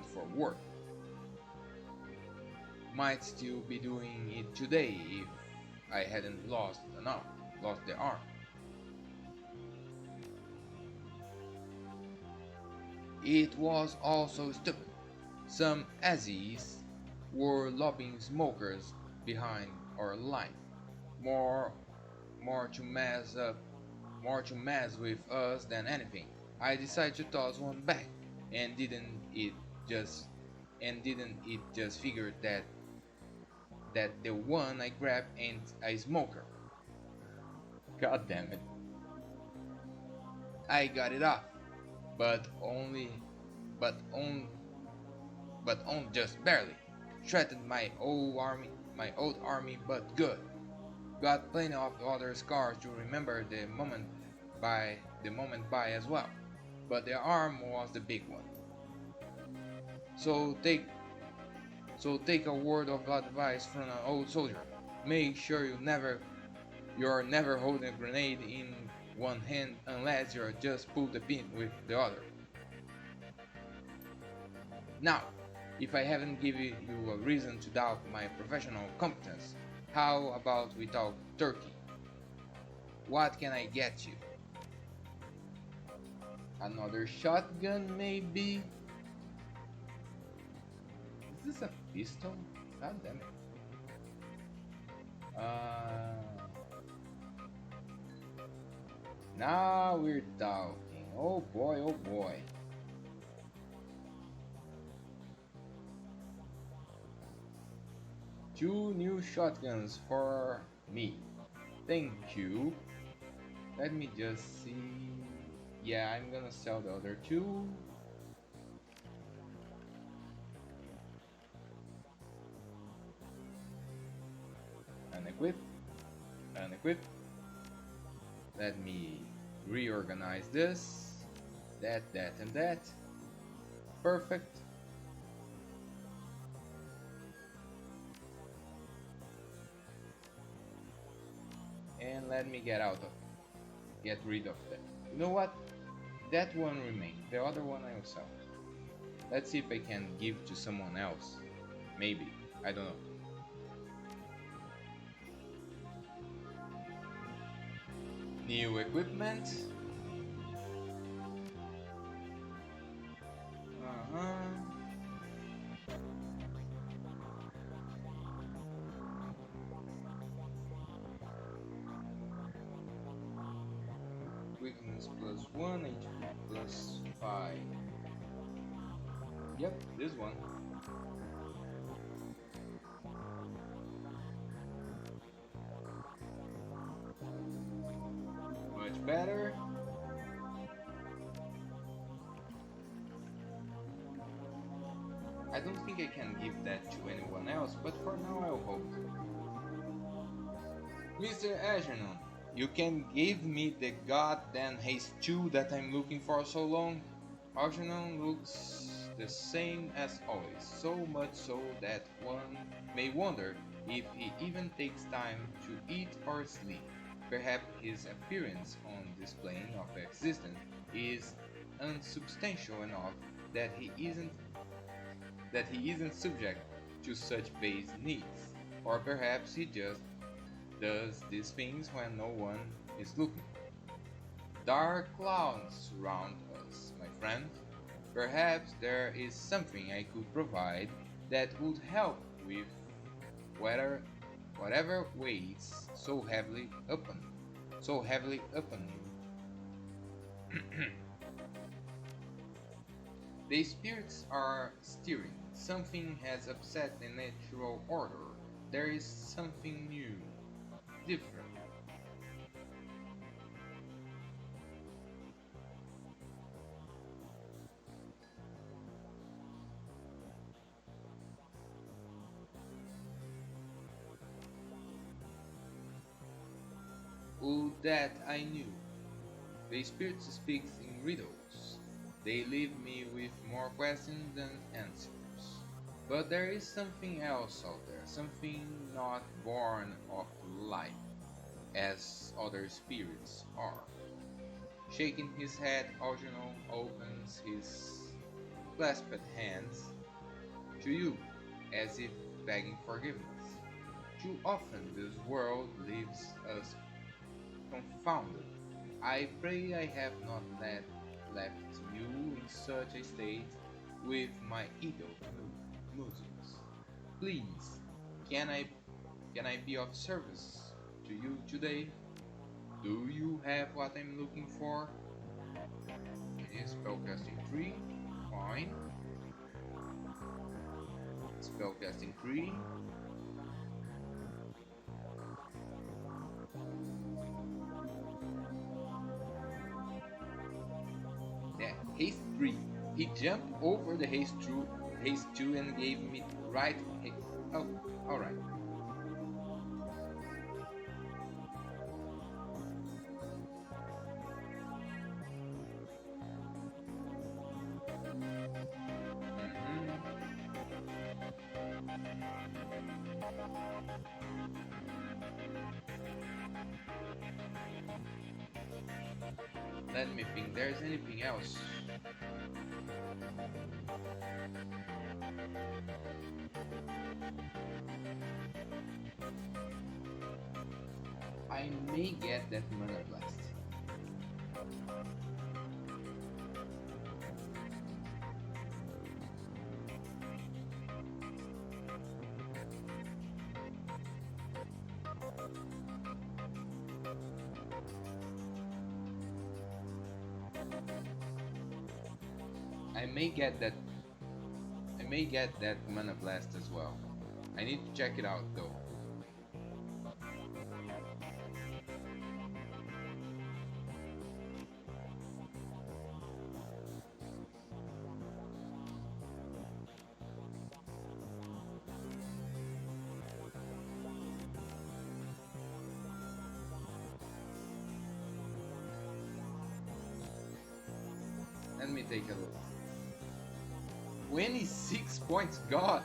for work. Might still be doing it today if I hadn't lost the arm. It was also stupid. Some Aussies were lobbying smokers behind our line, more, more to mess with us than anything. I decided to toss one back, and just didn't it just figure that the one I grabbed ain't a smoker. God damn it! I got it off, but only, but on, but on just barely. Threatened my old army, but good. Got plenty of other scars to remember the moment by as well. But the arm was the big one. So take a word of advice from an old soldier. Make sure you're never holding a grenade in one hand unless you're just pull the pin with the other. Now, if I haven't given you a reason to doubt my professional competence, how about we talk turkey? What can I get you? Another shotgun, maybe? Is this a pistol? God damn it. Now we're talking. Oh boy, oh boy. Two new shotguns for me. Thank you. Let me just see. Yeah, I'm gonna sell the other two. Unequip. Unequip. Let me reorganize this. That, and that. Perfect. and let me get rid of them. You know what? That one remains. The other one I will sell. Let's see if I can give to someone else. Maybe. I don't know. New equipment. Weakness +1, HP +5. Yep, this one. Much better. I don't think I can give that to anyone else, but for now I'll hold. Mr. Algernon, you can give me the goddamn haste 2 that I'm looking for so long? Algernon looks the same as always, so much so that one may wonder if he even takes time to eat or sleep. Perhaps his appearance on this plane of existence is unsubstantial enough that he isn't subject to such base needs, or perhaps he just does these things when no one is looking. Dark clouds surround us, my friend. Perhaps there is something I could provide that would help with whatever weighs so heavily upon you. The spirits are stirring. Something has upset the natural order. There is something new, different. Oh, that I knew. The spirit speaks in riddles. They leave me with more questions than answers. But there is something else out there, something not born of life, as other spirits are. Shaking his head, Algernon opens his clasped hands to you, as if begging forgiveness. Too often this world leaves us confounded. I pray I have not left you in such a state with my idle musings. Please, can I be of service to you today? Do you have what I'm looking for? It is spellcasting 3. Fine. Spellcasting 3. Yeah, haste 3. He jumped over the haste 2 and gave me right haste. Oh, alright. Let me think, there's anything else. I may get that mana blast. I may get that mana blast as well. I need to check it out though. Let me take a look. 26 points, God.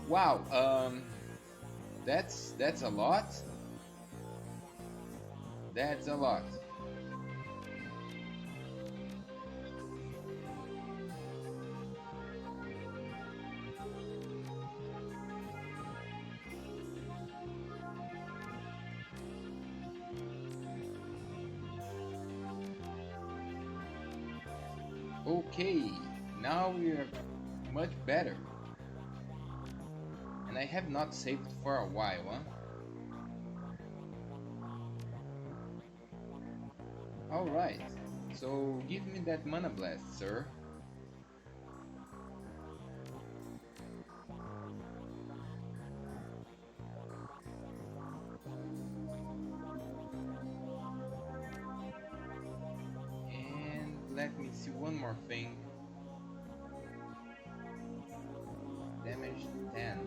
Wow, that's a lot. That's a lot. Okay, now we are much better. And I have not saved for a while, huh? Alright, so give me that mana blast, sir. And let me see one more thing. Damage 10.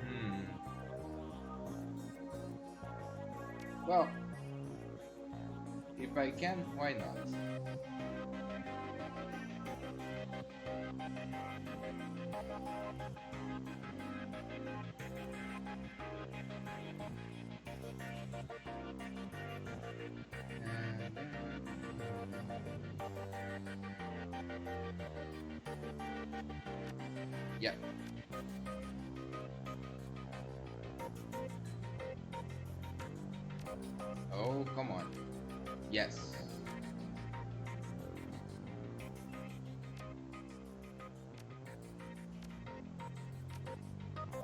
Hmm. Well, if I can, why not? Yeah. Oh, come on. Yes.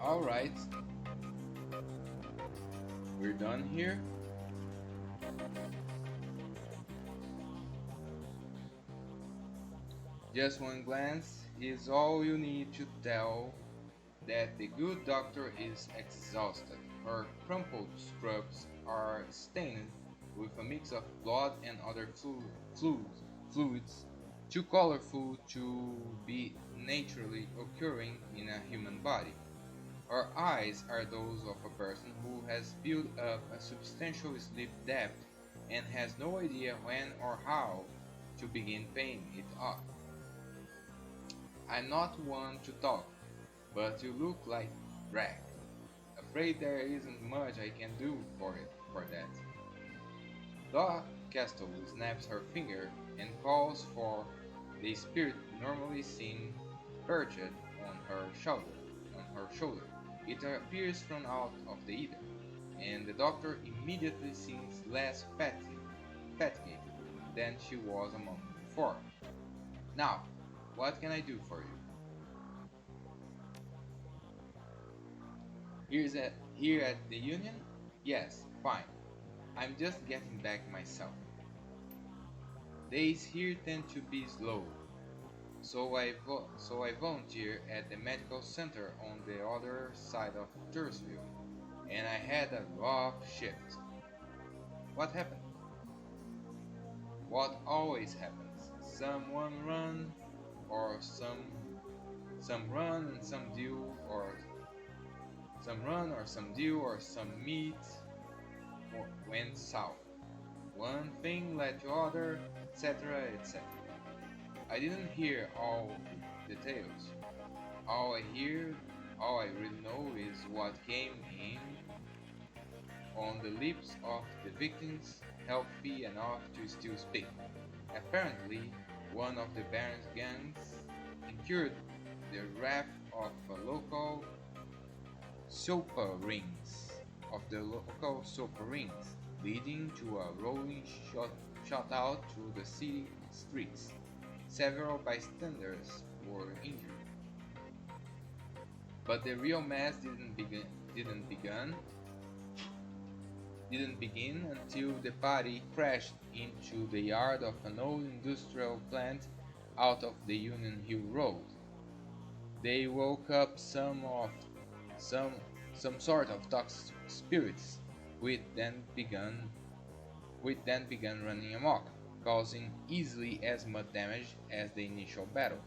Alright. We're done here. Just one glance is all you need to tell that the good doctor is exhausted. Her crumpled scrubs are stained with a mix of blood and other fluids, too colorful to be naturally occurring in a human body. Her eyes are those of a person who has built up a substantial sleep debt and has no idea when or how to begin paying it off. I'm not one to talk, but you look like wreck. Afraid there isn't much I can do for that. Doc Castle snaps her finger and calls for the spirit normally seen perched on her shoulder. It appears from out of the ether, and the doctor immediately seems less fatigued than she was a moment before. Now, what can I do for you? Here at the Union? Yes, fine. I'm just getting back myself. Days here tend to be slow, so I volunteer at the medical center on the other side of Thursville, and I had a rough shift. What happened? What always happens? Or some run and some dew or some meat went south. One thing led to other, etc., etc. I didn't hear all the details. All I hear, all I really know is what came in on the lips of the victims, healthy enough to still speak. Apparently, one of the Baron's gangs incurred the wrath of a local sopa rings, leading to a rolling shootout through the city streets. Several bystanders were injured, but the real mess didn't begin until the party crashed into the yard of an old industrial plant out of the Union Hill Road. They woke up some some sort of toxic spirits, which then began running amok, causing easily as much damage as the initial battle.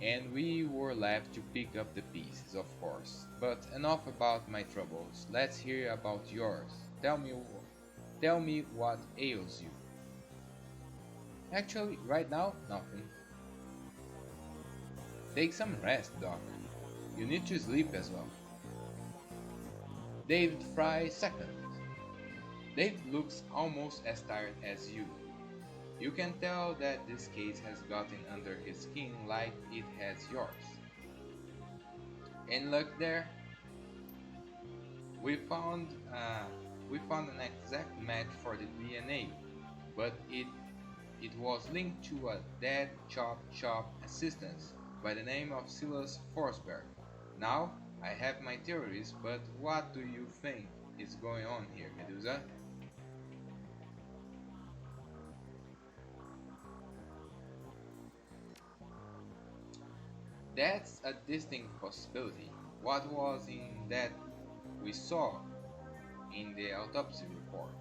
And we were left to pick up the pieces, of course. But enough about my troubles. Let's hear about yours. Tell me what ails you. Actually, right now, nothing. Take some rest, Doc. You need to sleep as well. David Fry second. David looks almost as tired as you. You can tell that this case has gotten under his skin like it has yours. And look there, we found an exact match for the DNA, but it was linked to a dead chop chop assistant by the name of Silas Forsberg. Now I have my theories, but what do you think is going on here, Medusa? That's a distinct possibility. What was in that we saw in the autopsy report?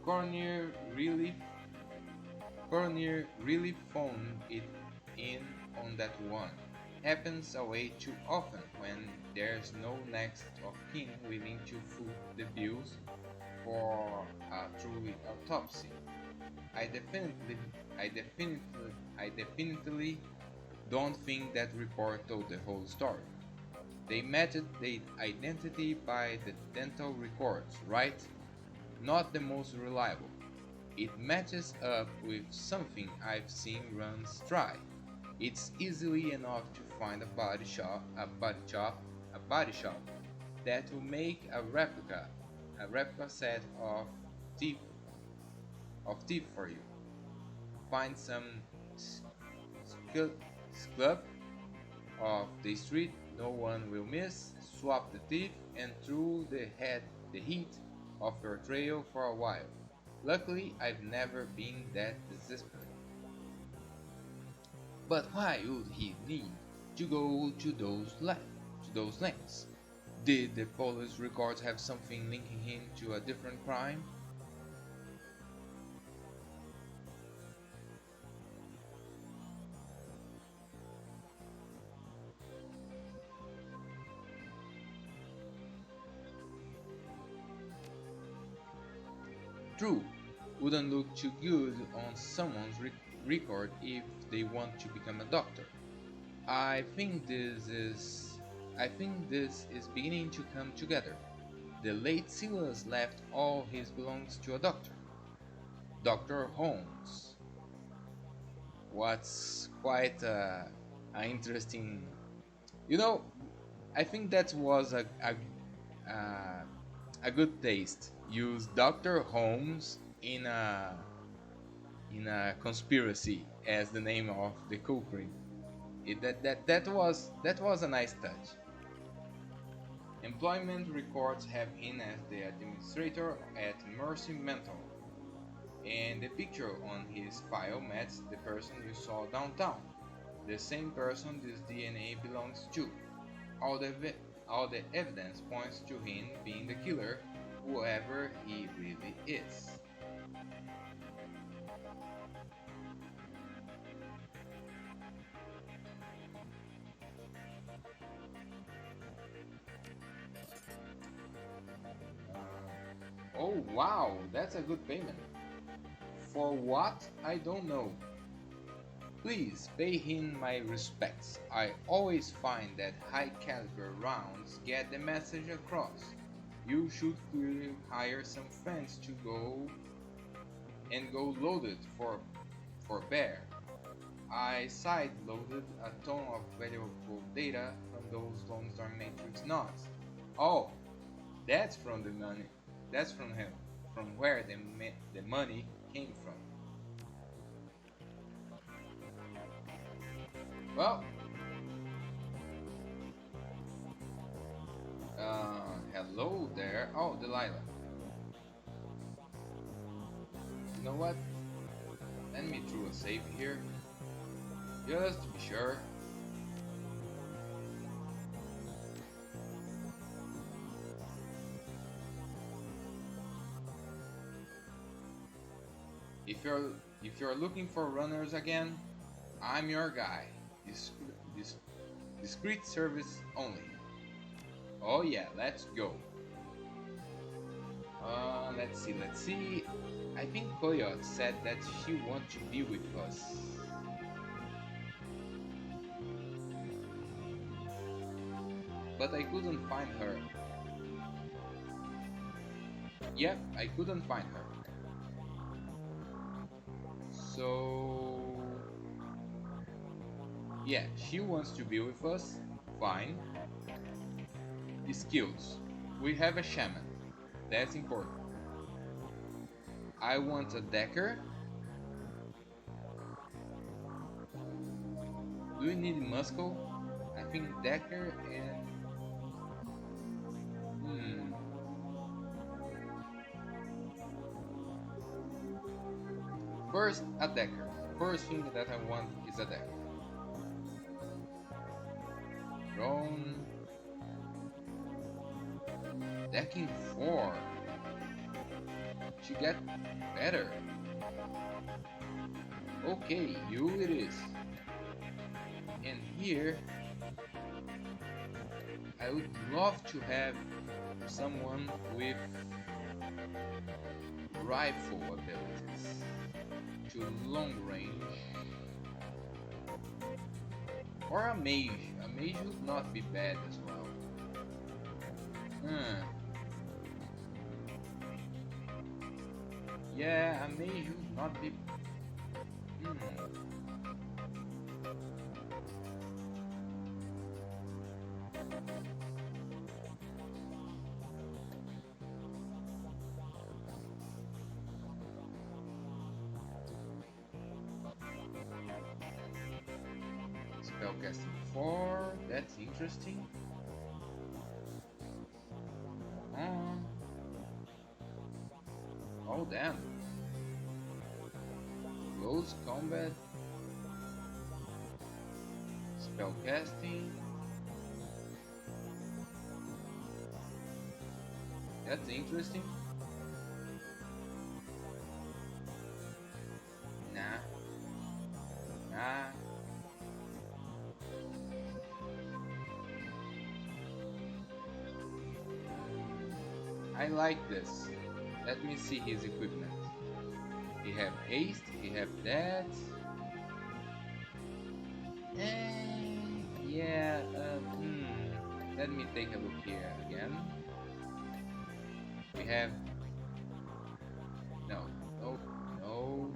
Coroner really Coroner really phoned it in on that one. Happens away too often when there's no next of kin willing to foot the bills for a true autopsy. I definitely, I definitely don't think that report told the whole story. They matched the identity by the dental records, right? Not the most reliable. It matches up with something I've seen runs dry. It's easily enough to find a body shop that will make a replica set teeth, teeth for you. Find some scrub of the street no one will miss, swap the teeth, and through the heat of your trail for a while. Luckily, I've never been that desperate. But why would he need to go to those lengths? Did the police records have something linking him to a different crime? True, wouldn't look too good on someone's record if they want to become a doctor. I think this is I think this is beginning to come together. The late Silas left all his belongings to a doctor, Dr. Holmes. What's quite a interesting, you know, I think that was a good taste. Use Dr. Holmes in a conspiracy as the name of the culprit. That was a nice touch. Employment records have him as the administrator at Mercy Mental, and the picture on his file matches the person you saw downtown, the same person this DNA belongs to. All the all the evidence points to him being the killer, whoever he really is. Oh wow, that's a good payment. For what? I don't know. Please pay him my respects. I always find that high caliber rounds get the message across. You should clearly hire some friends to go loaded for bear. I side loaded a ton of valuable data from those Lone Star Matrix nodes. Oh, that's from the money. That's from him. From where the money came from. Well, hello there. Oh, Delilah. You know what? Let me throw a save here, just to be sure. If you're looking for runners again, I'm your guy. This Discreet service only. Oh yeah, let's go. Let's see. I think Coyote said that she wants to be with us. But I couldn't find her. Yep, I couldn't find her. So... yeah, she wants to be with us. Fine. Skills. We have a shaman. That's important. I want a decker. Do we need muscle? I think decker and... Hmm. First, a decker. First thing that I want is a decker. Drone. Decking 4. She get better. Okay, you it is. And here, I would love to have someone with rifle abilities to long range, or a mage. A mage would not be bad as well. Hmm. Yeah, a mage would not be. Hmm. Spellcasting 4. That's interesting. Uh, oh damn. Close combat. Spellcasting. That's interesting. Nah. Nah. I like this. Let me see his equipment. He have haste, he have that. Yeah, let me take a look here again. We have... no, no, no.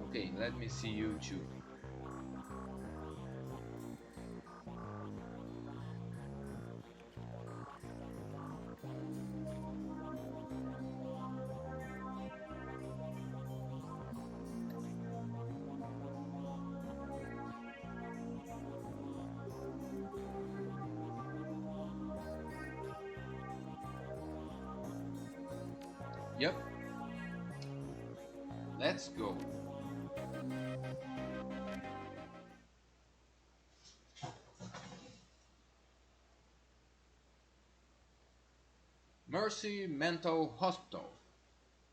Okay, let me see you too. Yep, let's go. Mercy Mental Hospital.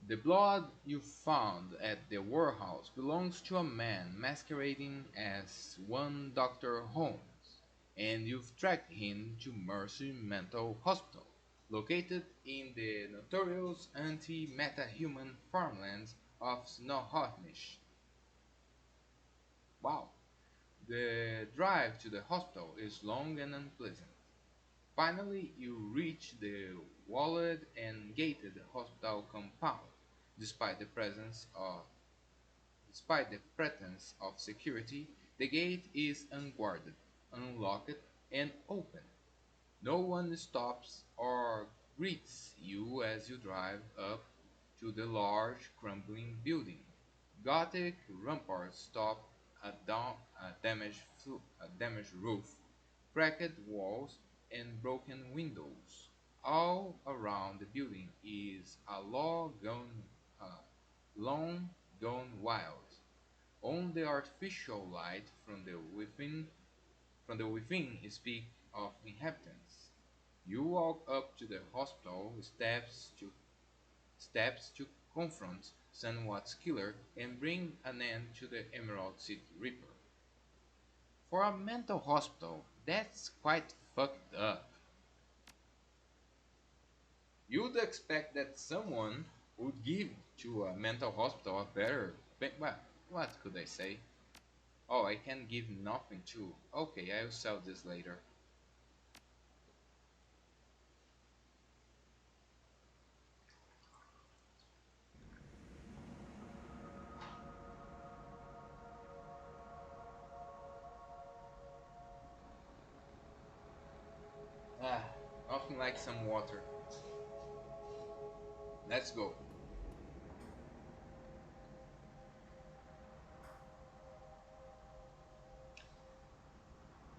The blood you found at the warehouse belongs to a man masquerading as one Dr. Holmes, and you've tracked him to Mercy Mental Hospital, located in the notorious anti-meta-human farmlands of Snohomish. Wow, the drive to the hospital is long and unpleasant. Finally, you reach the walled and gated hospital compound, despite the presence of despite the pretense of security. The gate is unguarded, unlocked, and open. No one stops or greets you as you drive up to the large, crumbling building. Gothic ramparts top a damaged roof, cracked walls, and broken windows. All around the building is a uh, lawn gone wild. Only the artificial light from the within speak of inhabitants. You walk up to the hospital steps to steps to confront Sunwat's killer and bring an end to the Emerald City Reaper. For a mental hospital, that's quite fucked up. You'd expect that someone would give to a mental hospital a better. Well, what could I say? Oh, I can give nothing too. Okay, I'll sell this later. Ah, nothing like some water. Let's go.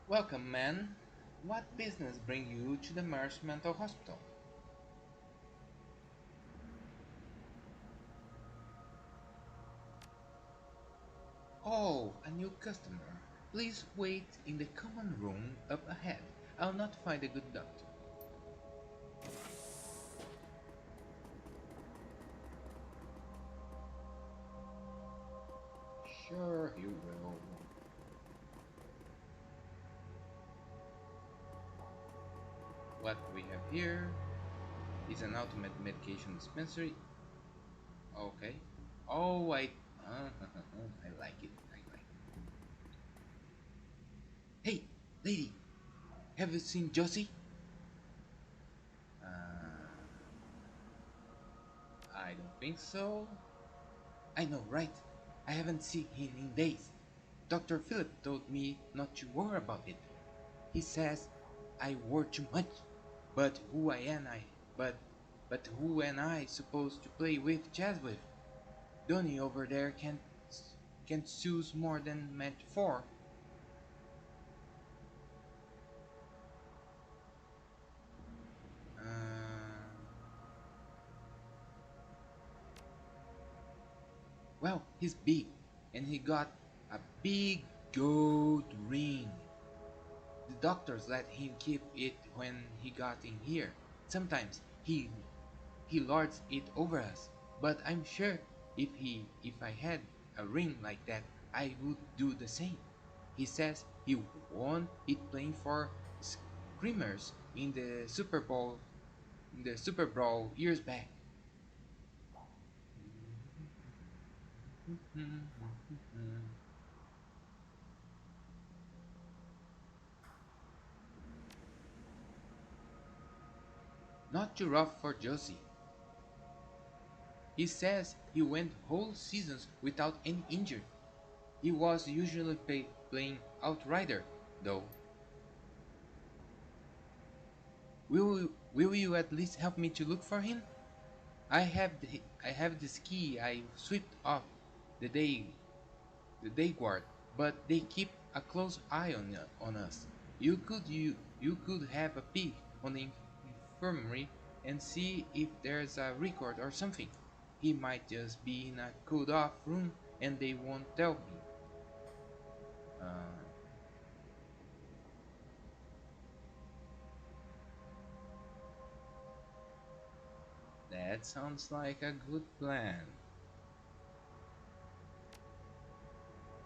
Welcome, man. What business bring you to the Mars Mental Hospital? Oh, a new customer. Please wait in the common room up ahead. I'll not find a good doctor. Sure, you will. What we have here is an automated medication dispensary. Okay. Oh, I like it. I like it. Hey, lady, have you seen Josie? I don't think so. I know, right? I haven't seen him in days. Dr. Philip told me not to worry about it. He says I worry too much. But who I am I? But who am I supposed to play with chess with? Donny over there can't choose more than match four. Uh, well, he's big, and he got a big gold ring. The doctors let him keep it when he got in here. Sometimes he lords it over us, but I'm sure if I had a ring like that, I would do the same. He says he won it playing for Screamers in the Super Bowl years back. Not too rough for Josie. He says he went whole seasons without any injury. He was usually playing outrider, though. Will you at least help me to look for him? I have the ski I swept off the day the day guard, but they keep a close eye on us. You could have a peek on the infirmary and see if there's a record or something. He might just be in a cooled off room and they won't tell me. Uh, that sounds like a good plan.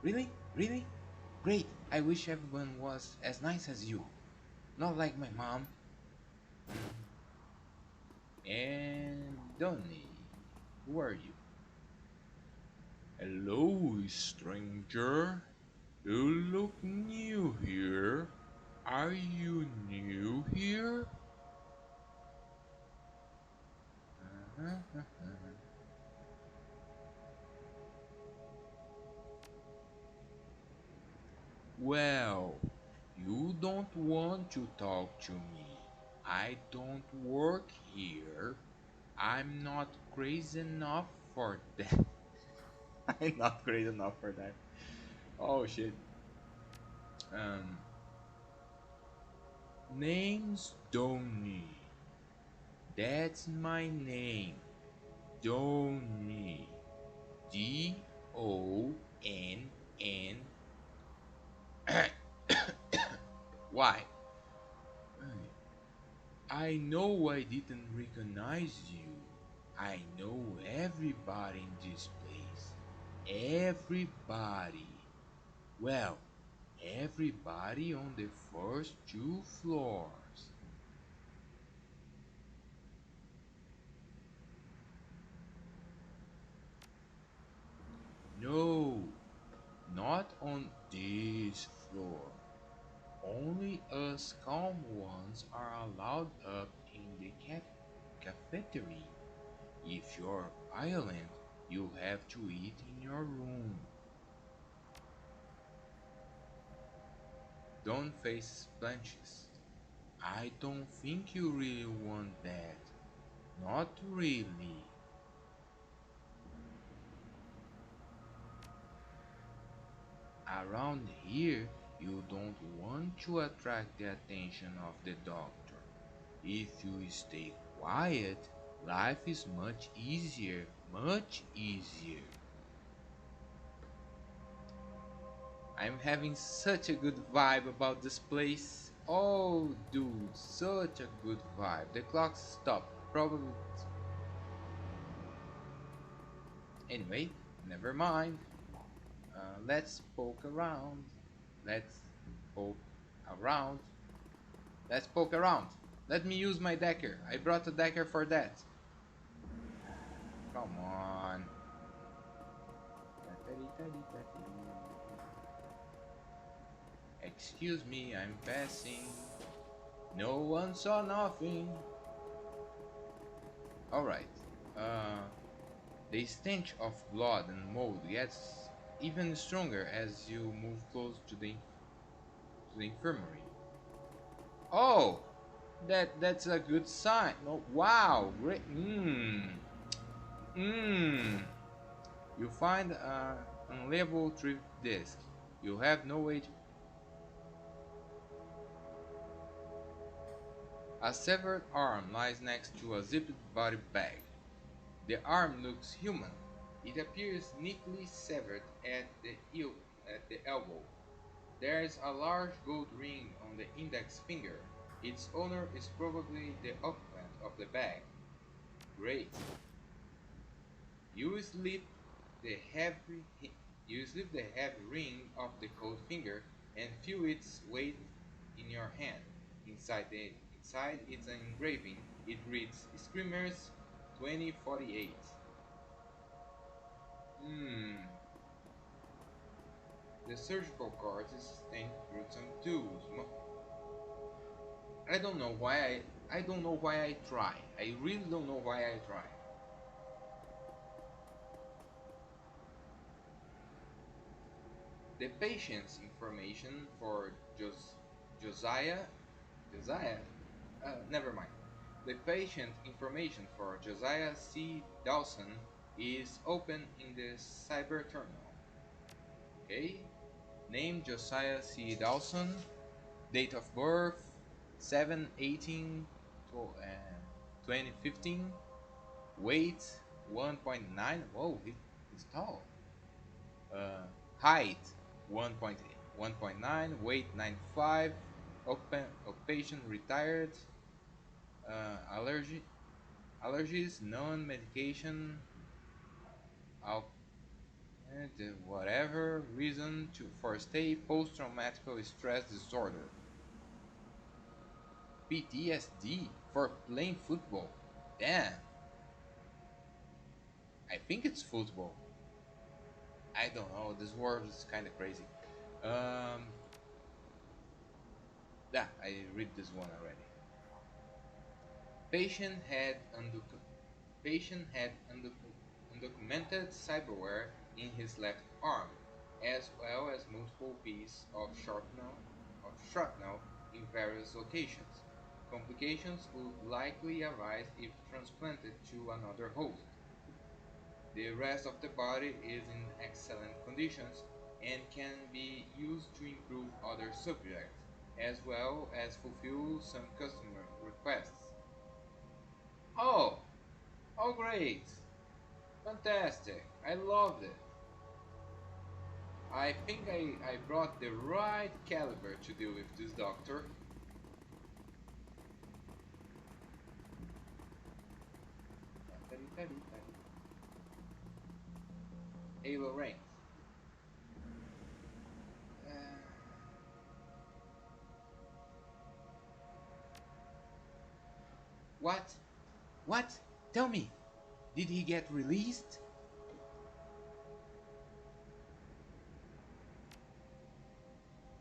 Really? Really? Great. I wish everyone was as nice as you. Not like my mom. And Donny, who are you? Hello, stranger. You look new here. Are you new here? Well, you don't want to talk to me. I don't work here. I'm not crazy enough for that. I'm not crazy enough for that. Oh shit. Um, name's Donny. That's my name. Donny. Donn. Why? I know I didn't recognize you. I know everybody in this place. Everybody. Well, everybody on the first two floors. No, not on this floor. Only us calm ones are allowed up in the cafeteria. If you're violent, you have to eat in your room. Don't face splotches. I don't think you really want that. Not really. Around here, you don't want to attract the attention of the doctor. If you stay quiet, life is much easier, much easier. I'm having such a good vibe about this place. Oh, dude, such a good vibe. The clock stopped. Probably. Anyway, never mind. Let's poke around. Let's poke around. Let's poke around. Let me use my decker. I brought a decker for that. Come on. Excuse me, I'm passing. No one saw nothing. Alright. The stench of blood and mold gets even stronger as you move close to the infirmary. Oh! That's a good sign. Oh, wow! Great. Mmm. You find an unlabeled trip disc. You have no way to... A severed arm lies next to a zipped body bag. The arm looks human. It appears neatly severed at the elbow. There is a large gold ring on the index finger. Its owner is probably the occupant of the bag. Great. You slip the heavy you slip the heavy ring off the cold finger and feel its weight in your hand. Inside it's an engraving. It reads Screamers 2048. Hmm. The surgical card is stained gruesome tools. I don't know why I don't know why I try. I really don't know why I try. The patient's information for Josiah Josiah never mind. The patient information for Josiah C. Dawson is open in the cyber terminal. Okay? Name Josiah C. Dawson. Date of birth 7/18 2015. Weight 1.9. Whoa, he's tall. Height 1.9. Weight 95. Occupation retired. Allergy allergies, non-medication, whatever reason for stay, post-traumatic stress disorder. PTSD for playing football. Damn. I think it's football. I don't know. This world is kind of crazy. Um, yeah, I read this one already. Patient had undocumented cyberware in his left arm, as well as multiple pieces of shrapnel in various locations. Complications would likely arise if transplanted to another host. The rest of the body is in excellent conditions and can be used to improve other subjects, as well as fulfill some customer requests. Oh, oh great! Fantastic! I loved it! I think I brought the right caliber to deal with this doctor. Teddy, Teddy. Halo ranks. Uh, what? What? Tell me. Did he get released?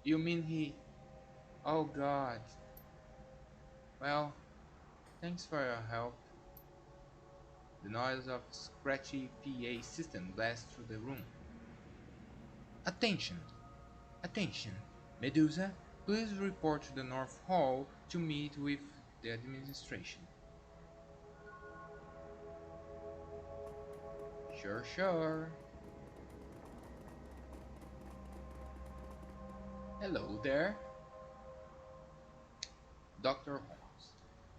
You mean he... Oh god. Well, thanks for your help. The noise of a scratchy PA system blasts through the room. Attention! Attention! Medusa, please report to the North Hall to meet with the administration. Sure, sure. Hello there. Dr. Holmes.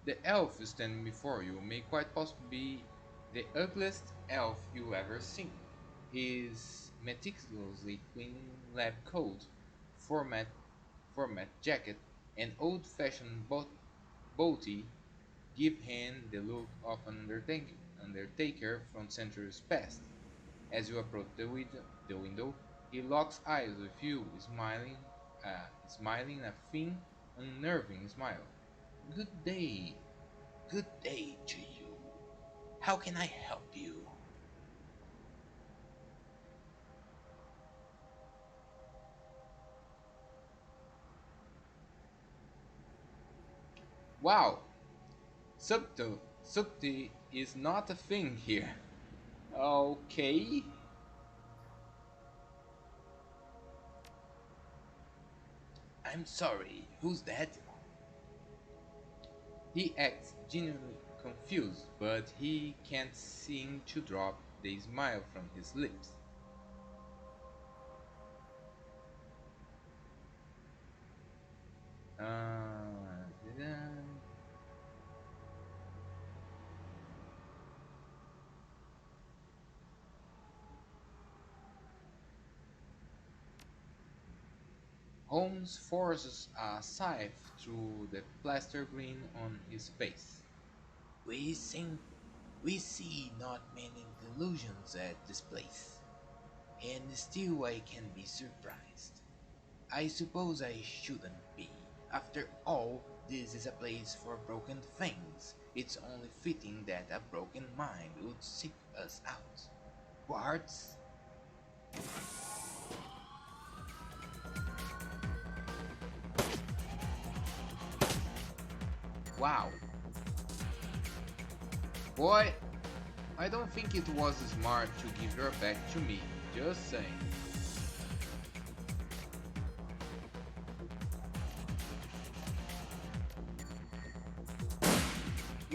The elf standing before you may quite possibly be the ugliest elf you've ever seen. His meticulously clean lab coat, format jacket, and old-fashioned boatie give him the look of an undertaker from centuries past. As you approach the window, he locks eyes with you, smiling a thin, unnerving smile. Good day to you. How can I help you? Wow, subtlety is not a thing here. Okay. I'm sorry, who's that? He acts genuinely confused, but he can't seem to drop the smile from his lips. Uh, Holmes forces a scythe through the plaster grin on his face. We think we see not many delusions at this place, and still I can be surprised. I suppose I shouldn't be. After all, this is a place for broken things. It's only fitting that a broken mind would seek us out. Guards? Wow. Boy, I don't think it was smart to give her back to me. Just saying.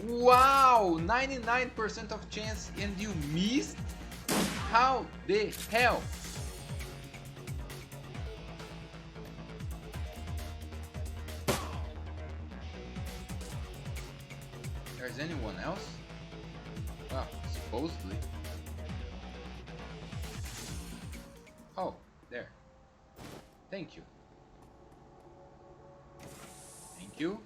Wow! 99% of chance and you missed? How the hell? There's anyone else? Well, supposedly. Oh, there. Thank you. Thank you.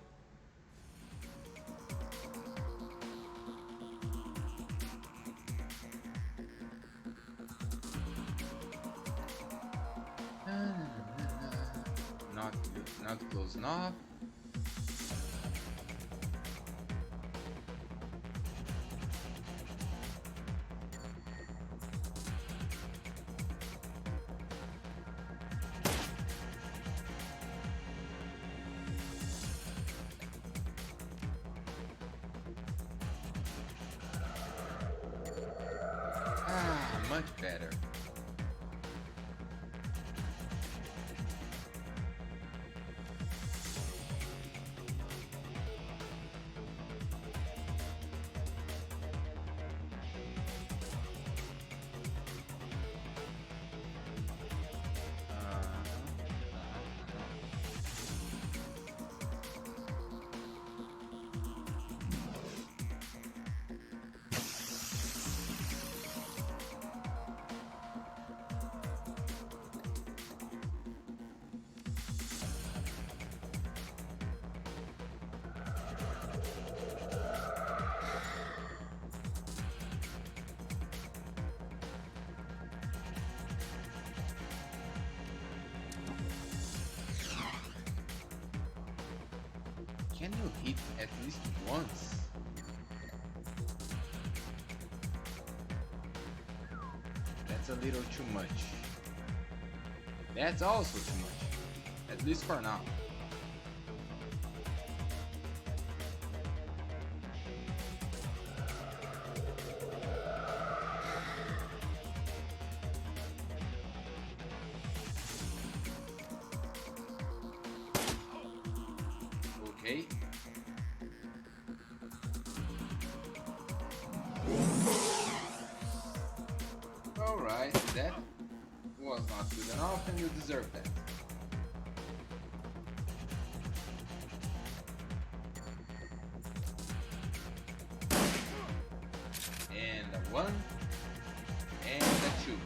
Not close enough. Much better. it at least once. That's a little too much. That's also too much, at least for now. Okay. Alright, that was not good enough and you deserve that. And a 1 and a 2.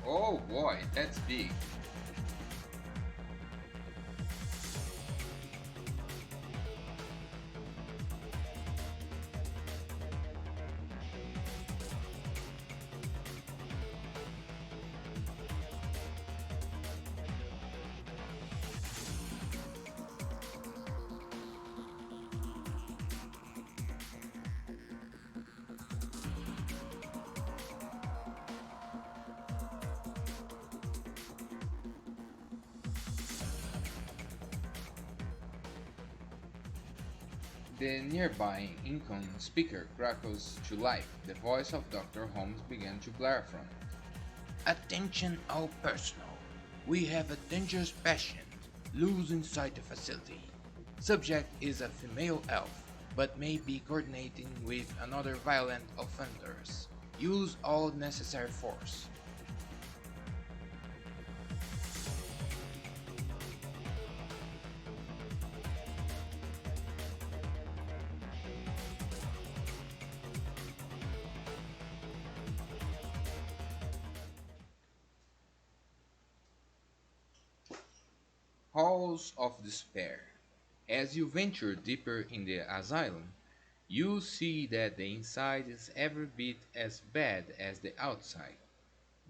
Oh boy, that's big. The nearby income speaker crackles to life. The voice of Dr. Holmes began to blare from it. Attention all personnel. We have a dangerous patient loose inside the facility. Subject is a female elf, but may be coordinating with another violent offenders. Use all necessary force. Halls of Despair. As you venture deeper in the asylum, you see that the inside is every bit as bad as the outside.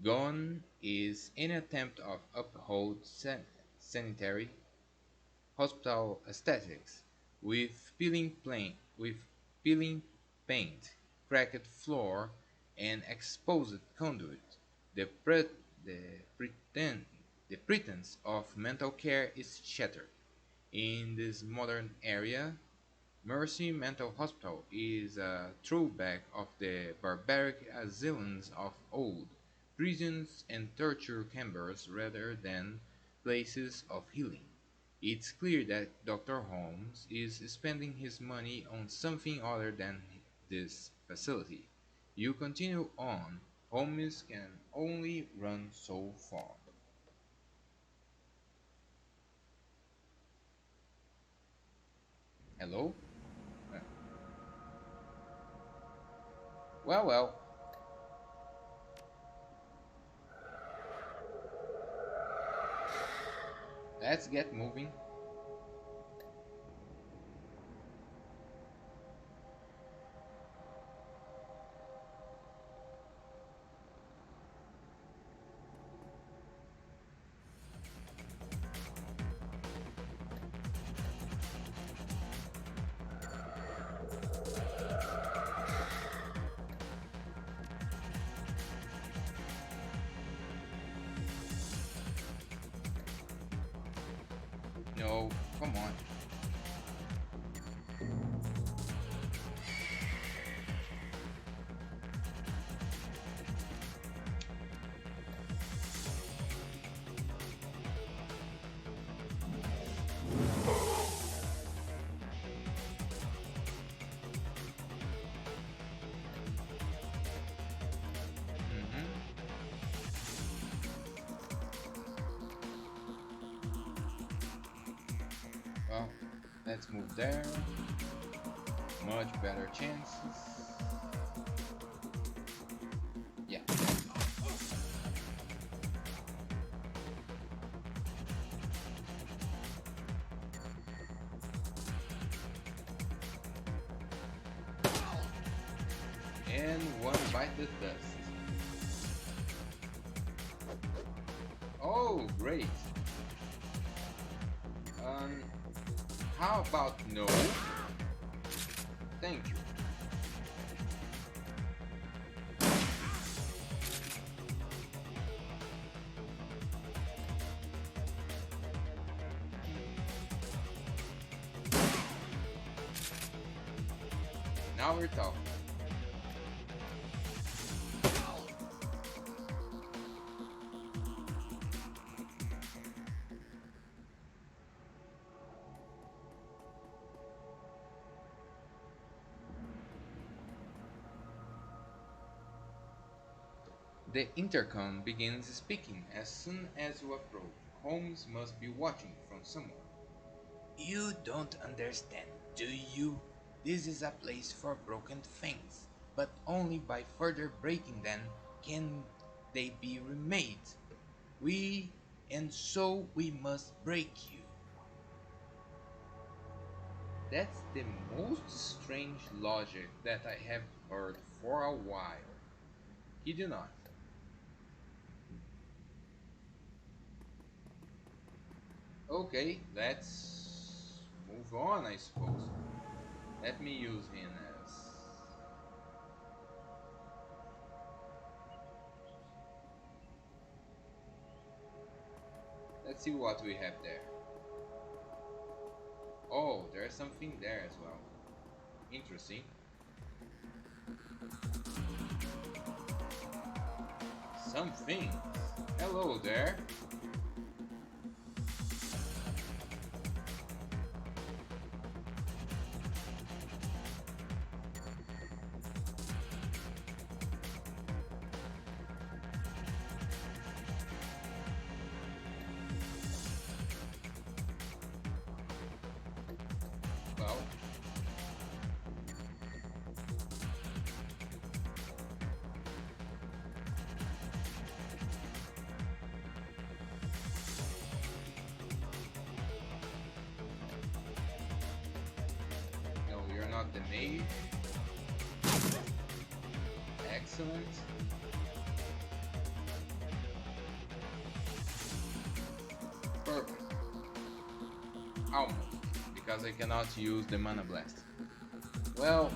Gone is any attempt of uphold sanitary hospital aesthetics with peeling paint, cracked floor, and exposed conduit. The, pre- the, pretend, the pretense of mental care is shattered. In this modern area, Mercy Mental Hospital is a throwback of the barbaric asylums of old, prisons and torture chambers rather than places of healing. It's clear that Dr. Holmes is spending his money on something other than this facility. You continue on. Holmes can only run so far. Hello? Uh, Well, well, let's get moving. No, come on. Mhm. Well, let's move there. Much better chances. Yeah. And one bite the dust. Oh, great. How about no? Thank you. Now we're talking. The intercom begins speaking as soon as you approach. Holmes must be watching from somewhere. You don't understand, do you? This is a place for broken things, but only by further breaking them can they be remade. And so we must break you. That's the most strange logic that I have heard for a while. Kid you not. Okay, let's move on, I suppose. Let me use him as... Let's see what we have there. Oh, there's something there as well. Interesting. Something. Hello there. Well, no, you're not the mage. Excellent. Perfect. Almost, because I cannot use the mana blast. Well,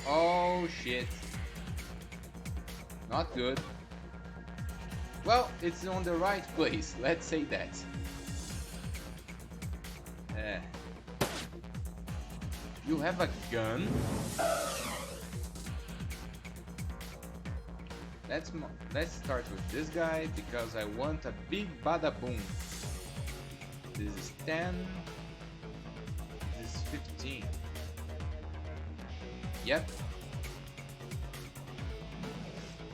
oh shit. Not good. Well, it's on the right place, let's say that. You have a gun? Let's start with this guy because I want a big bada boom. This is 10. This is 15. Yep.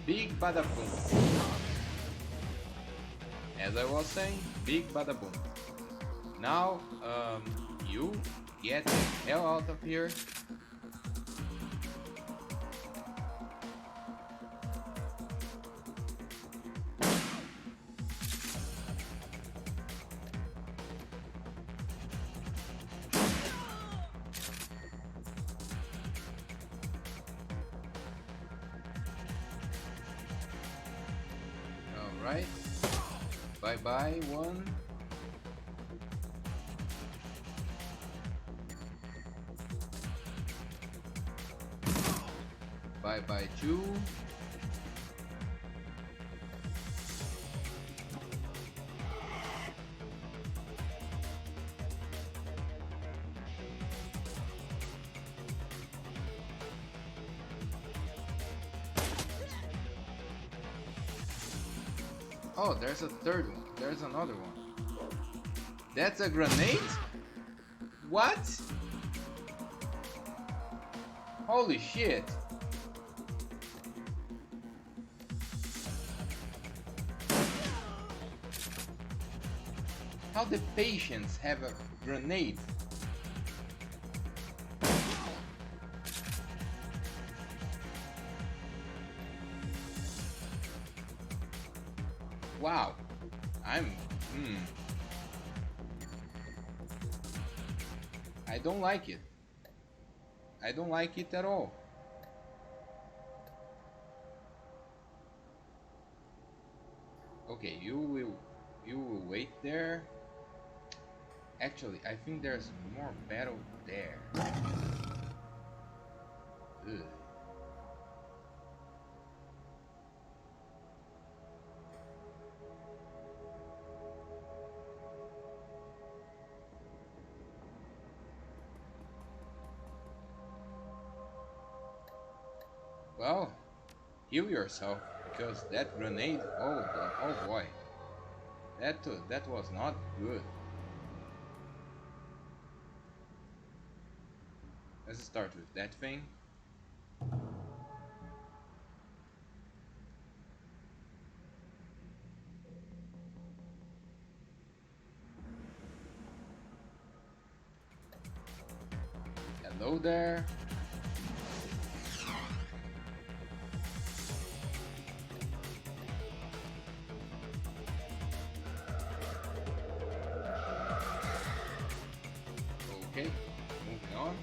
Big bada boom. As I was saying, big bada boom. Now, you get the hell out of here. Alright. Bye bye, one. Bye bye, two. Oh, there's a third one. There's another one. That's a grenade? What? Holy shit. How the patients have a grenade? I don't like it. I don't like it at all. Okay, you will wait there. Actually, I think there's more battle there. Ugh. Well, heal yourself because that grenade. Oh boy, that was not good. Let's start with that thing. Hello there. Okay, moving on.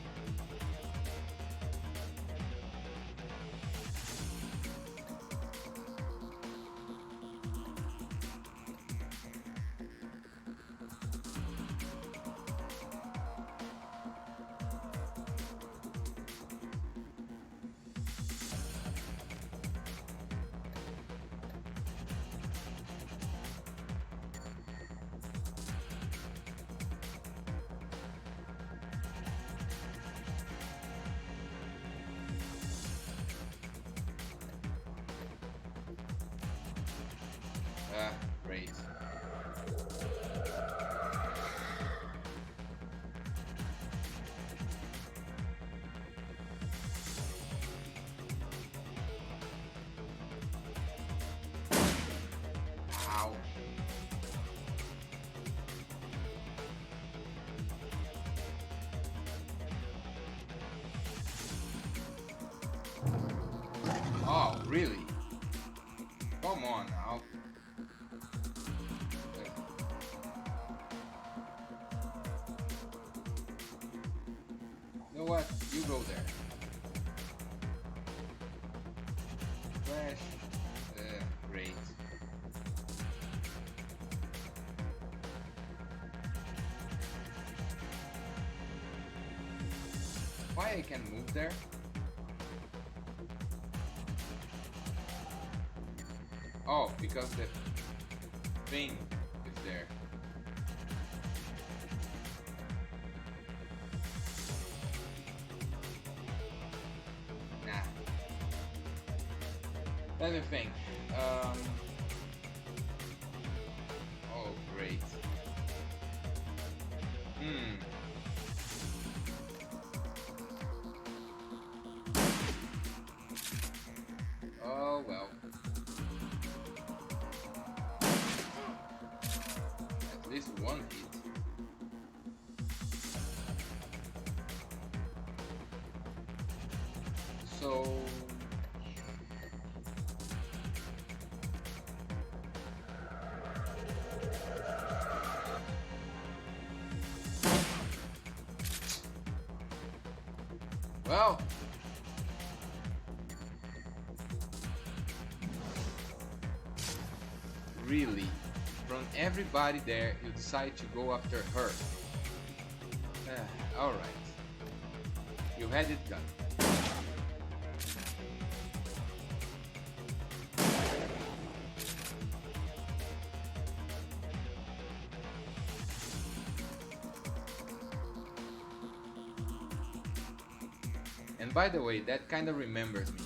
Ah, great. Ow. Oh, really? Come on now. You know what? You go there. Flash. Great. Why I can move there? Oh, because the thing is there. Nah. Let me think. Oh, great. Oh, well. At least one hit. So... Well... Really? From everybody there, you decide to go after her. Alright. You had it done. And by the way, that kind of remembers me.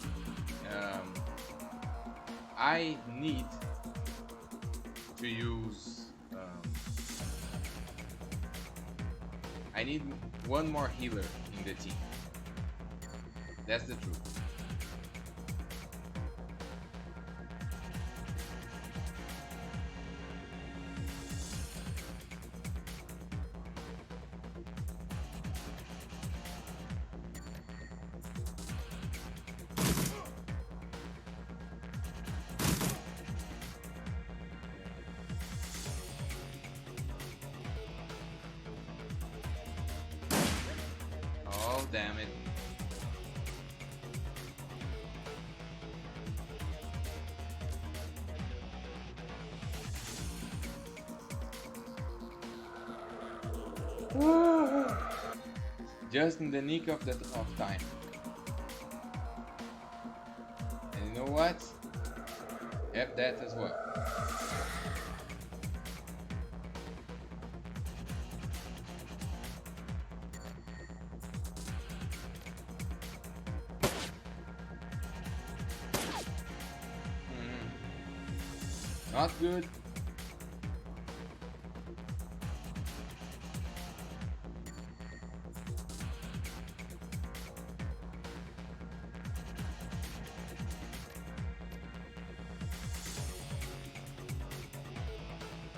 I need to use... I need one more healer in the team. That's the truth. damn it. Just in the nick of time. And you know what? Have that as well. Not good.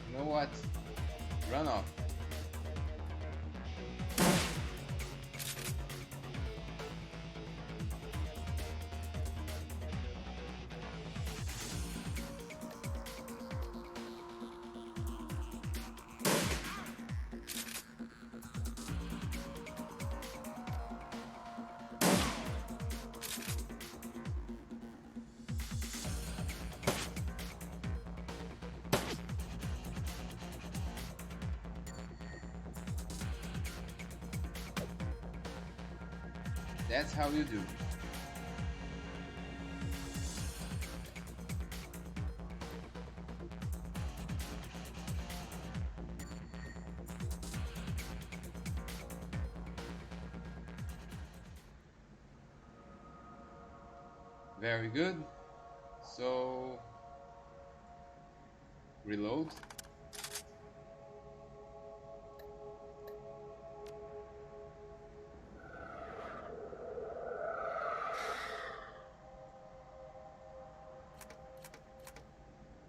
You know what? Run off. That's how you do. Very good. So reload.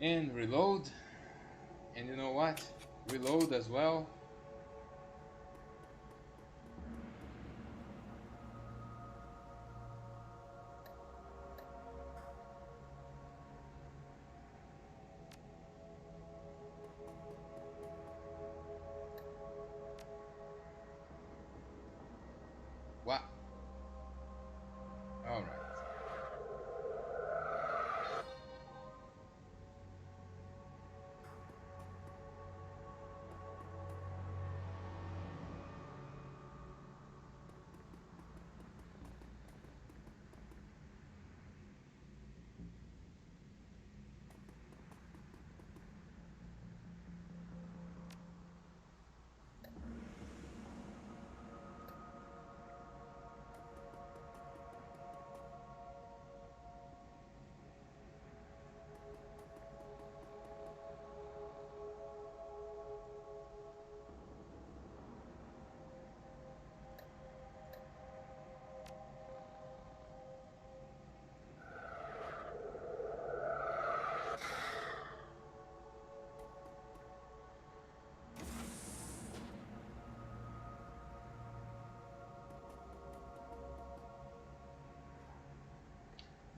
And reload. And you know what? Reload as well. What? All right.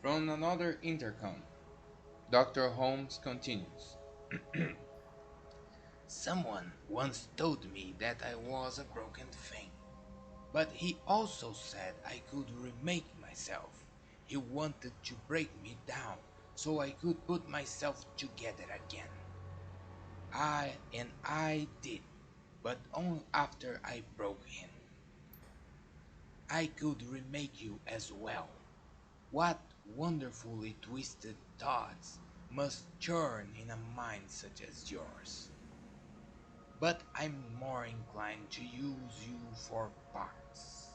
From another intercom, Dr. Holmes continues. Someone once told me that I was a broken thing, but he also said I could remake myself. He wanted to break me down so I could put myself together again. I did, but only after I broke him. I could remake you as well. What wonderfully twisted thoughts must churn in a mind such as yours. But I'm more inclined to use you for parts.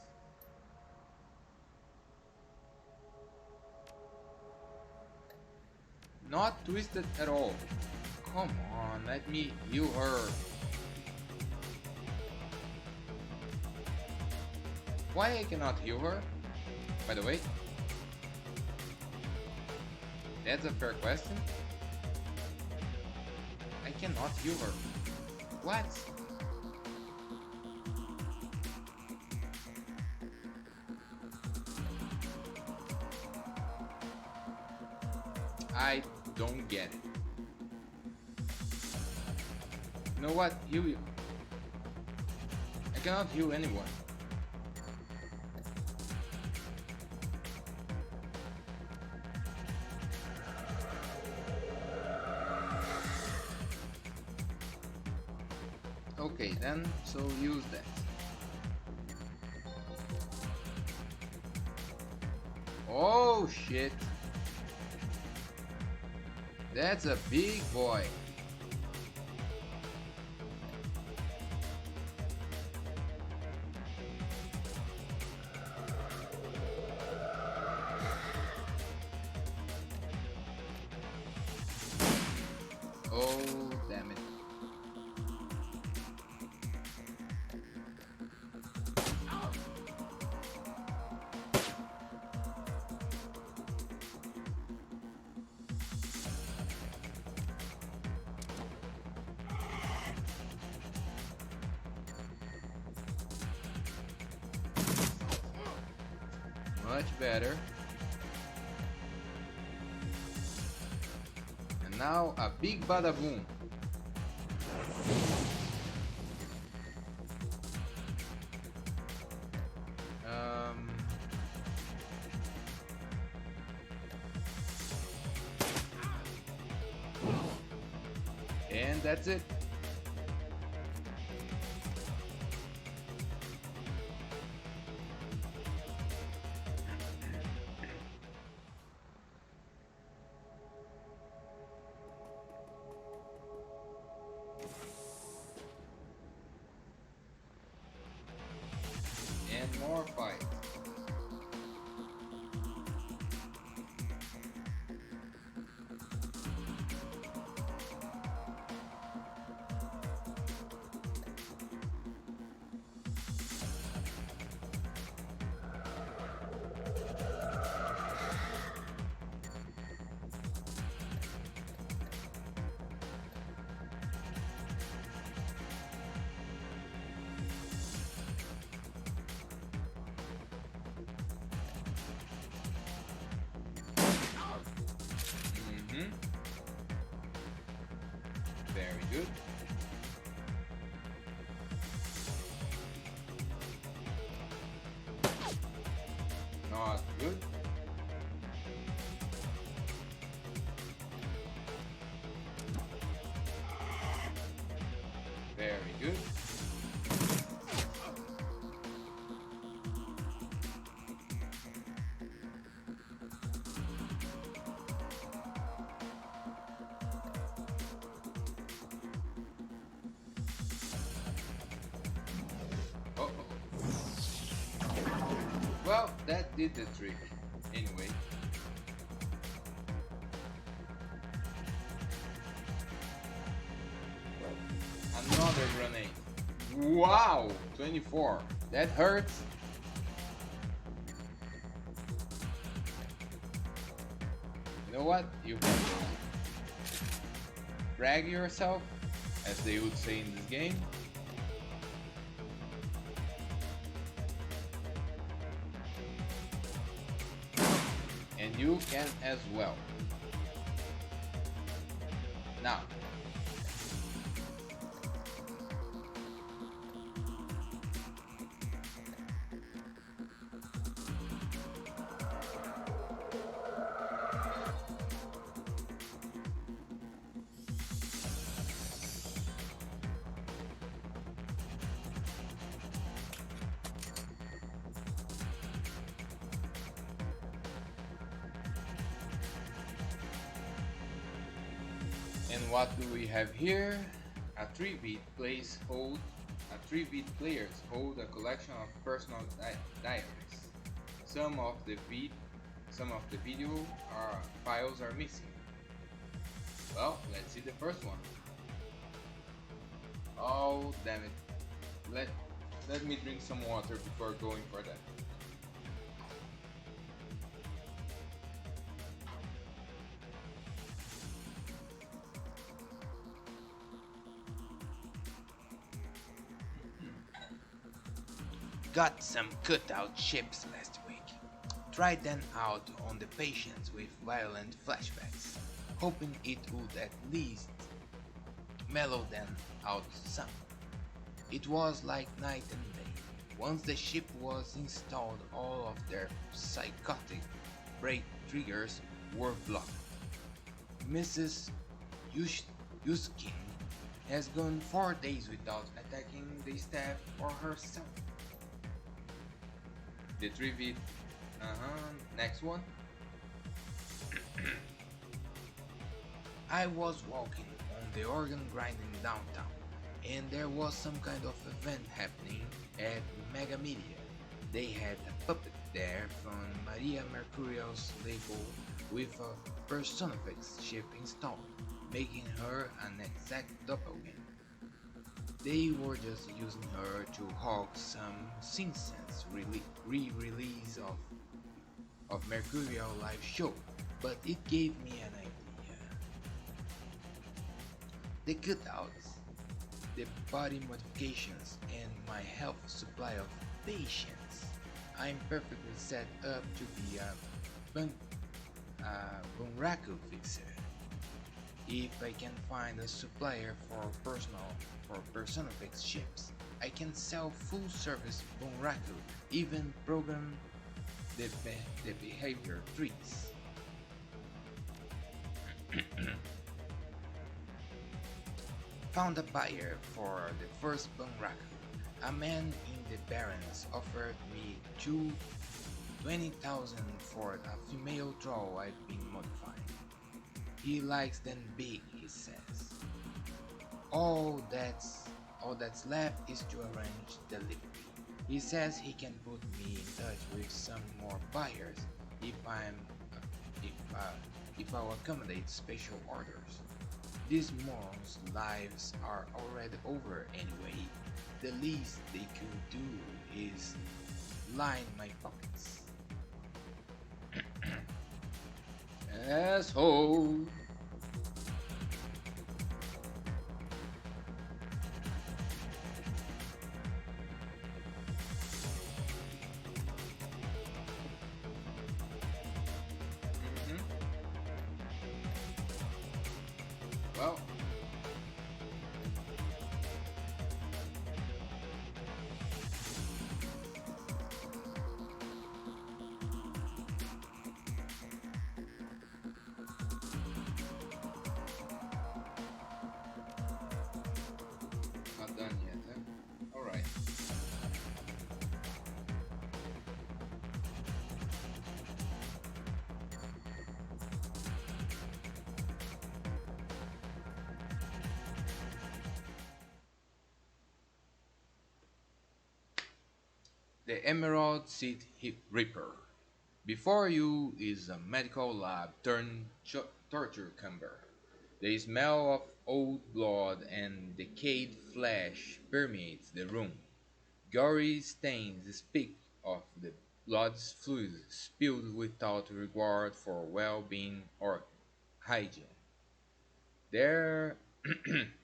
Not twisted at all. Come on, let me heal her. Why I cannot heal her? By the way, that's a fair question. I cannot heal her. What? I don't get it. You know what? Heal you. I cannot heal anyone. Okay, then, so use that. Oh shit! That's a big boy. Oh, damn it. Much better. And now a big bada boom. And that's it. And more fight. Very good. Not good. Very good. Uh-oh. Well, that did the trick. Anyway. Another grenade. Wow! 24. That hurts. You know what? You can brag yourself, as they would say in this game. And you can as well. Now, and what do we have here? A 3-bit players hold a collection of personal diaries. Some of the video files are missing. Well, let's see the first one. Oh damn it! Let me drink some water before going for that. Got some cutout ships last week. Tried them out on the patients with violent flashbacks, hoping it would at least mellow them out some. It was like night and day. Once the ship was installed, all of their psychotic brake triggers were blocked. Mrs. Yushkin has gone 4 days without attacking the staff or herself. The 3v. Next one. I was walking on the organ grinding downtown, and there was some kind of event happening at Mega Media. They had a puppet there from Maria Mercurial's label with a Personifex chip installed, making her an exact doppelganger. They were just using her to hawk some Simpsons re-release of Mercurial live show, but it gave me an idea. The cutouts, the body modifications, and my health supply of patience. I'm perfectly set up to be a Bunraku fixer. If I can find a supplier for Personifex chips, I can sell full service Bunraku, even program the behavior trees. Found a buyer for the first Bunraku. A man in the Barrens offered me 20,000 for a female troll I've been modifying. He likes them big, he says. All that's all that's left is to arrange delivery. He says he can put me in touch with some more buyers if I'm if if I'll accommodate special orders. These morons' lives are already over anyway. The least they could do is line my pockets. Asshole. Mhm. Well, not done yet, huh? Alright. The Emerald Seed Reaper. Before you is a medical lab turned torture chamber. The smell of old blood and decayed flesh permeates the room. Gory stains speak of the blood's fluid spilled without regard for well-being or hygiene. There,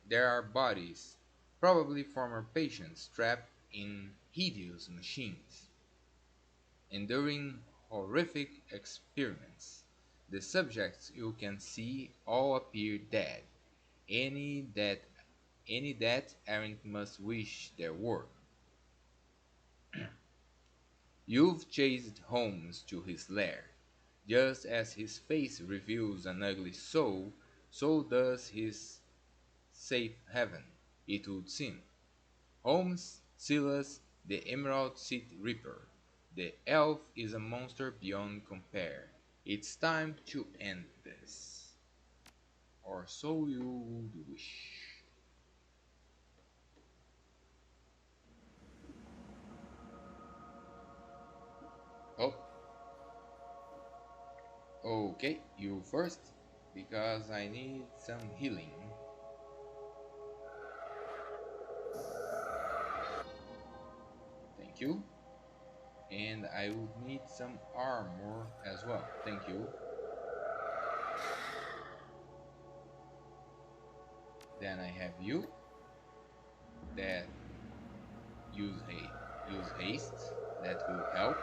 there are bodies, probably former patients, trapped in hideous machines, enduring horrific experiments. The subjects you can see all appear dead. Any that any that aren't must wish there were. You've chased Holmes to his lair. Just as his face reveals an ugly soul, so does his safe haven, it would seem. Holmes, Silas, the Emerald City Reaper. The elf is a monster beyond compare. It's time to end this. Or so you would wish. Oh, okay, you first, because I need some healing. Thank you. And I would need some armor as well. Thank you. Then I have you that use haste. That will help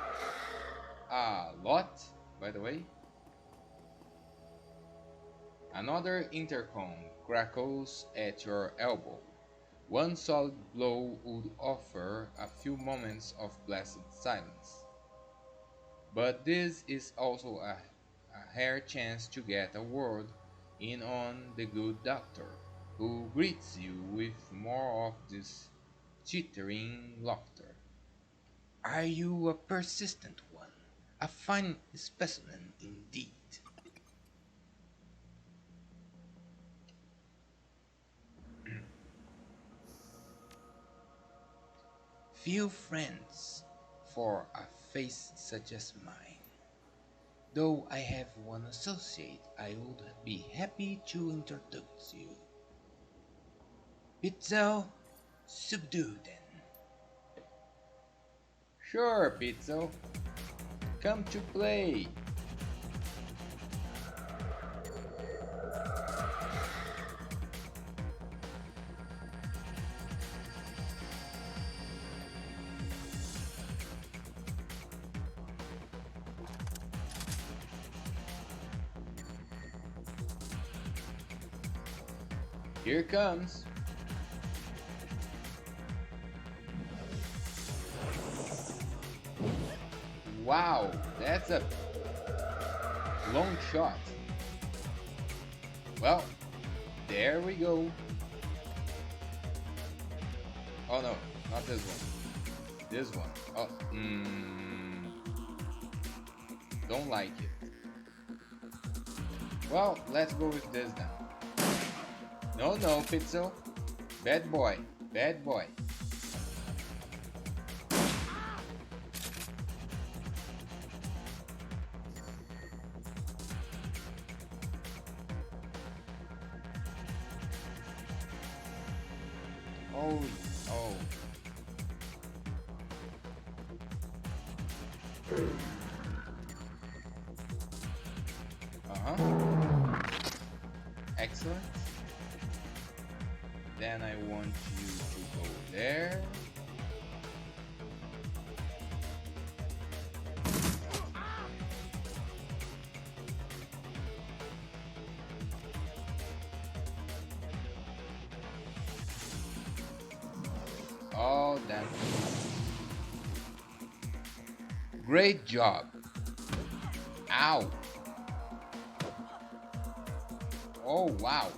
a lot. By the way, another intercom crackles at your elbow. One solid blow would offer a few moments of blessed silence. But this is also a rare chance to get a word in on the good doctor. who greets you with more of this chittering laughter. Are you a persistent one? A fine specimen indeed. Few friends for a face such as mine. Though I have one associate, I would be happy to introduce you. Pizzo, subdue then. Sure, Pizzo, come to play. Here comes. Wow, that's a long shot. Well, there we go. Oh no, not this one. This one. Oh, don't like it. Well, let's go with this then. No, no, Pizzo. Bad boy, bad boy. Oh, oh. Uh-huh. Excellent. Then I want you to go there. Oh, damn. Great job. Ow. Oh, wow.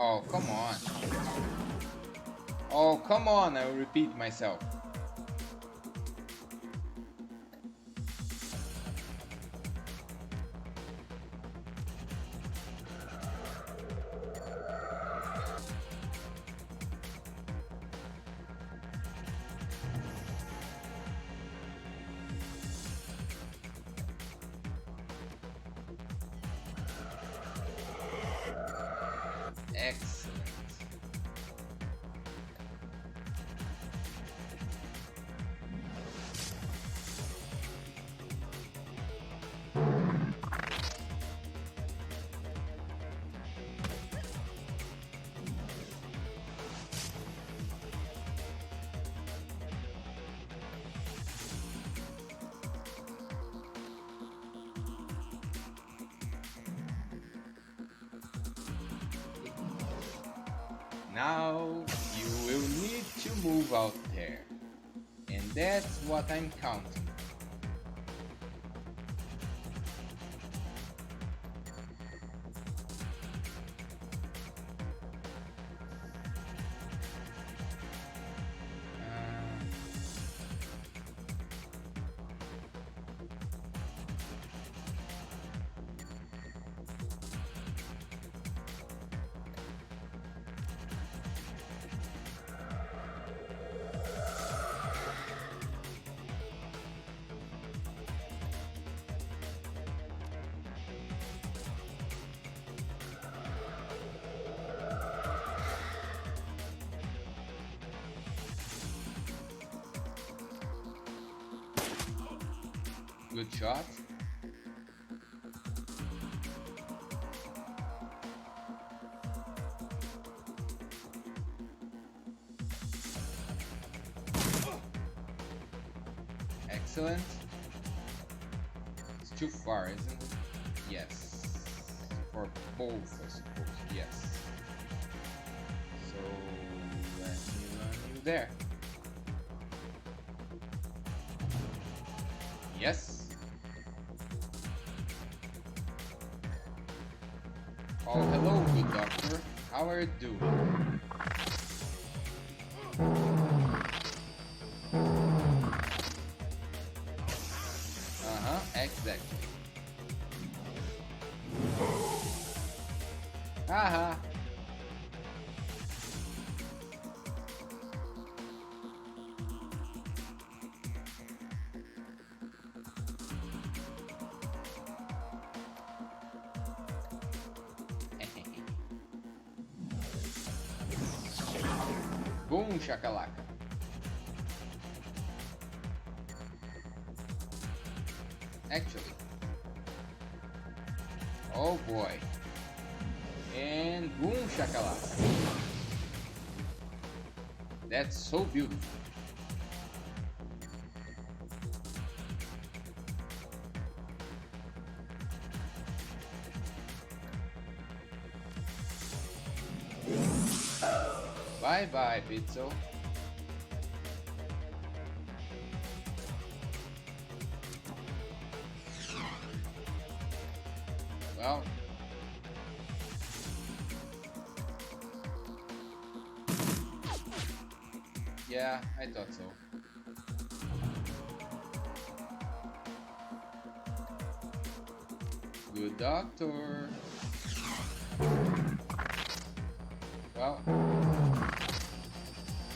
Oh, come on. Oh, come on, I will repeat myself. Excellent. Now you will need to move out there. And that's what I'm counting. Good shot. Excellent. It's too far, isn't it? Yes. For both, I suppose. Yes. So let me run you there. Yes. Oh, hello, good doctor. How are you doing? Uh-huh, exactly. Haha. Boom shakalaka. Actually. Oh boy. And boom shakalaka. That's so beautiful. Bye bye, Pizzo. Well, yeah, I thought so. Good doctor. Well,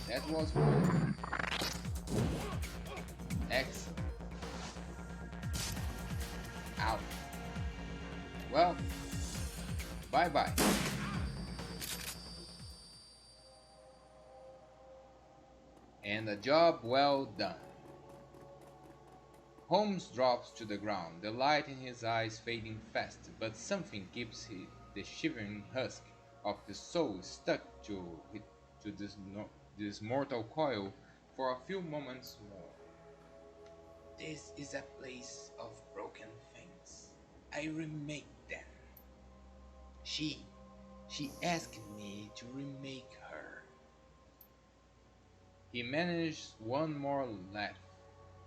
that was one. Excellent. Out. Well, bye bye. And a job well done. Holmes drops to the ground, the light in his eyes fading fast, but something keeps the shivering husk of the soul stuck to this mortal coil for a few moments more. This is a place of broken things. I remake them. She, she asked me to remake her. He managed one more laugh,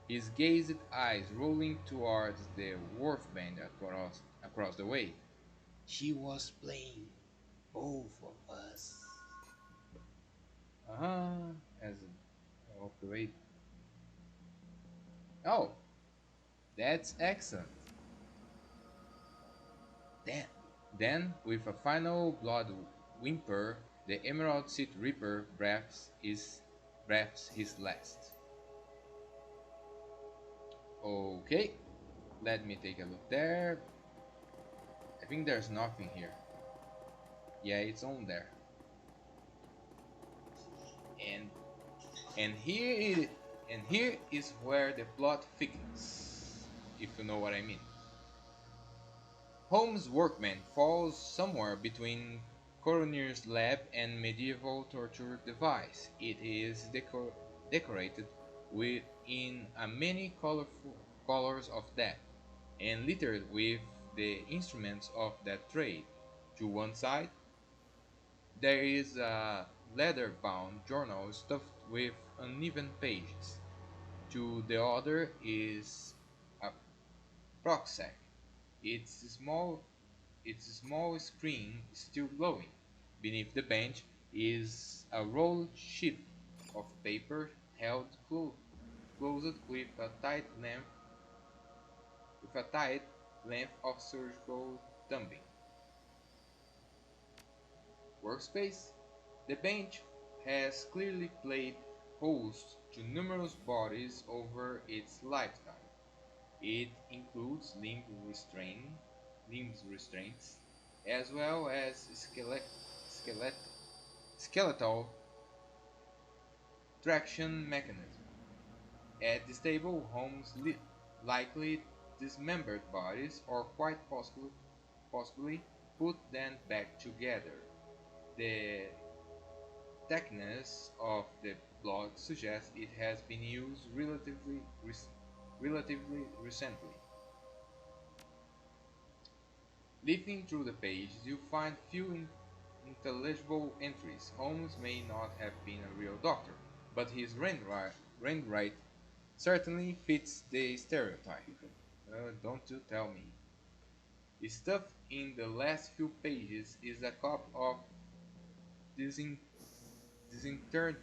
his glazed eyes rolling towards the wharfband across the way. She was playing both of us. Uh-huh, as operate. Oh, that's excellent. Then, Then, with a final blood whimper, the Emerald City Reaper breathes his last. Okay, let me take a look there. I think there's nothing here. Yeah, it's on there. And and here is where the plot thickens, if you know what I mean. Holmes' workman falls somewhere between coroner's lab and medieval torture device. It is decorated with in a many colorful colors of death and littered with the instruments of that trade. To one side, there is a leather-bound journal stuffed with uneven pages. To the other is a rucksack, its small its small screen still glowing. Beneath the bench is a rolled sheet of paper held closed with a tight length of surgical dumping. Workspace. The bench has clearly played host to numerous bodies over its lifetime. It includes limb restraints, as well as skelet, skeletal traction mechanism. At this table, Holmes likely dismembered bodies or quite possibly put them back together. The thickness of the blood suggests it has been used relatively recently. Leafing through the pages, you find few intelligible entries. Holmes may not have been a real doctor, but his handwriting certainly fits the stereotype. Don't you tell me. Stuff in the last few pages is a copy of disin- disinter-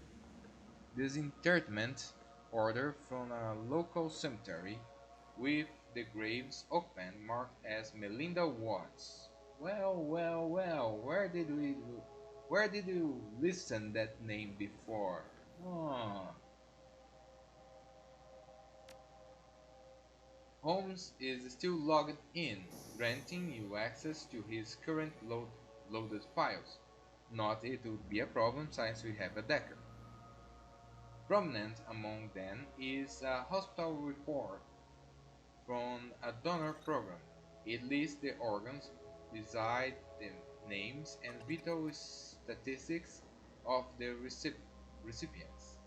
disinterment order from a local cemetery with the graves open marked as Melinda Watts. Well, well, well, where did you listen that name before? Ah, Holmes is still logged in, granting you access to his current loaded files. Not it would be a problem since we have a Decker. Prominent among them is a hospital report from a donor program. It lists the organs, beside the names and vital statistics of the recipients.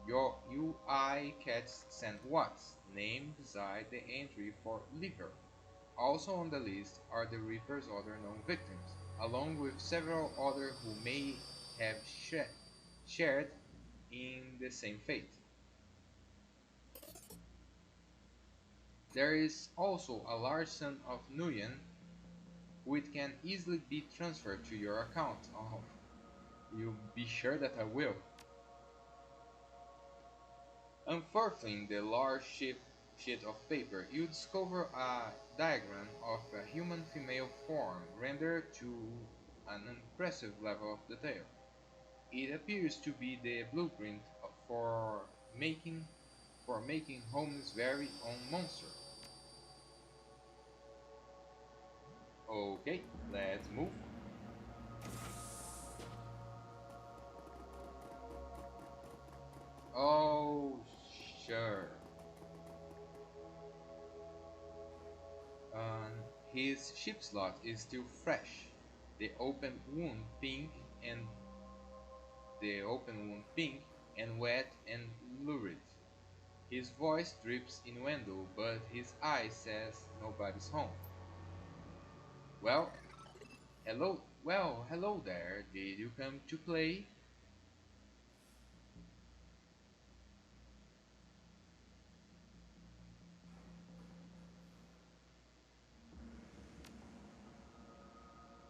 Your UI catches St. Watts, named beside the entry for liver. Also on the list are the Reaper's other known victims, along with several others who may have shared in the same fate. There is also a large sum of Nuyen which can easily be transferred to your account. Oh, you be sure that I will. Unfurling the large sheet of paper, you discover a diagram of a human female form rendered to an impressive level of detail. It appears to be the blueprint for making Holmes' very own monster. Okay, let's move. Oh, sure. Um, his ship slot is still fresh. The open wound pink and wet and lurid. His voice drips innuendo, but his eye says nobody's home. Well, hello there. Did you come to play?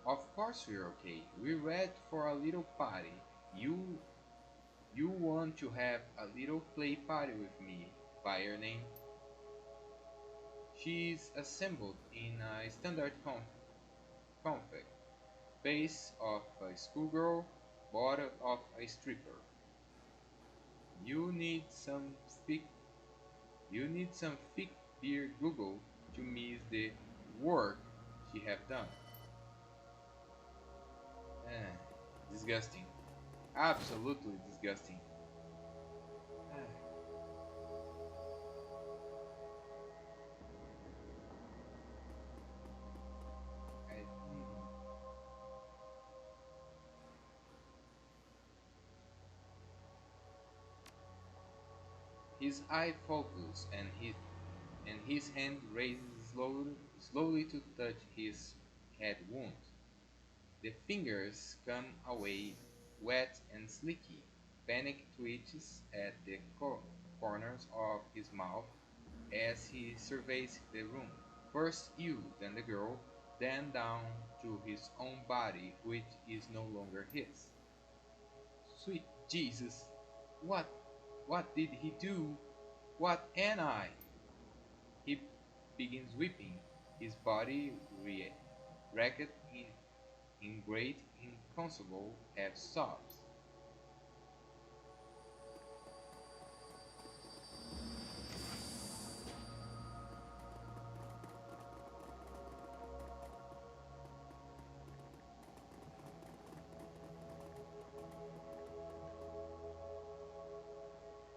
Of course we're okay. We read for a little party. You you want to have a little play party with me, fire name? She's assembled in a standard config, face of a schoolgirl, body of a stripper. You need some thick beer Google to miss the work she have done. Eh, disgusting. Absolutely disgusting. Ah, his eye focuses and his hand raises slowly to touch his head wound. The fingers come away wet and slicky. Panic twitches at the corners of his mouth as he surveys the room. First you, then the girl, then down to his own body, which is no longer his. Sweet Jesus! What what did he do? What am I? He begins weeping, his body wrecked in great inconsolable half sobs.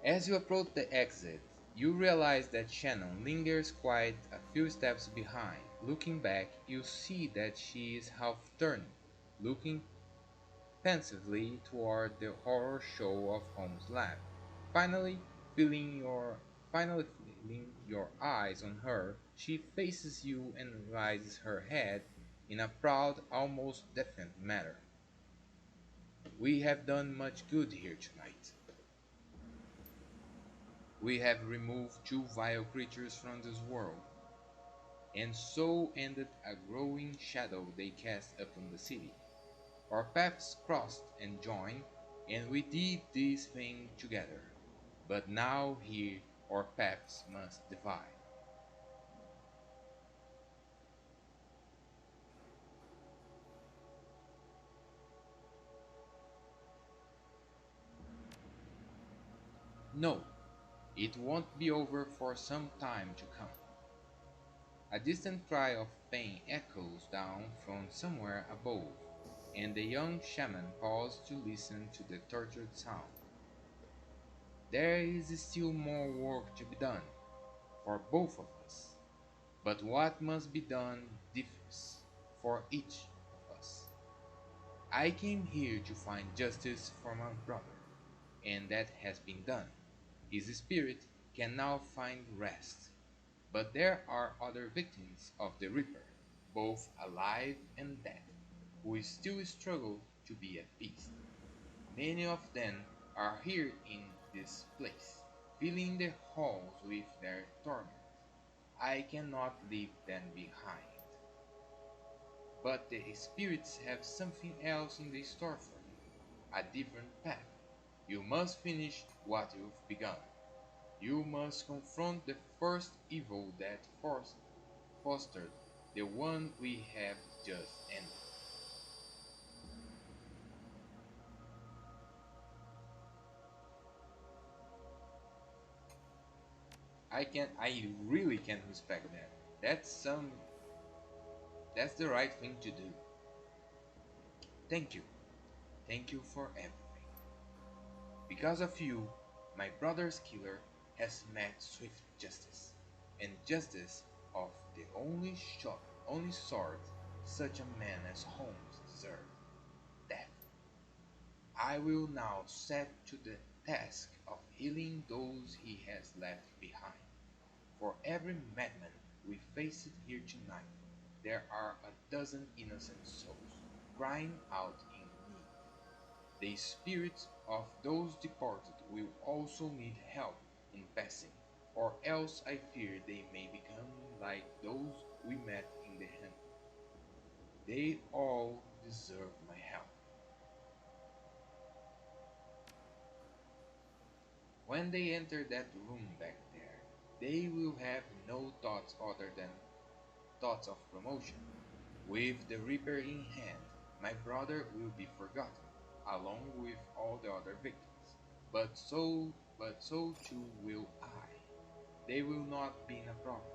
As you approach the exit, you realize that Shannon lingers quite a few steps behind. Looking back, you see that she is half turned, looking pensively toward the horror show of Holmes' lab. Finally, feeling your finally feeling your eyes on her, she faces you and raises her head in a proud, almost defiant manner. We have done much good here tonight. We have removed two vile creatures from this world, and so ended a growing shadow they cast upon the city. Our paths crossed and joined, and we did this thing together. But now here our paths must divide. No, it won't be over for some time to come. A distant cry of pain echoes down from somewhere above, and the young shaman paused to listen to the tortured sound. There is still more work to be done, for both of us. But what must be done differs for each of us. I came here to find justice for my brother, and that has been done. His spirit can now find rest. But there are other victims of the Reaper, both alive and dead, who still struggle to be at peace. Many of them are here in this place, filling the halls with their torment. I cannot leave them behind. But the spirits have something else in store for you, a different path. You must finish what you've begun. You must confront the first evil that fostered the one we have just ended. I really can respect that. That's the right thing to do. Thank you. Thank you for everything. Because of you, my brother's killer has met swift justice, and justice of the only sort such a man as Holmes deserved, death. I will now set to the task of healing those he has left behind. For every madman we faced here tonight, there are a dozen innocent souls crying out in need. The spirits of those departed will also need help in passing, or else I fear they may become like those we met in the hunt. They all deserve my help. When they enter that room back there, they will have no thoughts other than thoughts of promotion. With the Reaper in hand, my brother will be forgotten, along with all the other victims. But so too will I. They will not be in a problem.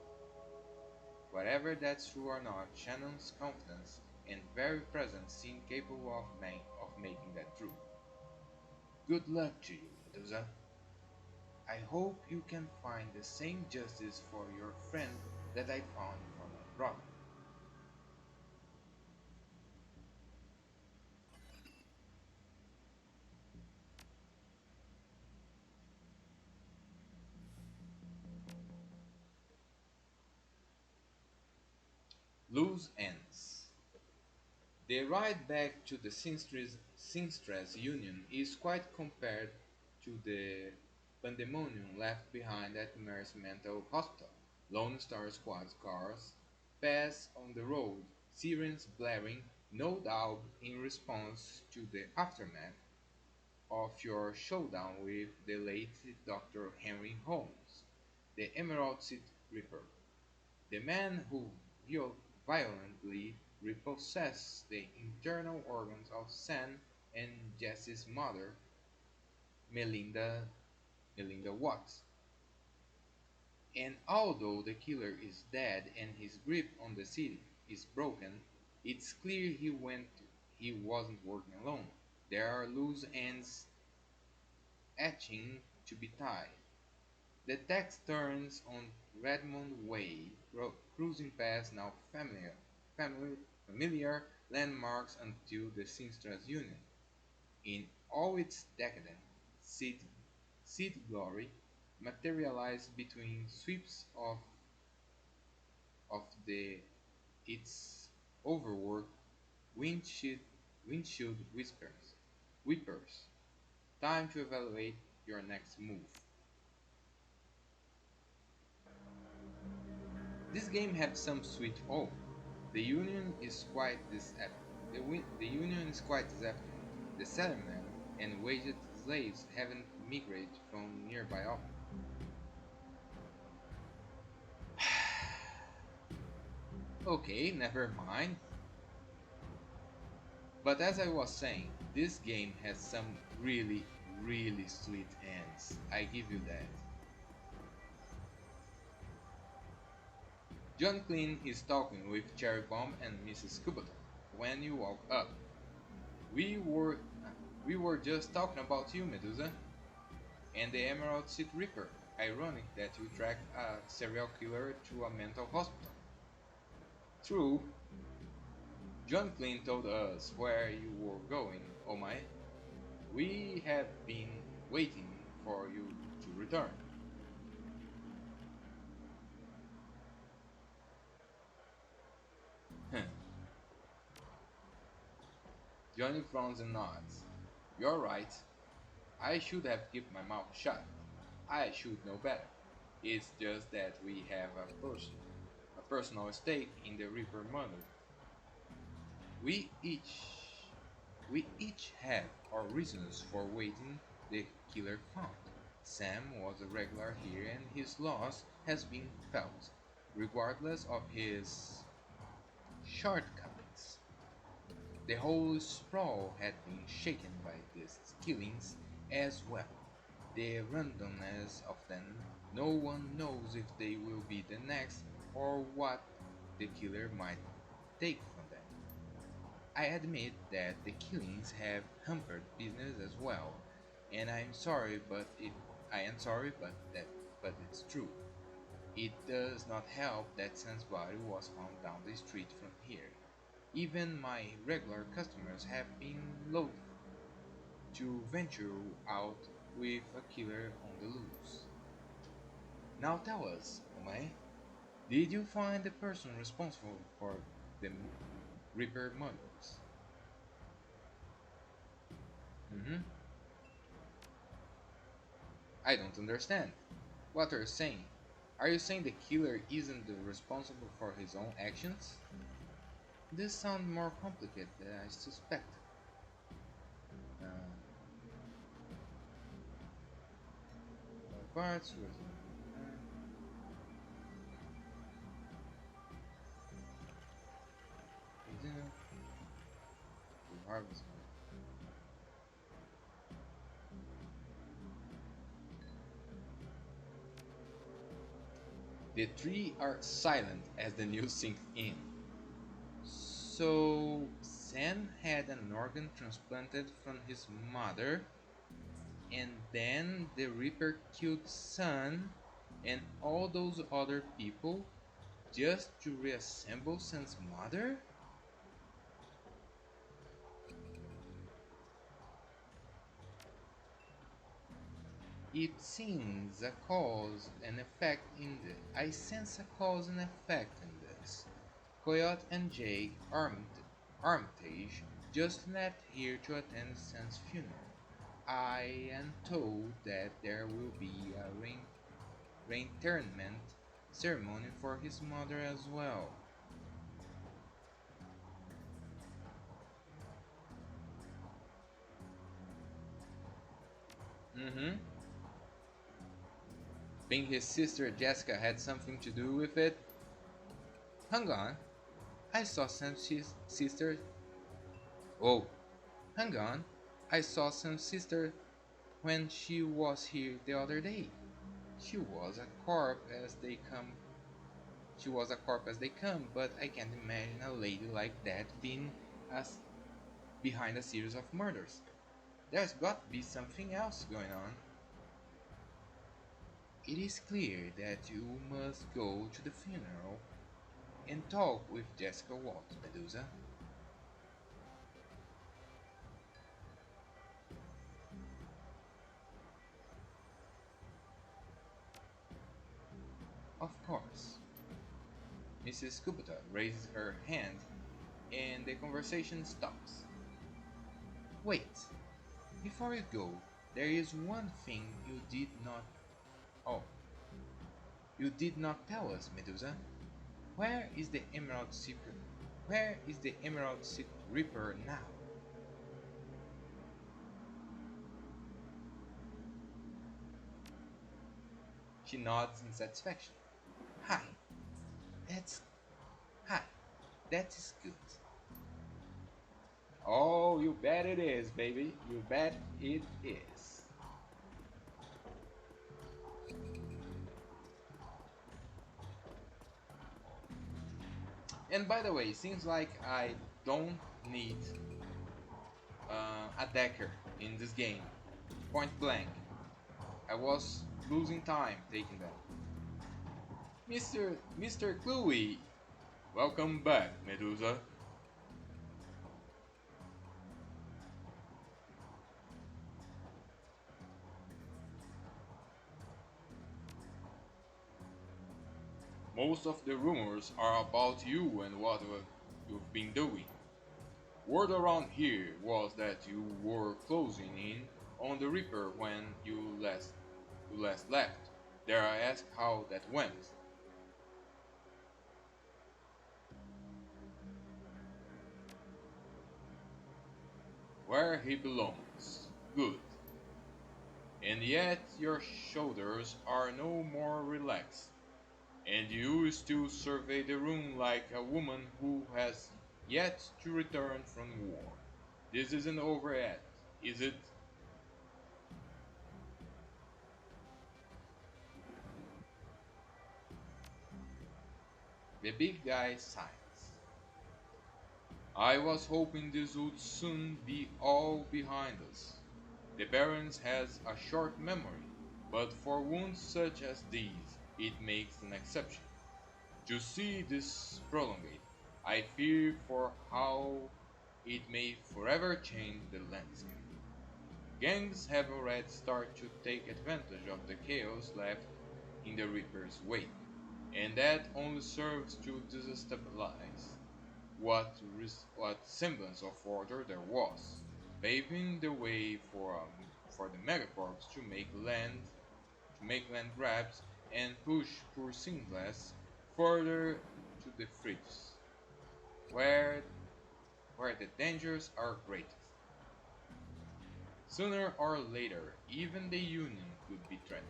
Whether that's true or not, Shannon's confidence and very presence seem capable of making that true. Good luck to you, Medusa. I hope you can find the same justice for your friend that I found for my brother. Loose ends. The ride back to the Seamstress Union is quite compared to the pandemonium left behind at Mary's mental hospital. Lone Star Squad cars pass on the road, sirens blaring, no doubt in response to the aftermath of your showdown with the late Dr. Henry Holmes, the Emerald City Ripper. The man who violently repossessed the internal organs of Sam and Jesse's mother, Melinda, Melinda Watts. And although the killer is dead and his grip on the city is broken, it's clear he wasn't working alone. There are loose ends etching to be tied. The text turns on Redmond Way, cruising past now familiar landmarks until the Sinistra's Union, in all its decadent seed, seed glory, materialized between sweeps of the its overworked windshield, windshield whippers. Time to evaluate your next move. This game had some sweet oh. The Union is quite the Union is quite deceptive. The settlement and waged slaves haven't migrated from nearby up. Okay, never mind. But as I was saying, this game has some really, really sweet ends. I give you that. John Clean is talking with Cherry Bomb and Mrs. Cubiton when you walk up. We were we were just talking about you, Medusa, and the Emerald City Reaper. Ironic that you tracked a serial killer to a mental hospital. True, John Clean told us where you were going, oh my. We have been waiting for you to return. Johnny frowns and nods. You're right. I should have kept my mouth shut. I should know better. It's just that we have a personal stake in the Reaper murder. We each we each have our reasons for waiting the killer found. Sam was a regular here and his loss has been felt, regardless of his shortcomings. The whole sprawl had been shaken by these killings as well. The randomness of them, no one knows if they will be the next or what the killer might take from them. I admit that the killings have hampered business as well, and I am sorry but it's true. It does not help that Sam's body was found down the street from here. Even my regular customers have been loath to venture out with a killer on the loose. Now tell us, Omai, did you find the person responsible for the Reaper murders? Hmm. I don't understand. What are you saying? Are you saying the killer isn't the responsible for his own actions? This sounds more complicated than I suspect. Uh, parts with harvest. The three are silent as the news sinks in. So, Sam had an organ transplanted from his mother, and then the Reaper killed Sun and all those other people just to reassemble Sun's mother? It seems a cause and effect in this. I sense a cause and effect in this. Coyote and Jake Armitage just left here to attend Sun's funeral. I am told that there will be a reinterment ceremony for his mother as well. Mm-hmm. Think his sister Jessica had something to do with it? Hang on. I saw Sam's sister. Oh, hang on. I saw Sam's sister when she was here the other day. She was a corpse as they come. She was a corpse as they come, but I can't imagine a lady like that being as behind a series of murders. There's got to be something else going on. It is clear that you must go to the funeral and talk with Jessica Walt, Medusa. Of course. Mrs. Kubota raises her hand and the conversation stops. Wait, before you go, there is one thing you did not. Oh, you did not tell us, Medusa. Where is the Emerald Secret? Where is the Emerald Secret Reaper now? She nods in satisfaction. Hi, that's hi, that is good. Oh, you bet it is, baby. You bet it is. And by the way, seems like I don't need a decker in this game. Point blank. I was losing time taking that. Mr. Cluey, welcome back, Medusa. Most of the rumors are about you and what you've been doing. Word around here was that you were closing in on the Reaper when you last left. Dare I ask how that went? Where he belongs. Good. And yet your shoulders are no more relaxed, and you still survey the room like a woman who has yet to return from war. This isn't over yet, is it? The big guy sighs. I was hoping this would soon be all behind us. The Baron has a short memory, but for wounds such as these, it makes an exception. To see this prolonged, I fear for how it may forever change the landscape. Gangs have already started to take advantage of the chaos left in the Reaper's wake, and that only serves to destabilize what semblance of order there was, paving the way for the megacorps to make land grabs and push poor Singlass further to the friths, where where the dangers are greatest. Sooner or later, even the Union could be threatened.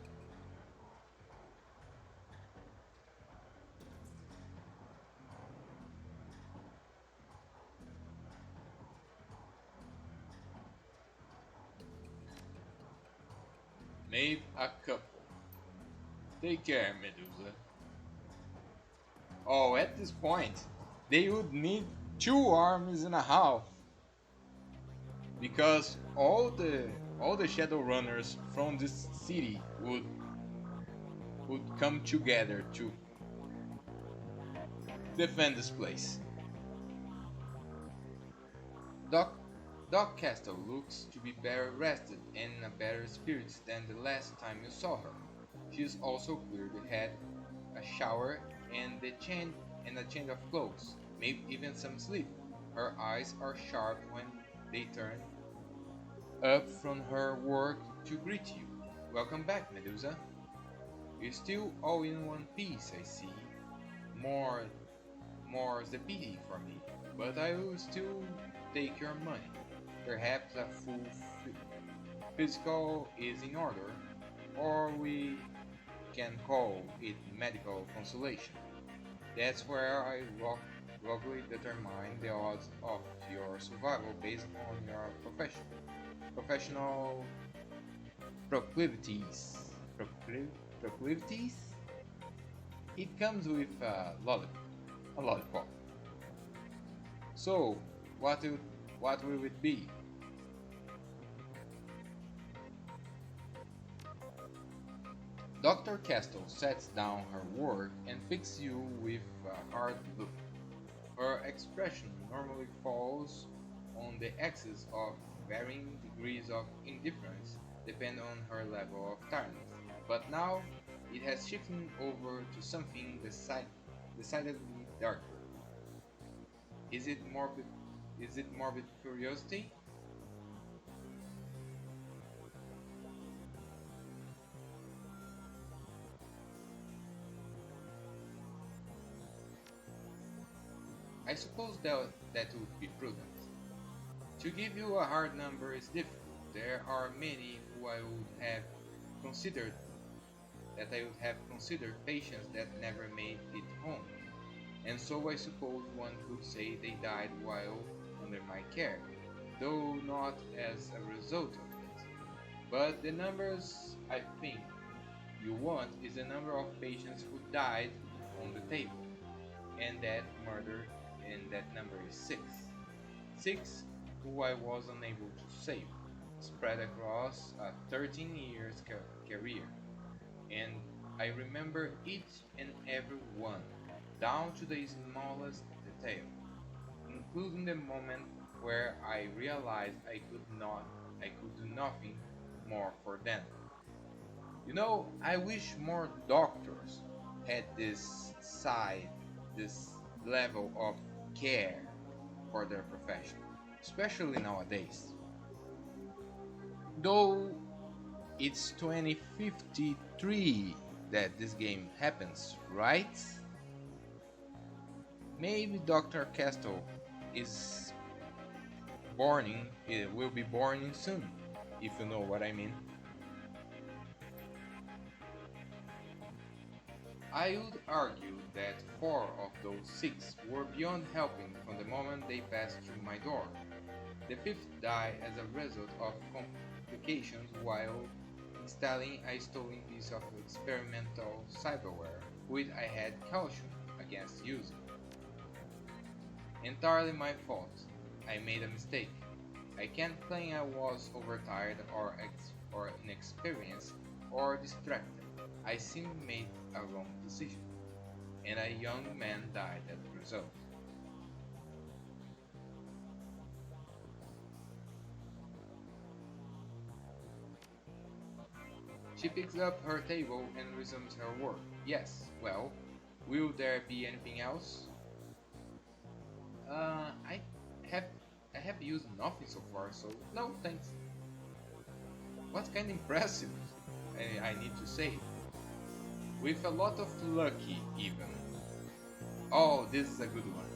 Maybe a couple. Take care, Medusa. Oh, at this point, they would need two armies and a half because all the Shadowrunners from this city would come together to defend this place. Doc Doc Castle looks to be better rested and in a better spirits than the last time you saw her. She is also clearly had a shower and a change of clothes, maybe even some sleep. Her eyes are sharp when they turn up from her work to greet you. Welcome back, Medusa. You're still all in one piece, I see. More, more's the pity for me, but I will still take your money. Perhaps a full physical is in order, or we can call it medical consolation. That's where I roughly determine the odds of your survival based on your professional proclivities. Proclivities? It comes with a lollipop. So, what will it be? Dr. Castle sets down her work and fixes you with a hard look. Her expression normally falls on the axis of varying degrees of indifference depending on her level of tiredness, but now it has shifted over to something decidedly darker. Is it morbid? Is it morbid curiosity? I suppose that would be prudent. To give you a hard number is difficult. There are many who considered I would have considered patients that never made it home, and so I suppose one could say they died while under my care, though not as a result of it. But the numbers I think you want is the number of patients who died on the table, and that murder, and that number is six. Six who I was unable to save, spread across a 13 years career, and I remember each and every one, down to the smallest detail, including the moment where I realized I could do nothing more for them. You know, I wish more doctors had this level of care for their profession, especially nowadays. Though it's 2053 that this game happens, right? Maybe Dr. Castle is will be born soon, if you know what I mean. I would argue that four of those six were beyond helping from the moment they passed through my door. The fifth died as a result of complications while installing a stolen piece of experimental cyberware, which I had cautioned against using. Entirely my fault. I made a mistake. I can't claim I was overtired or inexperienced or distracted. I simply made a wrong decision, and a young man died as a result. She picks up her table and resumes her work. Yes, well, will there be anything else? I have I have used nothing so far, so no thanks. What's kind of impressive, I need to say, with a lot of lucky even. Oh, this is a good one.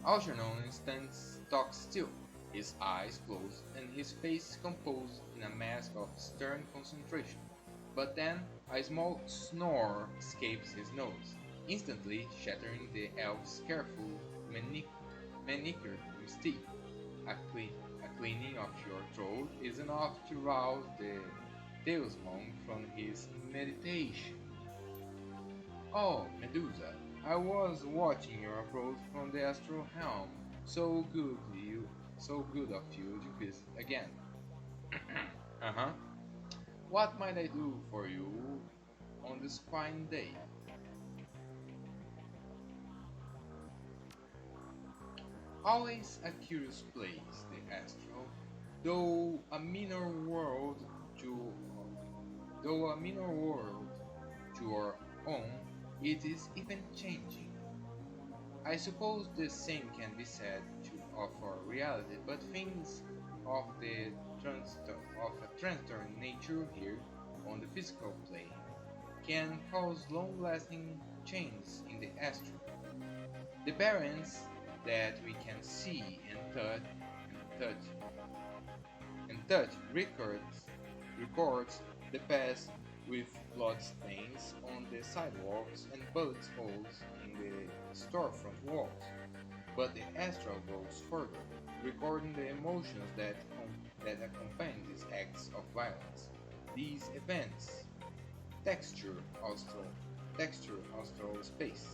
Algernon stands stock still, his eyes closed and his face composed in a mask of stern concentration. But then a small snore escapes his nose, instantly shattering the elf's careful manicured mystique. A, a cleaning of your throat is enough to rouse the talisman from his meditation. Oh, Medusa, I was watching your approach from the astral helm. So good of you to visit again. Uh-huh. What might I do for you on this fine day? Always a curious place, the astral, though a minor world to though a minor world to our own, it is even changing. I suppose the same can be said of our reality, but things of of a transitory nature here on the physical plane can cause long-lasting changes in the astral. The barriers that we can see touch touch records the past with blood stains on the sidewalks and bullet holes in the storefront walls. But the astral goes further, recording the emotions that accompany these acts of violence. These events texture astral, texture astral space.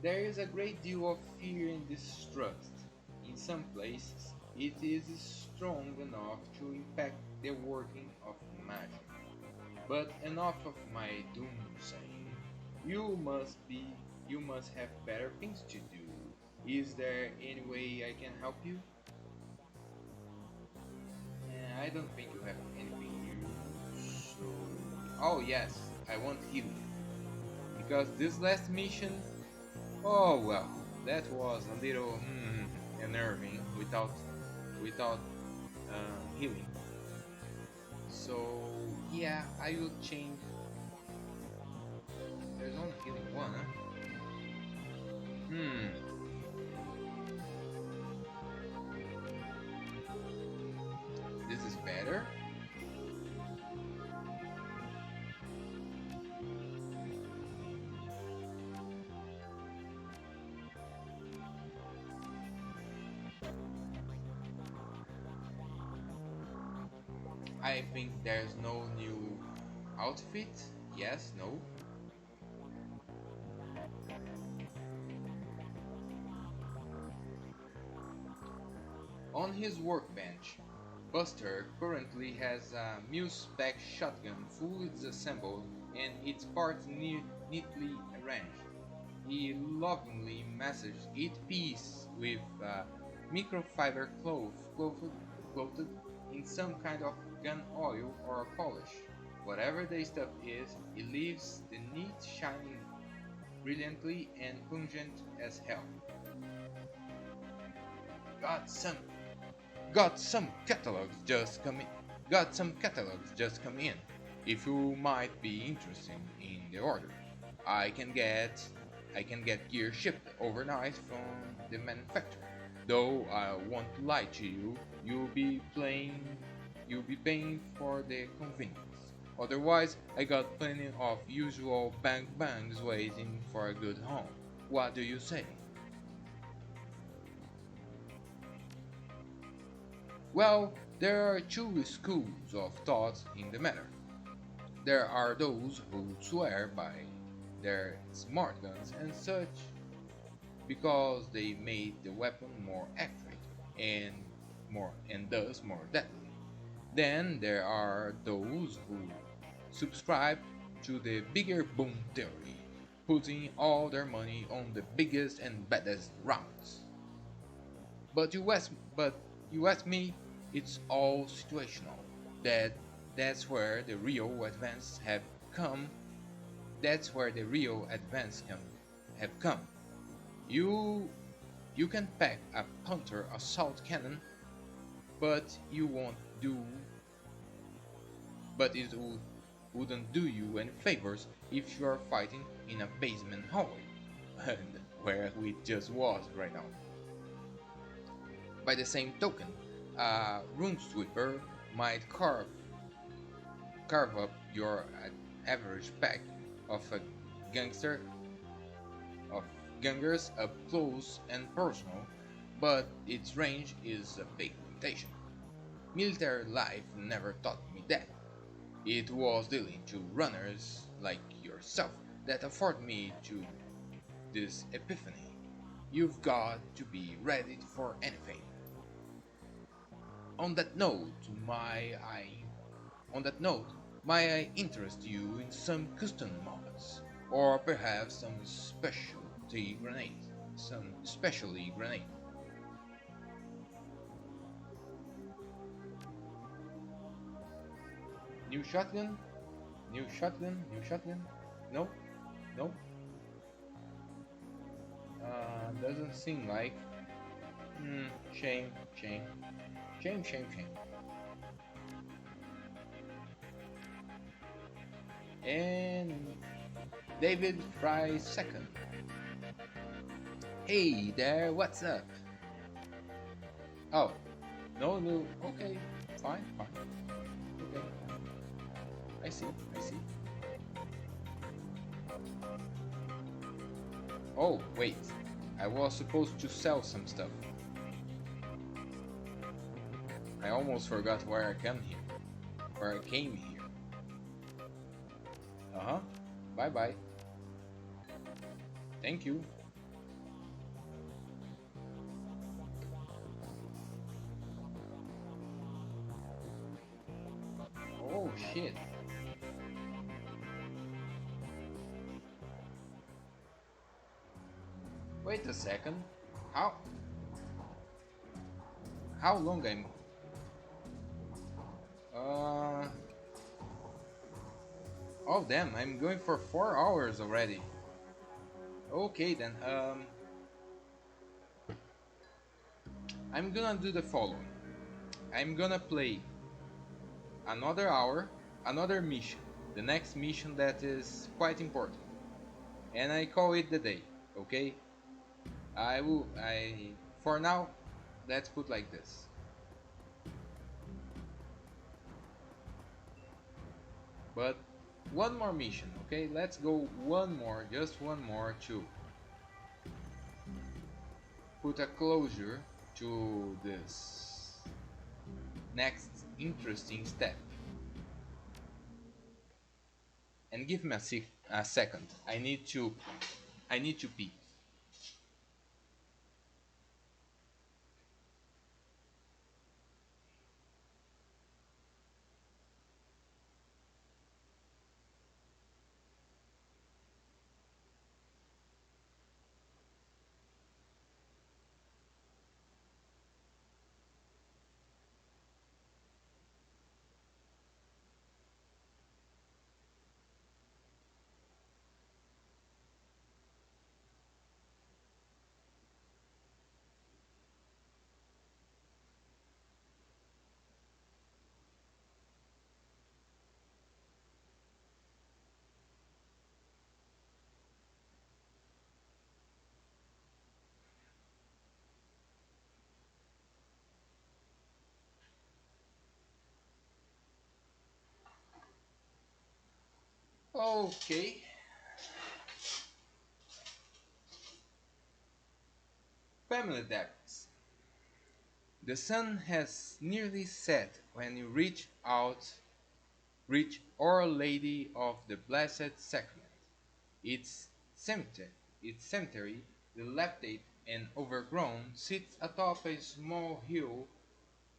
There is a great deal of fear and distrust. In some places, it is strong enough to impact the working of magic. But enough of my doomsaying. You must have better things to do. Is there any way I can help you? I don't think you have anything new. So, oh yes, I want healing. Because this last mission, oh well, that was a little unnerving without healing. So yeah, I will change. There's only healing one, huh? This is better. I think there's no new outfit. Yes, no. On his workbench, Buster currently has a mule-spec shotgun fully disassembled and its parts neatly arranged. He lovingly massages each piece with microfiber clothed in some kind of gun oil or polish. Whatever the stuff is, it leaves the meat shining brilliantly and pungent as hell. Got some Got some catalogs just come in. Got some catalogs just come in. If you might be interested in the order, I can get I can get gear shipped overnight from the manufacturer. Though I won't lie to you, you'll be paying for the convenience. Otherwise, I got plenty of usual bang bangs waiting for a good home. What do you say? Well, there are two schools of thought in the matter. There are those who swear by their smart guns and such because they made the weapon more accurate and thus more deadly. Then there are those who subscribe to the bigger boom theory, putting all their money on the biggest and baddest rounds. But you ask me, it's all situational. That that's where the real advance have come. That's where the real advance have come. You you can pack a Panther assault cannon, but you won't do. But wouldn't do you any favors if you are fighting in a basement hallway, and where we just was right now. By the same token, a room sweeper might carve up your average pack of a gangster of gangers up close and personal, but its range is a big limitation. Military life never taught me that. It was dealing to runners like yourself that afforded me to this epiphany. You've got to be ready for anything. On that note, my I on that note, might I interest you in some custom mods, or perhaps some specialty grenade. New shotgun, new shotgun. No, no. Doesn't seem like. Shame, shame, shame, shame, shame. And David Fry second. Hey there, what's up? Oh, no, no. Okay, fine, fine. Okay, I see, I see. Oh, wait. I was supposed to sell some stuff. I almost forgot where I came here. Where I came here. Uh-huh. Bye-bye. Thank you. shit. Wait a second. How how long I'm uh oh damn, I'm going for 4 hours already. Okay then, I'm gonna do the following. I'm gonna play another hour, another mission. The next mission that is quite important. And I call it the day, okay? For now, let's put like this. But one more mission, okay? Let's go one more, just one more to put a closure to this next interesting step. And give me a second. I need to pee. Okay. Family debts. The sun has nearly set when you reach Our Lady of the Blessed Sacrament. Its cemetery, its cemetery, dilapidated and overgrown, sits atop a small hill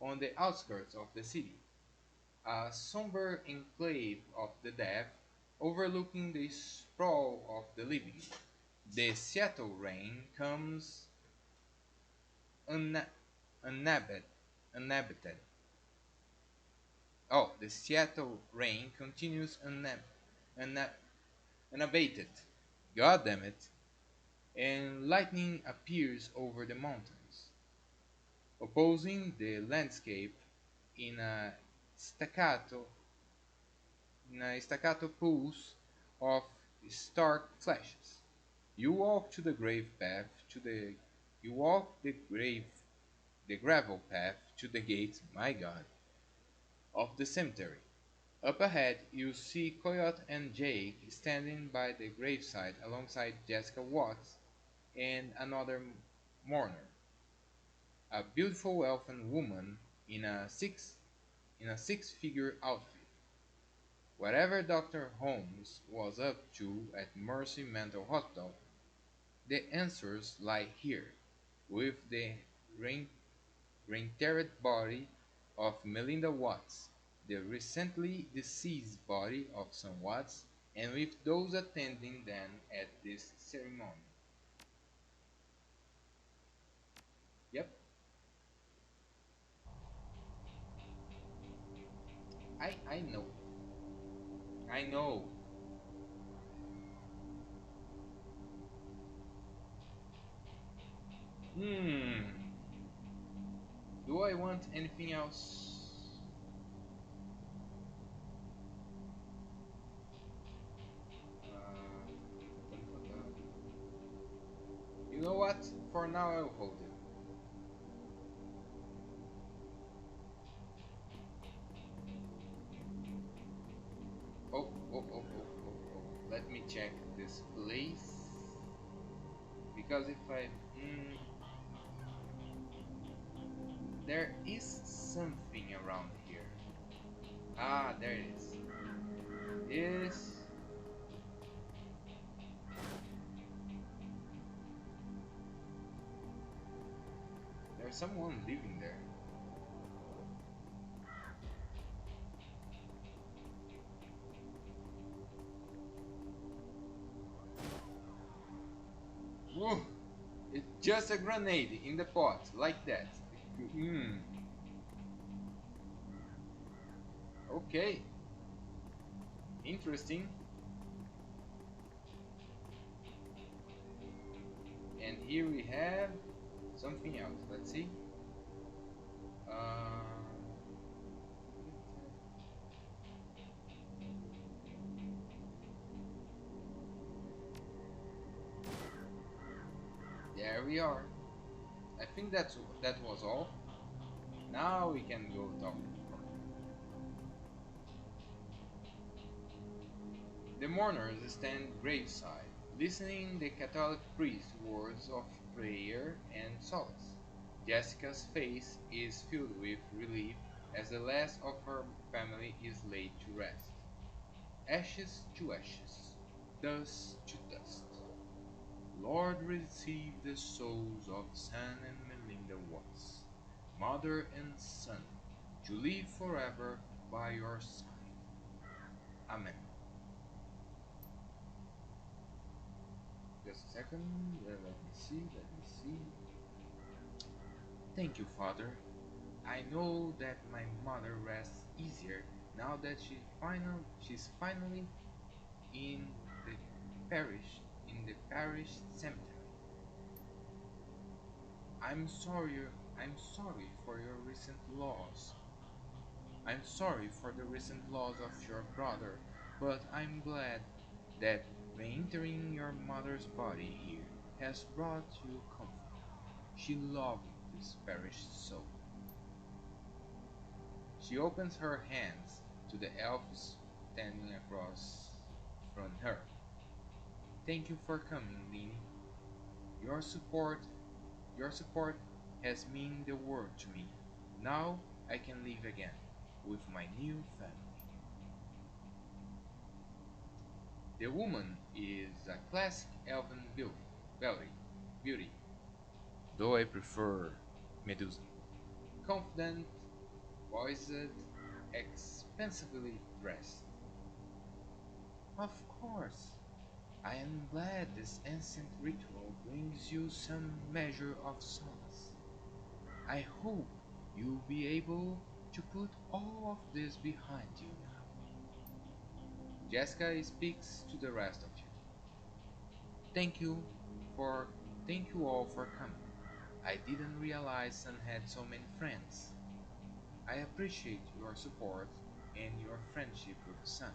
on the outskirts of the city, a somber enclave of the dead, overlooking the sprawl of the living. The Seattle rain comes uninhabited. uninhabited. Oh, the Seattle rain continues unab- unabated. God damn it. And lightning appears over the mountains, opposing the landscape in a staccato staccato pulse of stark flashes. You walk to the grave path to the you walk the gravel path to the gate, my god, of the cemetery. Up ahead you see Coyote and Jake standing by the graveside alongside Jessica Watts and another mourner, a beautiful elfin woman in a six-figure outfit. Whatever Dr. Holmes was up to at Mercy Mental Hospital, the answers lie here, with the reinterred body of Melinda Watts, the recently deceased body of Sam Watts, and with those attending them at this ceremony. Yep, I know. I know. Hmm. Do I want anything else? You know what? For now, I'll hold it. Oh. Let me check this place. Because if I. There is something around here. Ah, there it is. Is. There's someone living there. Just a grenade in the pot, like that. Hmm. Okay. Interesting. And here we have something else. Let's see. Uh, there we are. I think that was all. Now we can go talk. The mourners stand graveside, listening the Catholic priest's words of prayer and solace. Jessica's face is filled with relief as the last of her family is laid to rest. Ashes to ashes, dust to dust. Lord, receive the souls of Sam and Melinda Watts, mother and son, to live forever by your side. Amen. Just a second. Let me see. Let me see. Thank you, Father. I know that my mother rests easier now that she's finally in the parish cemetery. I'm sorry. I'm sorry for your recent loss. I'm sorry for the recent loss of your brother, but I'm glad that re-entering your mother's body here has brought you comfort. She loved this perished soul. She opens her hands to the elves standing across from her. Thank you for coming, Lini. Your support, your support has meant the world to me. Now I can live again with my new family. The woman is a classic elven beauty, though I prefer Medusa. Confident, voiced, expensively dressed. Of course, I am glad this ancient ritual brings you some measure of solace. I hope you'll be able to put all of this behind you now. Jessica speaks to the rest of you. Thank you for thank you all for coming. I didn't realize Sun had so many friends. I appreciate your support and your friendship with Sun.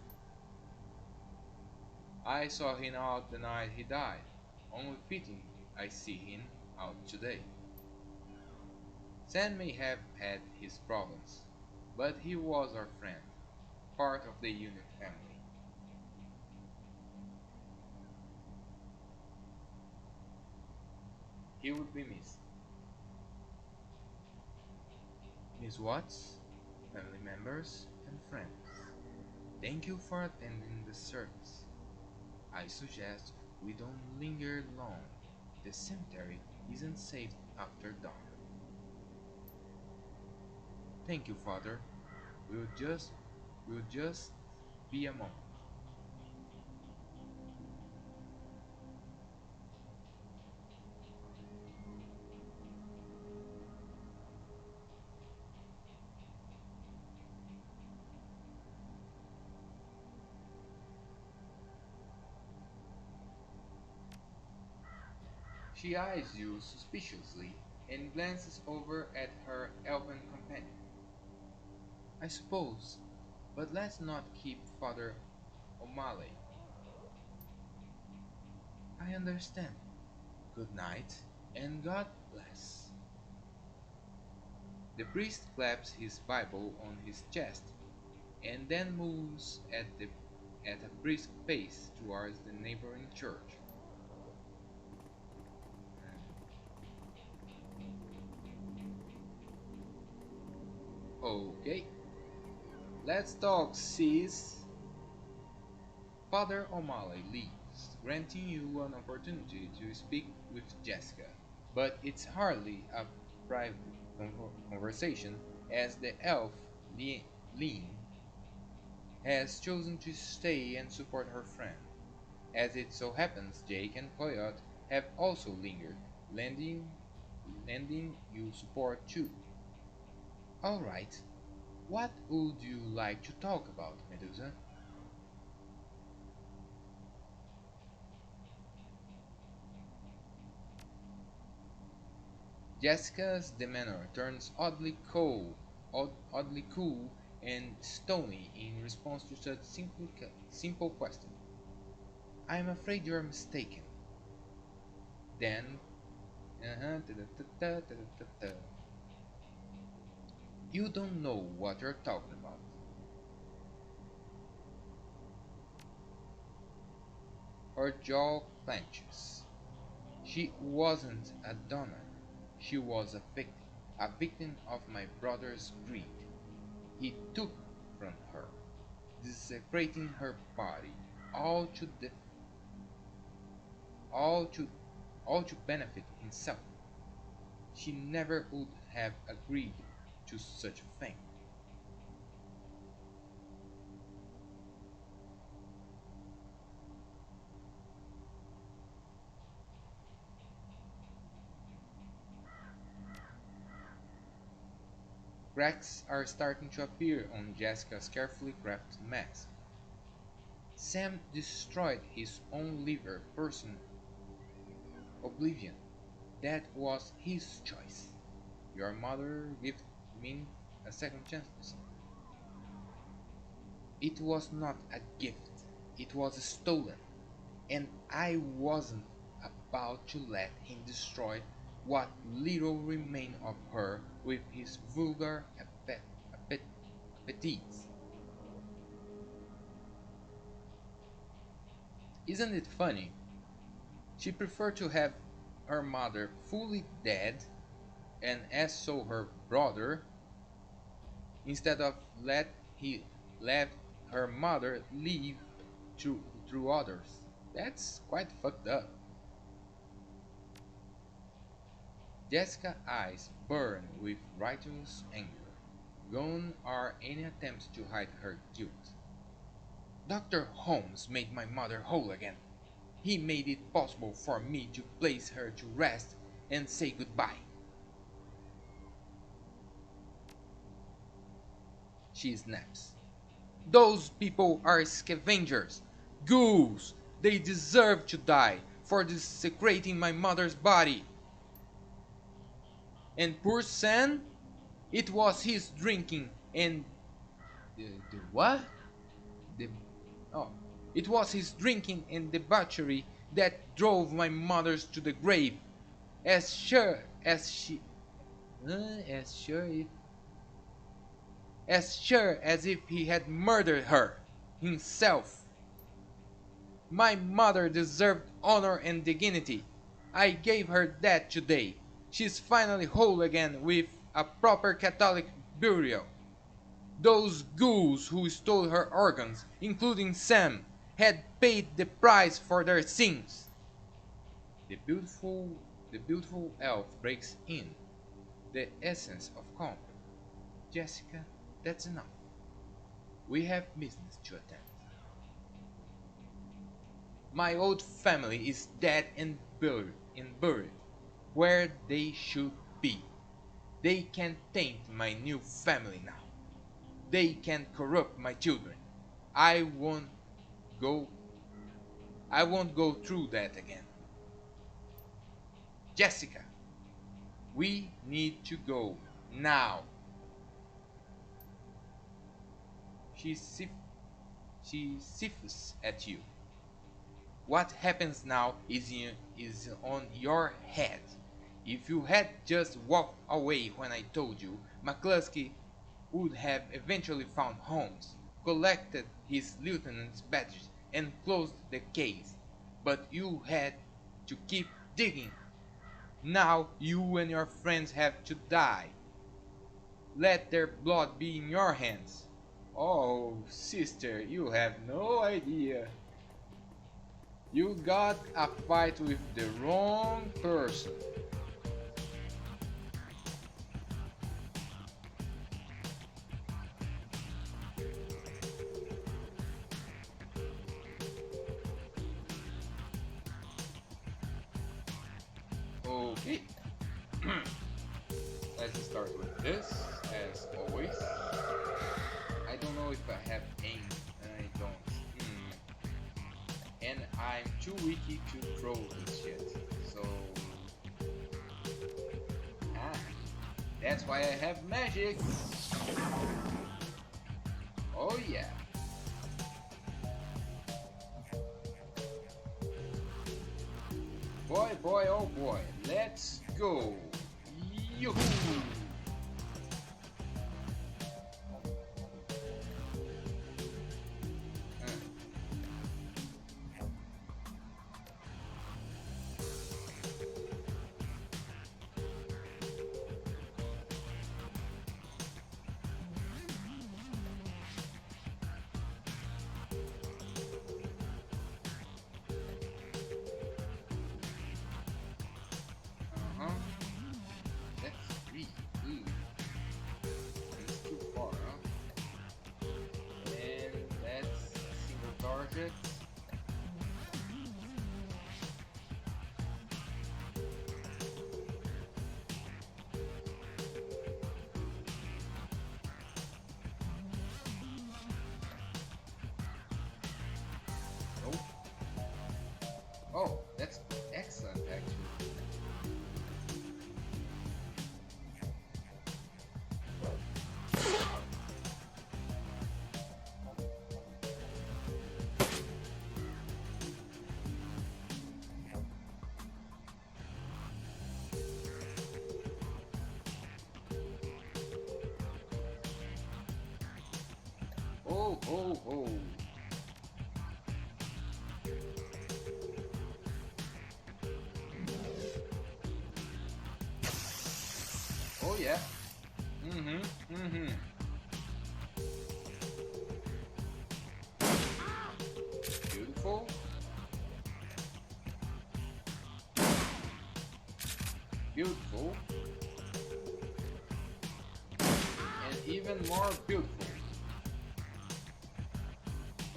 I saw him out the night he died. Only fitting I see him out today. Sam may have had his problems, but he was our friend, part of the unit family. He would be missed. Miss Watts, family members, and friends, thank you for attending the service. I suggest we don't linger long. The cemetery isn't safe after dark. Thank you, Father. We'll just we'll just be a moment. She eyes you suspiciously and glances over at her elven companion. I suppose, but let's not keep Father O'Malley. I understand. Good night, and God bless. The priest claps his Bible on his chest and then moves at a brisk pace towards the neighboring church. Okay, let's talk, sis. Father O'Malley leaves, granting you an opportunity to speak with Jessica. But it's hardly a private conversation, as the elf Lean has chosen to stay and support her friend. As it so happens, Jake and Coyote have also lingered. lending lending you support too. Alright, what would you like to talk about, Medusa? Jessica's demeanor turns oddly cool and stony in response to such simple question. I'm afraid you're mistaken. Then, you don't know what you're talking about. Her jaw clenches. She wasn't a donor. She was a victim of my brother's greed. He took from her, desecrating her body, all to the, all to all to benefit himself. She never would have agreed to such a thing. Cracks are starting to appear on Jessica's carefully crafted mask. Sam destroyed his own liver person oblivion. That was his choice. Your mother gave me a second chance. It was not a gift. It was stolen. And I wasn't about to let him destroy what little remained of her with his vulgar appetites. Isn't it funny? She preferred to have her mother fully dead and as so her brother instead of let her mother live through others. That's quite fucked up. Jessica's eyes burn with righteous anger. Gone are any attempts to hide her guilt. Dr. Holmes made my mother whole again. He made it possible for me to place her to rest and say goodbye. She snaps. Those people are scavengers, ghouls. They deserve to die for desecrating my mother's body. And poor Sam, it was his drinking and the what? The oh, it was his drinking and debauchery that drove my mother to the grave. As sure as she, as sure if, as sure as if he had murdered her himself. My mother deserved honor and dignity. I gave her that today. She's finally whole again with a proper Catholic burial. Those ghouls who stole her organs, including Sam, had paid the price for their sins. The beautiful elf breaks in, the essence of calm. Jessica, that's enough. We have business to attend. My old family is dead and buried where they should be. They can't taint my new family now. They can't corrupt my children. I won't go I won't go through that again. Jessica, we need to go now. She sif- she sifts at you. What happens now is on your head. If you had just walked away when I told you, McCluskey would have eventually found Holmes, collected his lieutenant's badges, and closed the case. But you had to keep digging. Now you and your friends have to die. Let their blood be in your hands. Oh, sister, you have no idea. You got a fight with the wrong person. Okay. Let's start with this, as always. I don't know if I have aim, and I don't. And I'm too weak to throw this shit. So, that's why I have magic. Oh yeah. Boy, boy, oh boy, let's go. Yoo-hoo! That's really good. It's too far, huh? And that's a single target. Nope. Oh, that's excellent actually. Oh, oh, oh. Oh yeah. Mm-hmm. Beautiful. Beautiful. And even more beautiful.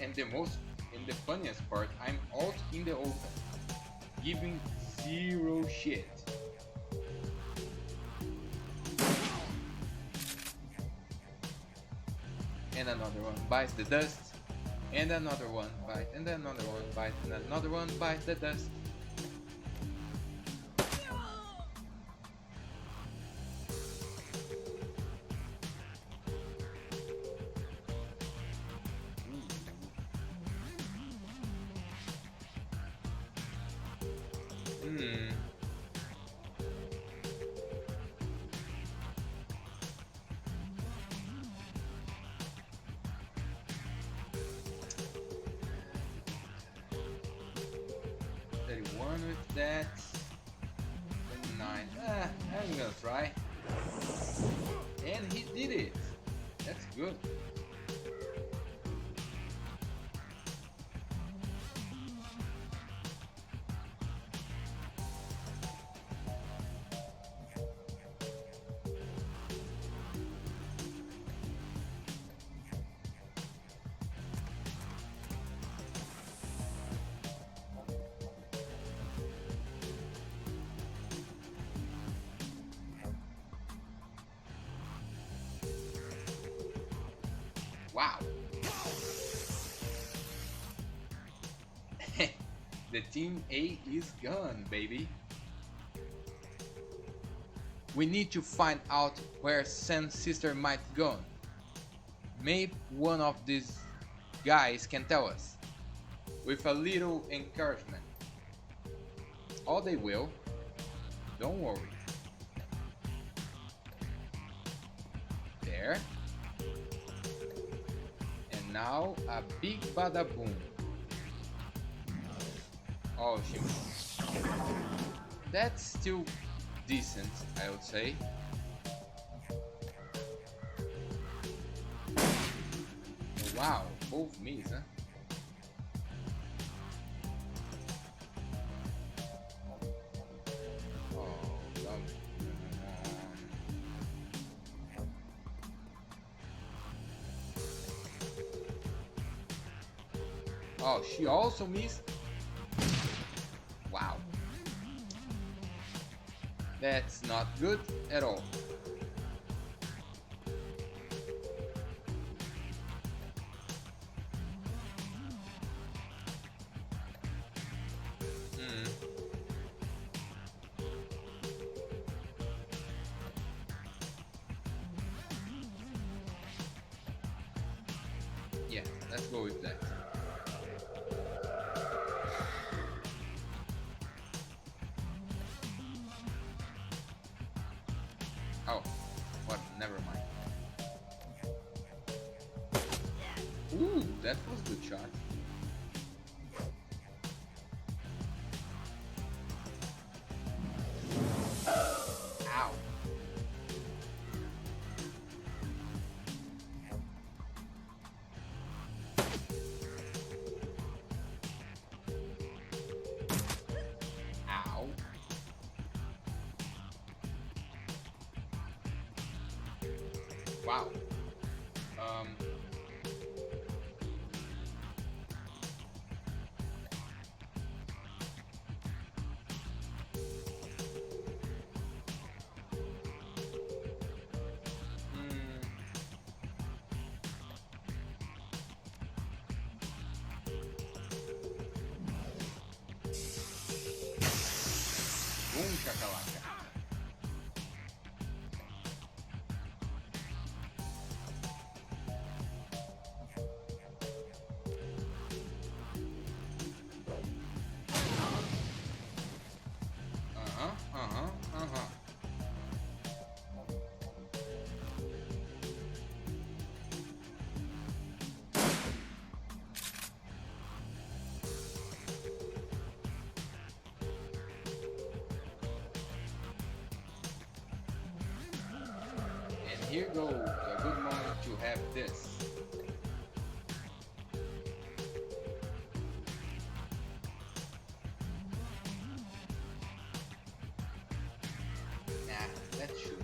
And the funniest part, I'm out in the open, giving zero shit. And another one bites the dust, and another one bite, and another one bite, and another one bites the dust. Hmm. 31 with that. 29. I'm gonna try. And he did it. That's good. Wow. The team A is gone, baby. We need to find out where Sam's sister might go. Maybe one of these guys can tell us. With a little encouragement. Oh, they will. Don't worry. There. And now a big bada boom. Oh shit. That's still decent, I would say. Wow, both miss, huh? Oh, come on. Oh, she also missed. Wow. That's not good at all. Mm, yeah, let's go with that. Oh, what? Never mind. Ooh, that was a good shot. Ow. Ow. Wow. Um. Mm, boom shakalaka. Uh huh. Uh huh. Uh huh. And here goes a good moment to have this. Nah, let's shoot.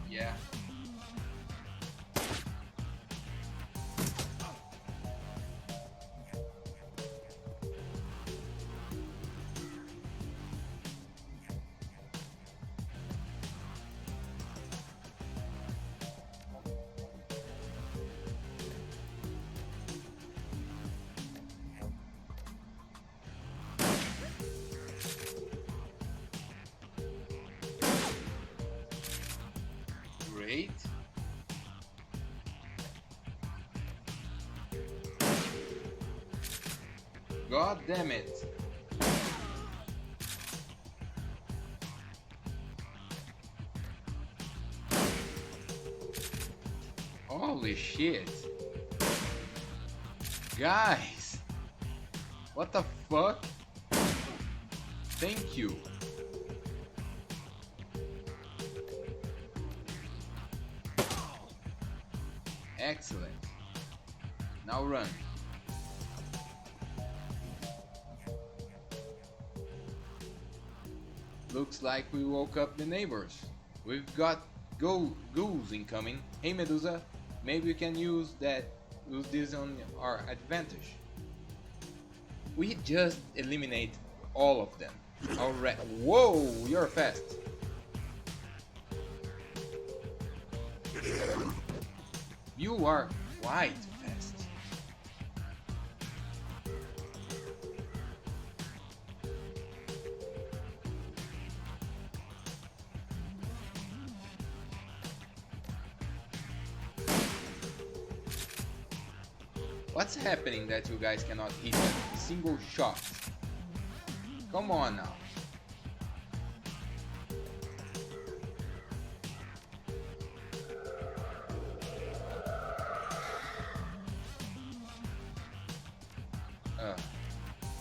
Yeah. Great. God damn it. Holy shit. Guys. What the fuck? Thank you. Excellent. Now run. Looks like we woke up the neighbors. We've got ghouls incoming. Hey Medusa, maybe we can use this on our advantage. We just eliminate all of them. Alright. Whoa, you're fast. You are quite fast. What's happening that you guys cannot hit a single shot? Come on now.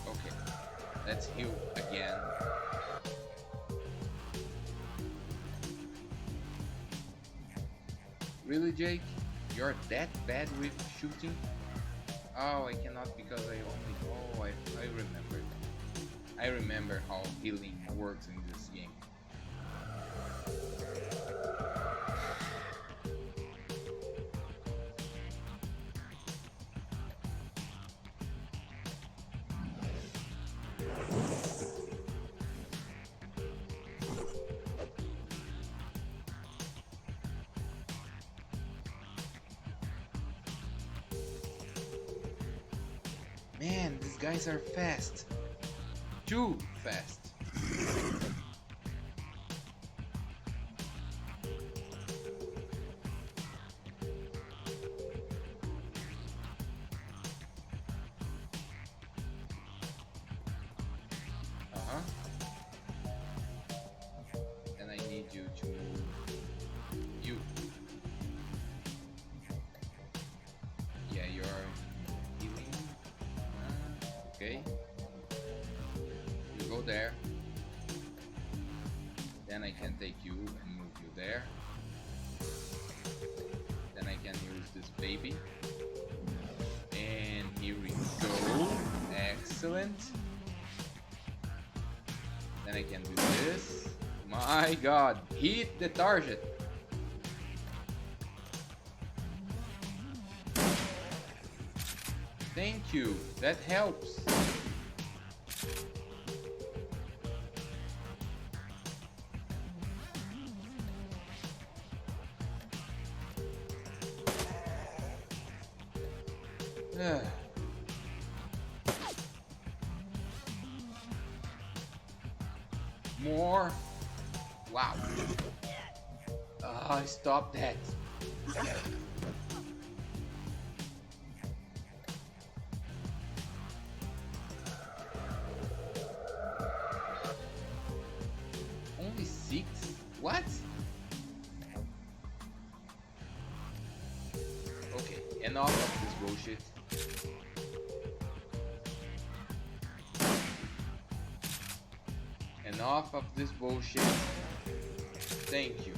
Okay. Let's heal again. Really, Jake? You're that bad with shooting? Oh, I cannot because I only... Oh, I remember. I remember how healing works in this game. These guys are fast. Too fast. Uh-huh. And I need you to move you. Yeah, you're healing. Okay. You go there. Then I can take you and move you there. Then I can use this baby. And here we go. Excellent. Then I can do this. My god, hit the target. Thank you, that helps. More. Wow. Stop that. Only 6? What? Okay, enough of this bullshit. Enough of this bullshit. Thank you.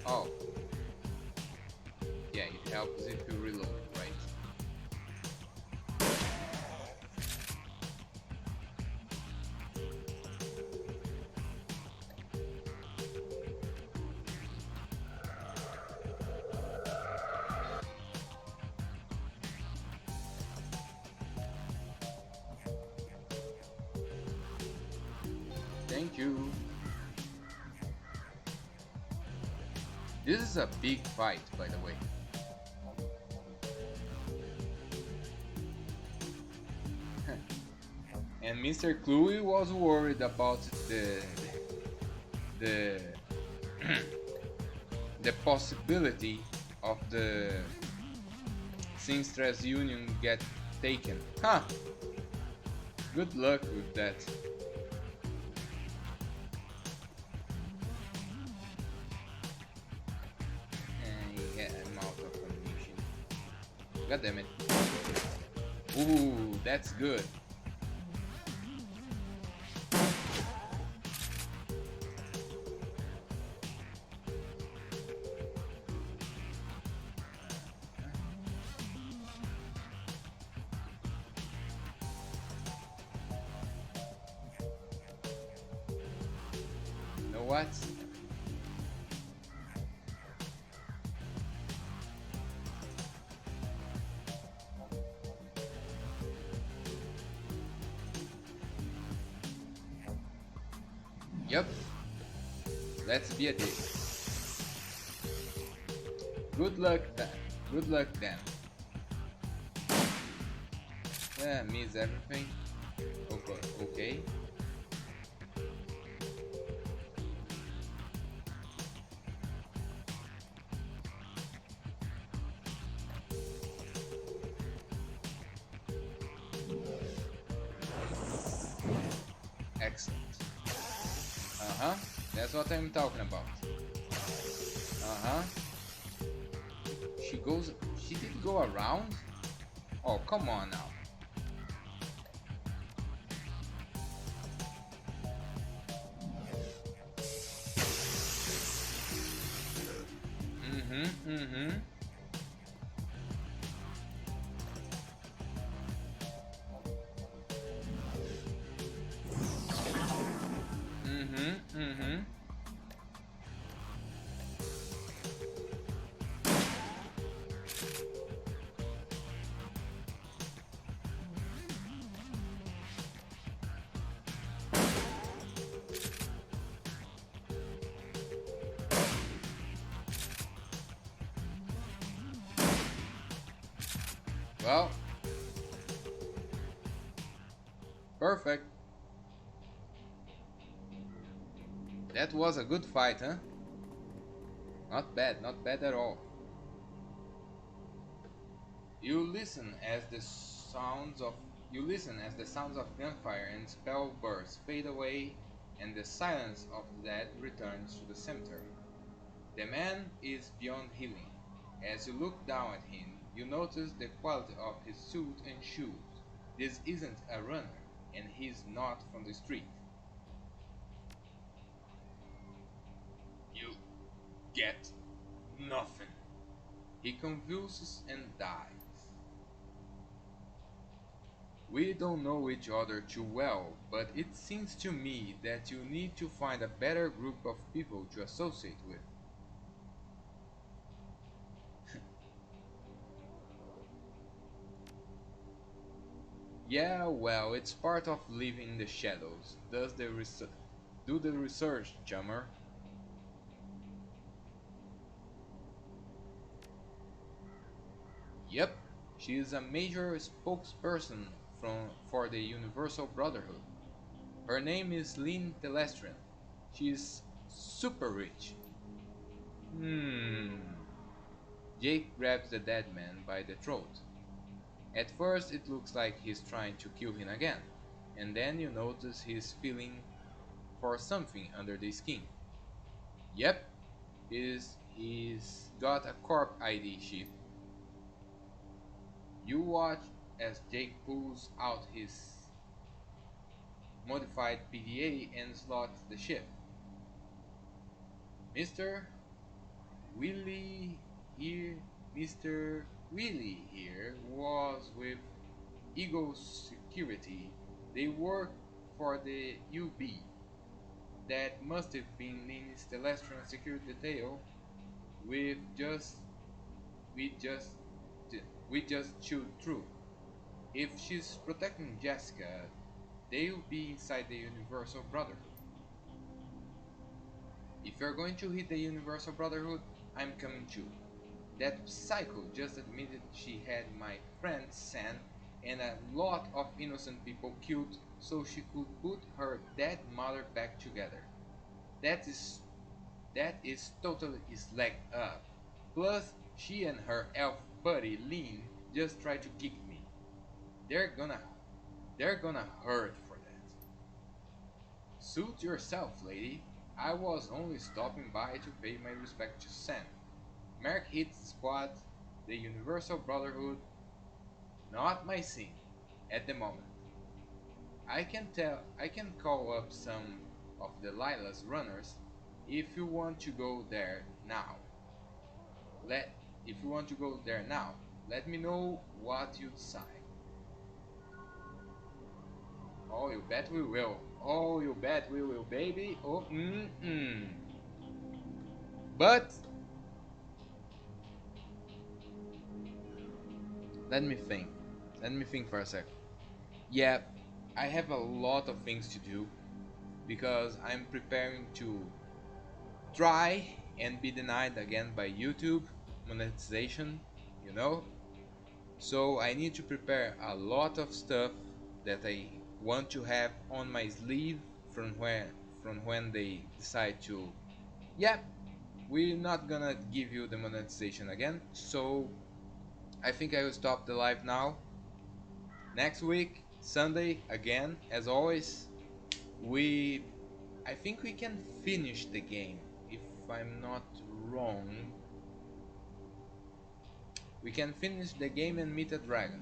Oh. Yeah, it helps if you reload, right? Thank you. This is a big fight, by the way. And Mr. Cluey was worried about the the possibility of the Seamstress Union get taken. Huh. Good luck with that. Yeah, I'm out of ammunition. God damn it. Ooh, that's good. You know what? Yep. Let's be a dick. Good luck then. Good luck then. Yeah, miss everything. Okay. Okay. Excellent. Uh-huh. That's what I'm talking about. Uh-huh. She did go around? Oh, come on now. Mm-hmm. Well, perfect. That was a good fight, huh? Not bad, not bad at all. You listen as the sounds of gunfire and spell bursts fade away, and the silence of the dead returns to the cemetery. The man is beyond healing. As you look down at him, you notice the quality of his suit and shoes. This isn't a runner, and he's not from the street. You get nothing. He convulses and dies. We don't know each other too well, but it seems to me that you need to find a better group of people to associate with. Yeah, well, it's part of living in the shadows. Do the research, Jammer. Yep, she is a major spokesperson for the Universal Brotherhood. Her name is Lynn Telestrian. She is super rich. Hmm. Jake grabs the dead man by the throat. At first, it looks like he's trying to kill him again, and then you notice he's feeling for something under the skin. Yep, he's got a corp ID chip. You watch as Jake pulls out his modified PDA and slots the chip. Mr. Willie here, Mr. Willie here was with Eagle Security. They work for the UB. That must have been Lynn's Telestron security detail. We've just we just we just chewed through. If she's protecting Jessica, they'll be inside the Universal Brotherhood. If you're going to hit the Universal Brotherhood, I'm coming too. That psycho just admitted she had my friend Sam and a lot of innocent people killed so she could put her dead mother back together. That is that is totally his leg up. Plus, she and her elf buddy Lynn just tried to kick me. They're gonna they're gonna hurt for that. Suit yourself, lady. I was only stopping by to pay my respect to Sam. Mark hits the squad, the Universal Brotherhood, not my scene at the moment. I can call up some of the Lila's runners if you want to go there now. Let if you want to go there now, let me know what you decide. Oh, you bet we will. Oh, you bet we will, baby. Oh, But let me think. Let me think for a sec. Yeah, I have a lot of things to do because I'm preparing to try and be denied again by YouTube monetization, you know? So I need to prepare a lot of stuff that I want to have on my sleeve from when they decide to, yeah, we're not gonna give you the monetization again. So I think I will stop the live now. Next week, Sunday, again, as always, we I think we can finish the game. If I'm not wrong, we can finish the game and meet a dragon.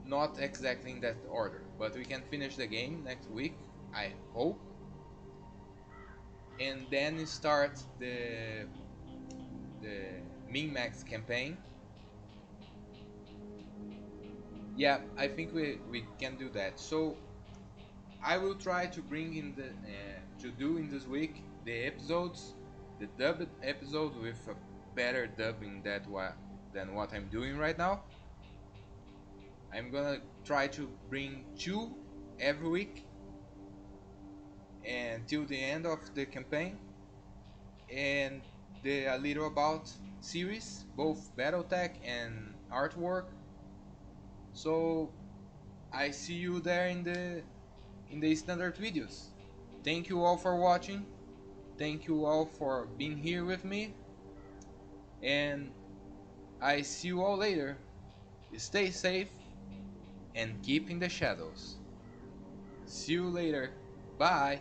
Not exactly in that order, but we can finish the game next week, I hope, and then start the min-max campaign. Yeah, I think we can do that. So I will try to bring in to do in this week the episodes, the dubbed episode with a better dubbing than what I'm doing right now. I'm gonna try to bring two every week until the end of the campaign, and the A Little About series, both BattleTech and artwork. So I see you there in the standard videos. Thank you all for watching. Thank you all for being here with me, and I see you all later. Stay safe and keep in the shadows. See you later. Bye.